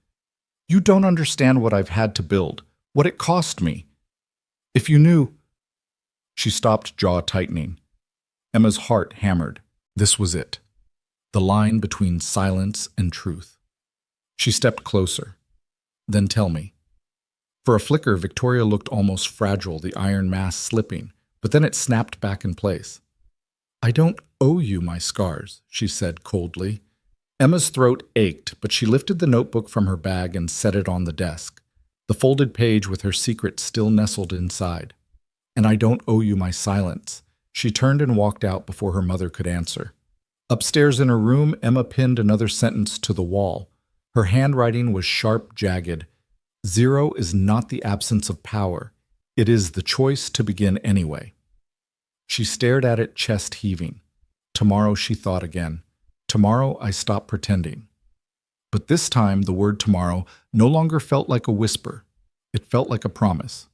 You don't understand what I've had to build, what it cost me. If you knew. She stopped, jaw tightening. Emma's heart hammered. This was it. The line between silence and truth. She stepped closer. Then tell me. For a flicker, Victoria looked almost fragile, the iron mask slipping, but then it snapped back in place. I don't owe you my scars, she said coldly. Emma's throat ached, but she lifted the notebook from her bag and set it on the desk, the folded page with her secret still nestled inside. And I don't owe you my silence. She turned and walked out before her mother could answer. Upstairs in her room, Emma pinned another sentence to the wall. Her handwriting was sharp, jagged. Zero is not the absence of power. It is the choice to begin anyway. She stared at it, chest heaving. Tomorrow, she thought again. Tomorrow, I stop pretending. But this time, the word tomorrow no longer felt like a whisper. It felt like a promise.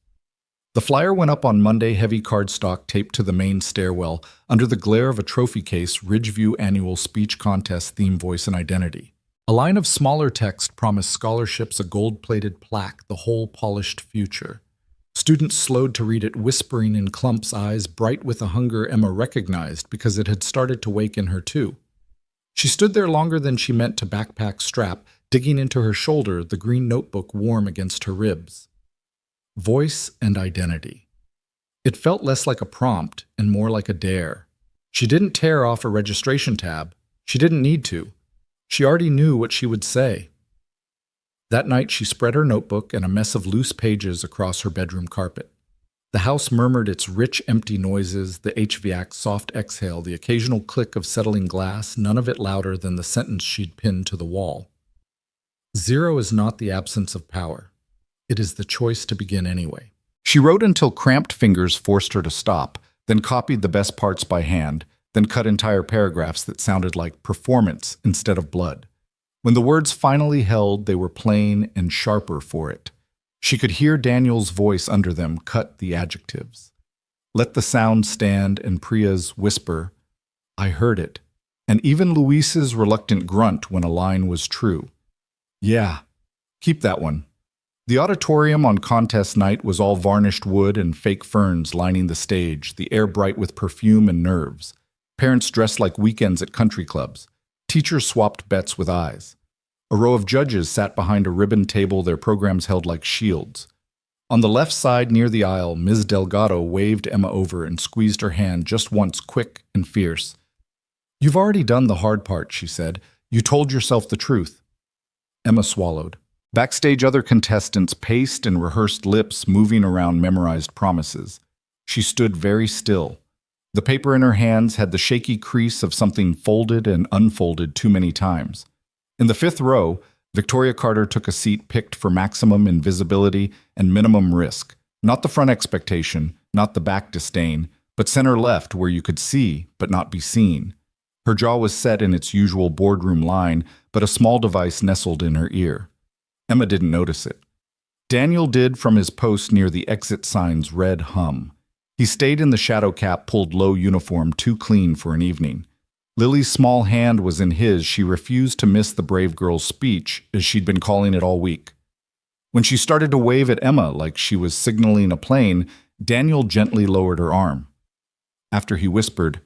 The flyer went up on Monday, heavy cardstock taped to the main stairwell, under the glare of a trophy case, Ridgeview Annual Speech Contest, Theme, Voice, and Identity. A line of smaller text promised scholarships, a gold-plated plaque, the whole polished future. Students slowed to read it, whispering in clumps, eyes bright with a hunger Emma recognized because it had started to wake in her too. She stood there longer than she meant to backpack strap, digging into her shoulder, the green notebook warm against her ribs. Voice and identity. It felt less like a prompt and more like a dare. She didn't tear off a registration tab. She didn't need to. She already knew what she would say. That night she spread her notebook and a mess of loose pages across her bedroom carpet. The house murmured its rich, empty noises, the HVAC's soft exhale, the occasional click of settling glass, none of it louder than the sentence she'd pinned to the wall. Zero is not the absence of power. It is the choice to begin anyway. She wrote until cramped fingers forced her to stop, then copied the best parts by hand, then cut entire paragraphs that sounded like performance instead of blood. When the words finally held, they were plain and sharper for it. She could hear Daniel's voice under them cut the adjectives. Let the sound stand, and Priya's whisper, I heard it, and even Luis's reluctant grunt when a line was true. Yeah, keep that one. The auditorium on contest night was all varnished wood and fake ferns lining the stage, the air bright with perfume and nerves. Parents dressed like weekends at country clubs. Teachers swapped bets with eyes. A row of judges sat behind a ribbon table, their programs held like shields. On the left side near the aisle, Ms. Delgado waved Emma over and squeezed her hand just once, quick and fierce. You've already done the hard part, she said. You told yourself the truth. Emma swallowed. Backstage, other contestants paced and rehearsed, lips moving around memorized promises. She stood very still. The paper in her hands had the shaky crease of something folded and unfolded too many times. In the fifth row, Victoria Carter took a seat picked for maximum invisibility and minimum risk. Not the front expectation, not the back disdain, but center left where you could see but not be seen. Her jaw was set in its usual boardroom line, but a small device nestled in her ear. Emma didn't notice it. Daniel did from his post near the exit sign's red hum. He stayed in the shadow cap, pulled low uniform, too clean for an evening. Lily's small hand was in his. She refused to miss the brave girl's speech, as she'd been calling it all week. When she started to wave at Emma like she was signaling a plane, Daniel gently lowered her arm. After he whispered,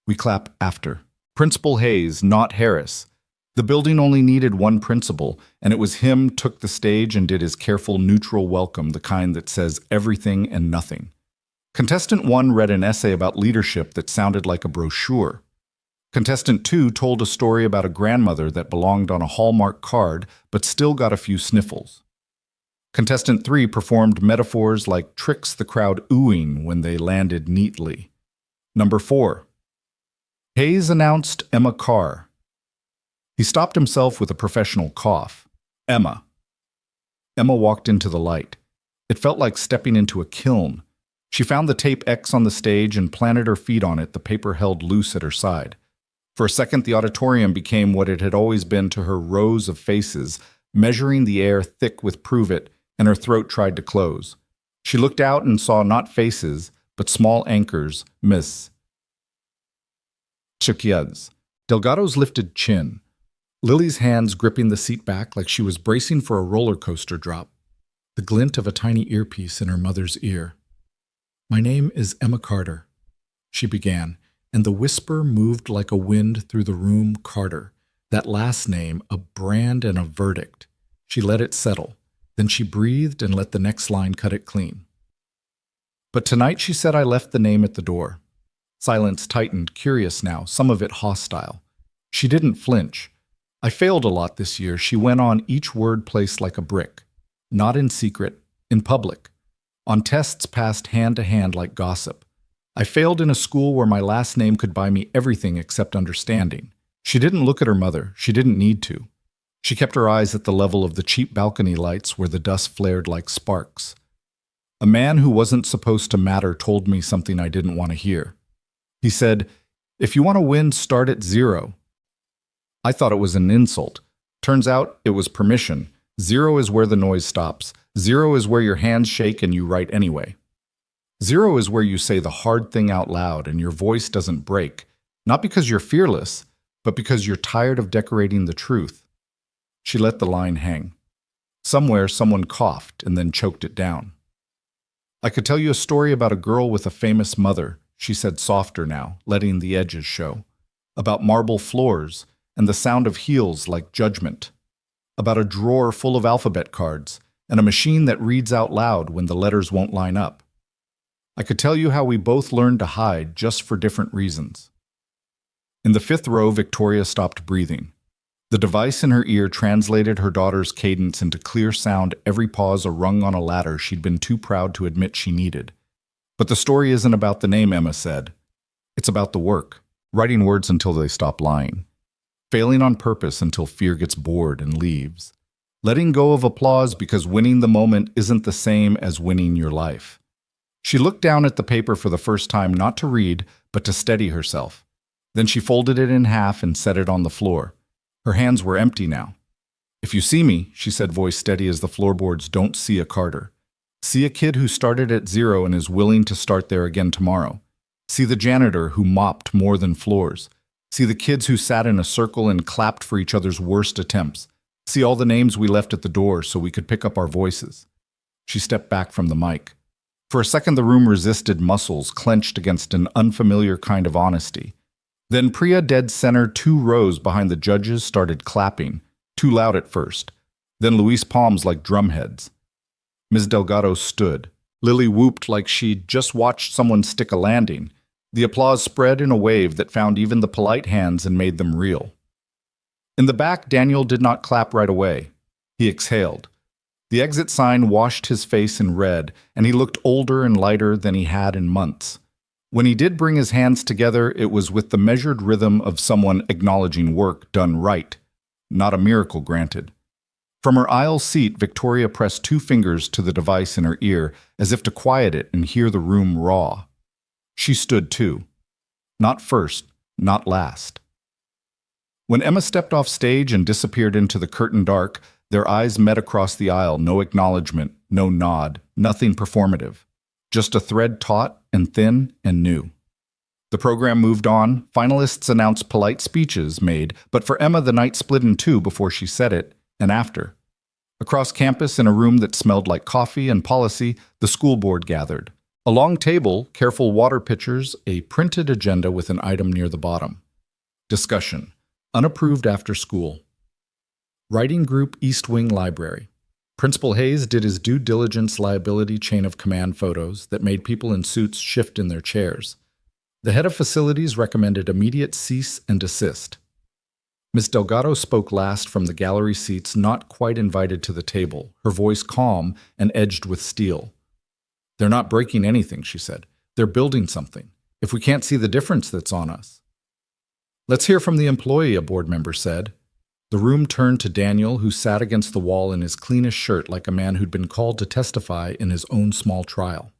We clap after. Principal Hayes, not Harris. The building only needed one principal, and it was him took the stage and did his careful, neutral welcome, the kind that says everything and nothing. Contestant 1 read an essay about leadership that sounded like a brochure. Contestant 2 told a story about a grandmother that belonged on a Hallmark card but still got a few sniffles. Contestant 3 performed metaphors like tricks, the crowd oohing when they landed neatly. Number 4. Hayes announced Emma Carr. He stopped himself with a professional cough. Emma. Emma walked into the light. It felt like stepping into a kiln. She found the tape X on the stage and planted her feet on it, the paper held loose at her side. For a second, the auditorium became what it had always been to her, rows of faces, measuring the air thick with prove it, and her throat tried to close. She looked out and saw not faces, but small anchors, Miss Chiquia's. Delgado's lifted chin. Lily's hands gripping the seat back like she was bracing for a roller coaster drop. The glint of a tiny earpiece in her mother's ear. "My name is Emma Carter," she began, and the whisper moved like a wind through the room. Carter. That last name, a brand and a verdict. She let it settle. Then she breathed and let the next line cut it clean. "But tonight," she said, "I left the name at the door." Silence tightened, curious now, some of it hostile. She didn't flinch. "I failed a lot this year," she went on, each word placed like a brick. Not in secret, in public. On tests passed hand to hand like gossip. "I failed in a school where my last name could buy me everything except understanding." She didn't look at her mother. She didn't need to. She kept her eyes at the level of the cheap balcony lights where the dust flared like sparks. "A man who wasn't supposed to matter told me something I didn't want to hear. He said, 'If you want to win, start at zero.' I thought it was an insult. Turns out it was permission. Zero is where the noise stops. Zero is where your hands shake and you write anyway. Zero is where you say the hard thing out loud and your voice doesn't break, not because you're fearless, but because you're tired of decorating the truth." She let the line hang. Somewhere, someone coughed and then choked it down. "I could tell you a story about a girl with a famous mother," she said, softer now, letting the edges show. "About marble floors and the sound of heels like judgment. About a drawer full of alphabet cards and a machine that reads out loud when the letters won't line up. I could tell you how we both learned to hide just for different reasons." In the fifth row, Victoria stopped breathing. The device in her ear translated her daughter's cadence into clear sound, every pause a rung on a ladder she'd been too proud to admit she needed. "But the story isn't about the name," Emma said. "It's about the work, writing words until they stop lying. Failing on purpose until fear gets bored and leaves. Letting go of applause because winning the moment isn't the same as winning your life." She looked down at the paper for the first time, not to read, but to steady herself. Then she folded it in half and set it on the floor. Her hands were empty now. "If you see me," she said, voice steady as the floorboards, "don't see a Carter. See a kid who started at zero and is willing to start there again tomorrow. See the janitor who mopped more than floors. See the kids who sat in a circle and clapped for each other's worst attempts. See all the names we left at the door so we could pick up our voices." She stepped back from the mic. For a second, the room resisted, muscles clenched against an unfamiliar kind of honesty. Then Priya, dead center, 2 rows behind the judges, started clapping, too loud at first. Then Luis palms like drumheads. Ms. Delgado stood. Lily whooped like she'd just watched someone stick a landing. The applause spread in a wave that found even the polite hands and made them real. In the back, Daniel did not clap right away. He exhaled. The exit sign washed his face in red, and he looked older and lighter than he had in months. When he did bring his hands together, it was with the measured rhythm of someone acknowledging work done right, not a miracle granted. From her aisle seat, Victoria pressed 2 fingers to the device in her ear, as if to quiet it and hear the room raw. She stood too. Not first, not last. When Emma stepped off stage and disappeared into the curtain dark, their eyes met across the aisle, no acknowledgement, no nod, nothing performative. Just a thread taut and thin and new. The program moved on. Finalists announced, polite speeches made, but for Emma the night split in 2 before she said it, and after. Across campus, in a room that smelled like coffee and policy, the school board gathered. A long table, careful water pitchers, a printed agenda with an item near the bottom. Discussion. Unapproved after school. Writing Group East Wing Library. Principal Hayes did his due diligence liability chain of command photos that made people in suits shift in their chairs. The head of facilities recommended immediate cease and desist. Miss Delgado spoke last from the gallery seats, not quite invited to the table, her voice calm and edged with steel. "They're not breaking anything," she said. "They're building something. If we can't see the difference, that's on us." "Let's hear from the employee," a board member said. The room turned to Daniel, who sat against the wall in his cleanest shirt like a man who'd been called to testify in his own small trial.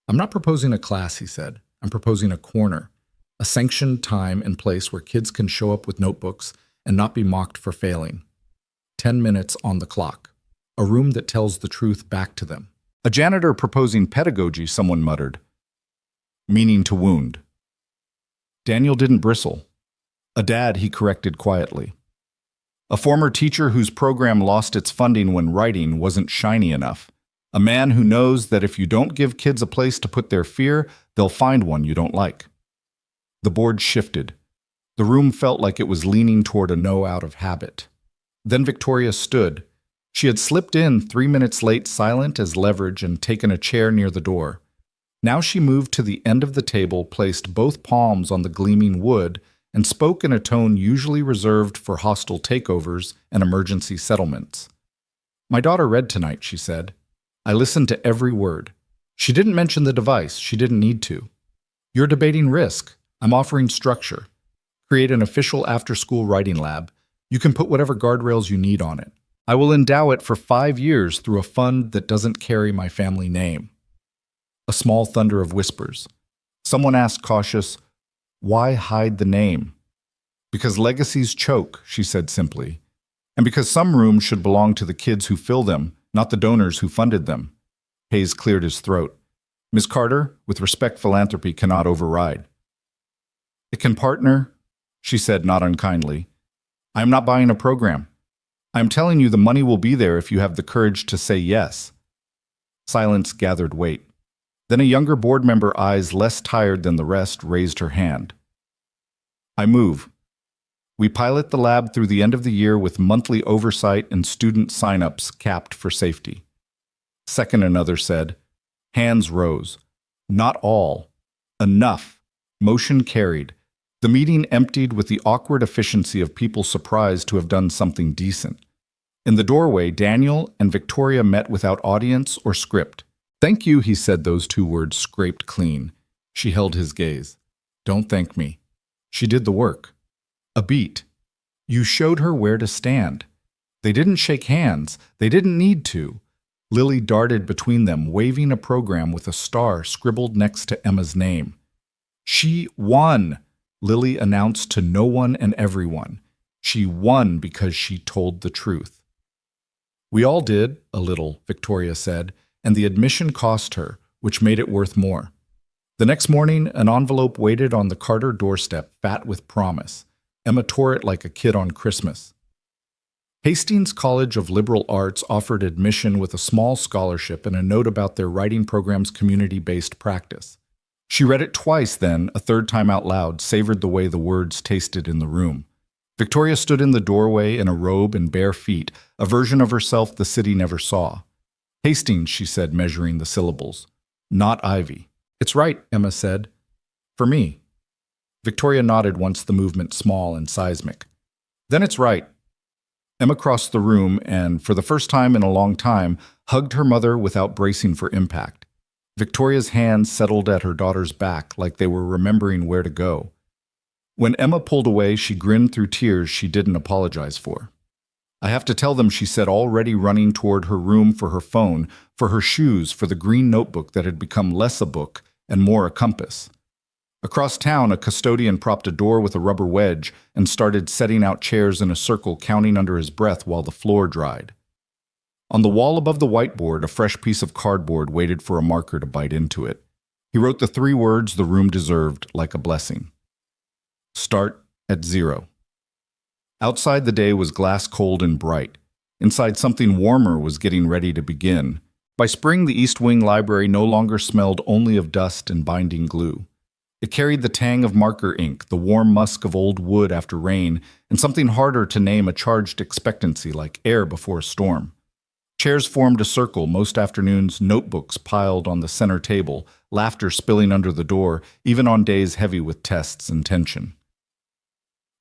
"I'm not proposing a class," he said. "I'm proposing a corner, a sanctioned time and place where kids can show up with notebooks and not be mocked for failing. 10 minutes on the clock. A room that tells the truth back to them." "A janitor proposing pedagogy," someone muttered. "Meaning to wound." Daniel didn't bristle. "A dad," he corrected quietly. A former teacher whose program lost its funding when writing wasn't shiny enough. A man who knows that if you don't give kids a place to put their fear, they'll find one you don't like. The board shifted. The room felt like it was leaning toward a no out of habit. Then Victoria stood. She had slipped in 3 minutes late, silent as leverage, and taken a chair near the door. Now she moved to the end of the table, placed both palms on the gleaming wood, and spoke in a tone usually reserved for hostile takeovers and emergency settlements. "My daughter read tonight," she said. "I listened to every word. She didn't mention the device. She didn't need to. You're debating risk. I'm offering structure. Create an official after-school writing lab. You can put whatever guardrails you need on it. I will endow it for 5 years through a fund that doesn't carry my family name." A small thunder of whispers. Someone asked cautious, "Why hide the name?" "Because legacies choke," she said simply. "And because some rooms should belong to the kids who fill them, not the donors who funded them." Hayes cleared his throat. "Ms. Carter, with respect, philanthropy cannot override." "It can partner," she said not unkindly. "I am not buying a program. I am telling you the money will be there if you have the courage to say yes." Silence gathered weight. Then a younger board member, eyes less tired than the rest, raised her hand. "I move. We pilot the lab through the end of the year with monthly oversight and student sign-ups capped for safety." Second, another said. Hands rose. "Not all. Enough." Motion carried. The meeting emptied with the awkward efficiency of people surprised to have done something decent. In the doorway, Daniel and Victoria met without audience or script. "Thank you," he said, those 2 words scraped clean. She held his gaze. "Don't thank me. She did the work. A beat. You showed her where to stand. They didn't shake hands. They didn't need to." Lily darted between them, waving a program with a star scribbled next to Emma's name. "She won," Lily announced to no one and everyone. "She won because she told the truth." "We all did, a little," Victoria said, and the admission cost her, which made it worth more. The next morning, an envelope waited on the Carter doorstep, fat with promise. Emma tore it like a kid on Christmas. Hastings College of Liberal Arts offered admission with a small scholarship and a note about their writing program's community-based practice. She read it twice then, a third time out loud, savored the way the words tasted in the room. Victoria stood in the doorway in a robe and bare feet, a version of herself the city never saw. "Hastings," she said, measuring the syllables. "Not Ivy." "It's right," Emma said. "For me." Victoria nodded once the movement small and seismic. "Then it's right." Emma crossed the room and, for the first time in a long time, hugged her mother without bracing for impact. Victoria's hands settled at her daughter's back like they were remembering where to go. When Emma pulled away, she grinned through tears she didn't apologize for. "I have to tell them," she said, already running toward her room for her phone, for her shoes, for the green notebook that had become less a book and more a compass. Across town, a custodian propped a door with a rubber wedge and started setting out chairs in a circle, counting under his breath while the floor dried. On the wall above the whiteboard, a fresh piece of cardboard waited for a marker to bite into it. He wrote the 3 words the room deserved, like a blessing. "Start at 0." Outside, the day was glass cold and bright. Inside, something warmer was getting ready to begin. By spring, the East Wing Library no longer smelled only of dust and binding glue. It carried the tang of marker ink, the warm musk of old wood after rain, and something harder to name, a charged expectancy like air before a storm. Chairs formed a circle most afternoons, notebooks piled on the center table, laughter spilling under the door, even on days heavy with tests and tension.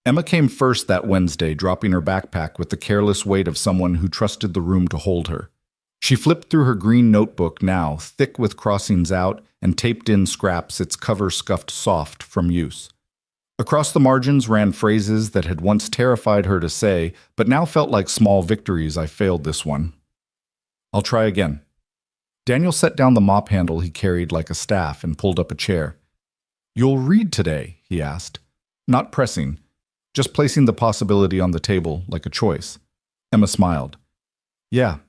Emma came first that Wednesday, dropping her backpack with the careless weight of someone who trusted the room to hold her. She flipped through her green notebook now, thick with crossings out and taped-in scraps, its cover scuffed soft from use. Across the margins ran phrases that had once terrified her to say, but now felt like small victories. "I failed this one. I'll try again." Daniel set down the mop handle he carried like a staff and pulled up a chair. "You'll read today?" he asked. Not pressing, just placing the possibility on the table like a choice. Emma smiled. "Yeah,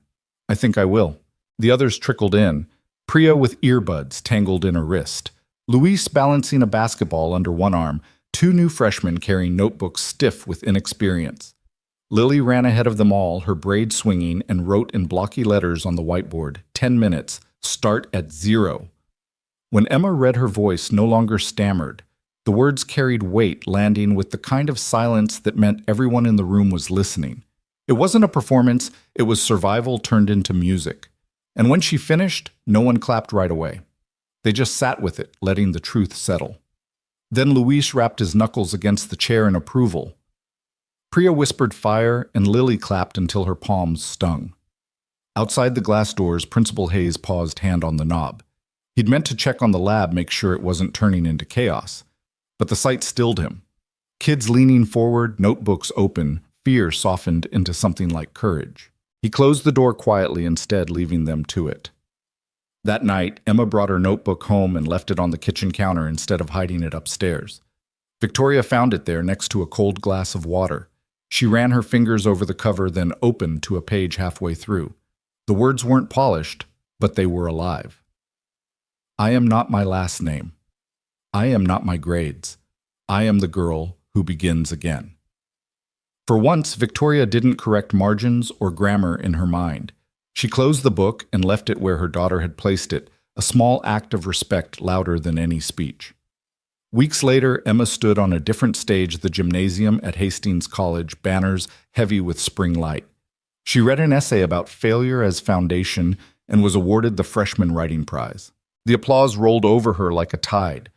I think I will." The others trickled in. Priya with earbuds tangled in her wrist. Luis balancing a basketball under one arm. 2 new freshmen carrying notebooks stiff with inexperience. Lily ran ahead of them all, her braid swinging, and wrote in blocky letters on the whiteboard, 10 minutes, start at 0. When Emma read, her voice no longer stammered. The words carried weight, landing with the kind of silence that meant everyone in the room was listening. It wasn't a performance, it was survival turned into music. And when she finished, no one clapped right away. They just sat with it, letting the truth settle. Then Luis rapped his knuckles against the chair in approval. Priya whispered fire, and Lily clapped until her palms stung. Outside the glass doors, Principal Hayes paused, hand on the knob. He'd meant to check on the lab, make sure it wasn't turning into chaos. But the sight stilled him. Kids leaning forward, notebooks open, fear softened into something like courage. He closed the door quietly instead, leaving them to it. That night, Emma brought her notebook home and left it on the kitchen counter instead of hiding it upstairs. Victoria found it there next to a cold glass of water. She ran her fingers over the cover, then opened to a page halfway through. The words weren't polished, but they were alive. I am not my last name. I am not my grades. I am the girl who begins again. For once, Victoria didn't correct margins or grammar in her mind. She closed the book and left it where her daughter had placed it, a small act of respect louder than any speech. Weeks later, Emma stood on a different stage, the gymnasium at Hastings College, banners heavy with spring light. She read an essay about failure as foundation and was awarded the freshman writing prize. The applause rolled over her like a tide,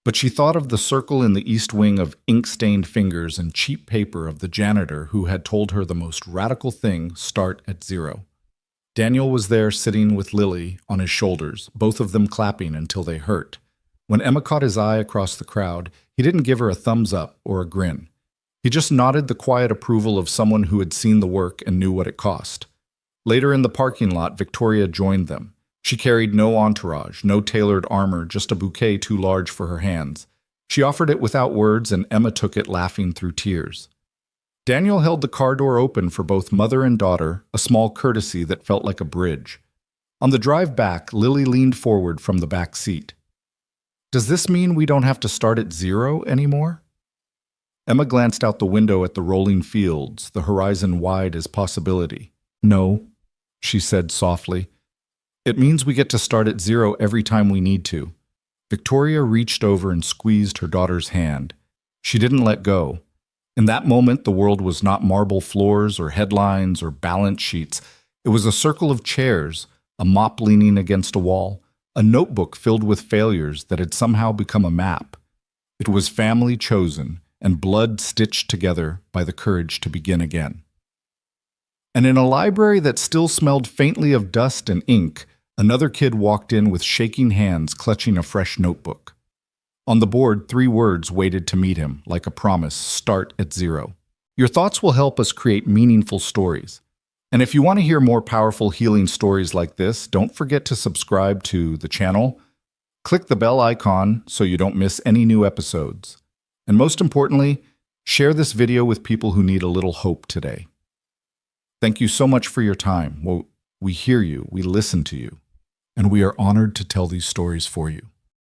but she thought of the circle in the east wing of ink-stained fingers and cheap paper of the janitor who had told her the most radical thing, start at 0. Daniel was there sitting with Lily on his shoulders, both of them clapping until they hurt. When Emma caught his eye across the crowd, he didn't give her a thumbs up or a grin. He just nodded the quiet approval of someone who had seen the work and knew what it cost. Later in the parking lot, Victoria joined them. She carried no entourage, no tailored armor, just a bouquet too large for her hands. She offered it without words, and Emma took it, laughing through tears. Daniel held the car door open for both mother and daughter, a small courtesy that felt like a bridge. On the drive back, Lily leaned forward from the back seat. Does this mean we don't have to start at 0 anymore? Emma glanced out the window at the rolling fields, the horizon wide as possibility. No, she said softly. It means we get to start at 0 every time we need to. Victoria reached over and squeezed her daughter's hand. She didn't let go. In that moment, the world was not marble floors or headlines or balance sheets. It was a circle of chairs, a mop leaning against a wall, a notebook filled with failures that had somehow become a map. It was family chosen and blood stitched together by the courage to begin again. And in a library that still smelled faintly of dust and ink, another kid walked in with shaking hands, clutching a fresh notebook. On the board, 3 words waited to meet him, like a promise: start at 0. Your thoughts will help us create meaningful stories. And if you want to hear more powerful healing stories like this, don't forget to subscribe to the channel. Click the bell icon so you don't miss any new episodes. And most importantly, share this video with people who need a little hope today. Thank you so much for your time. Well, we hear you, we listen to you, and we are honored to tell these stories for you.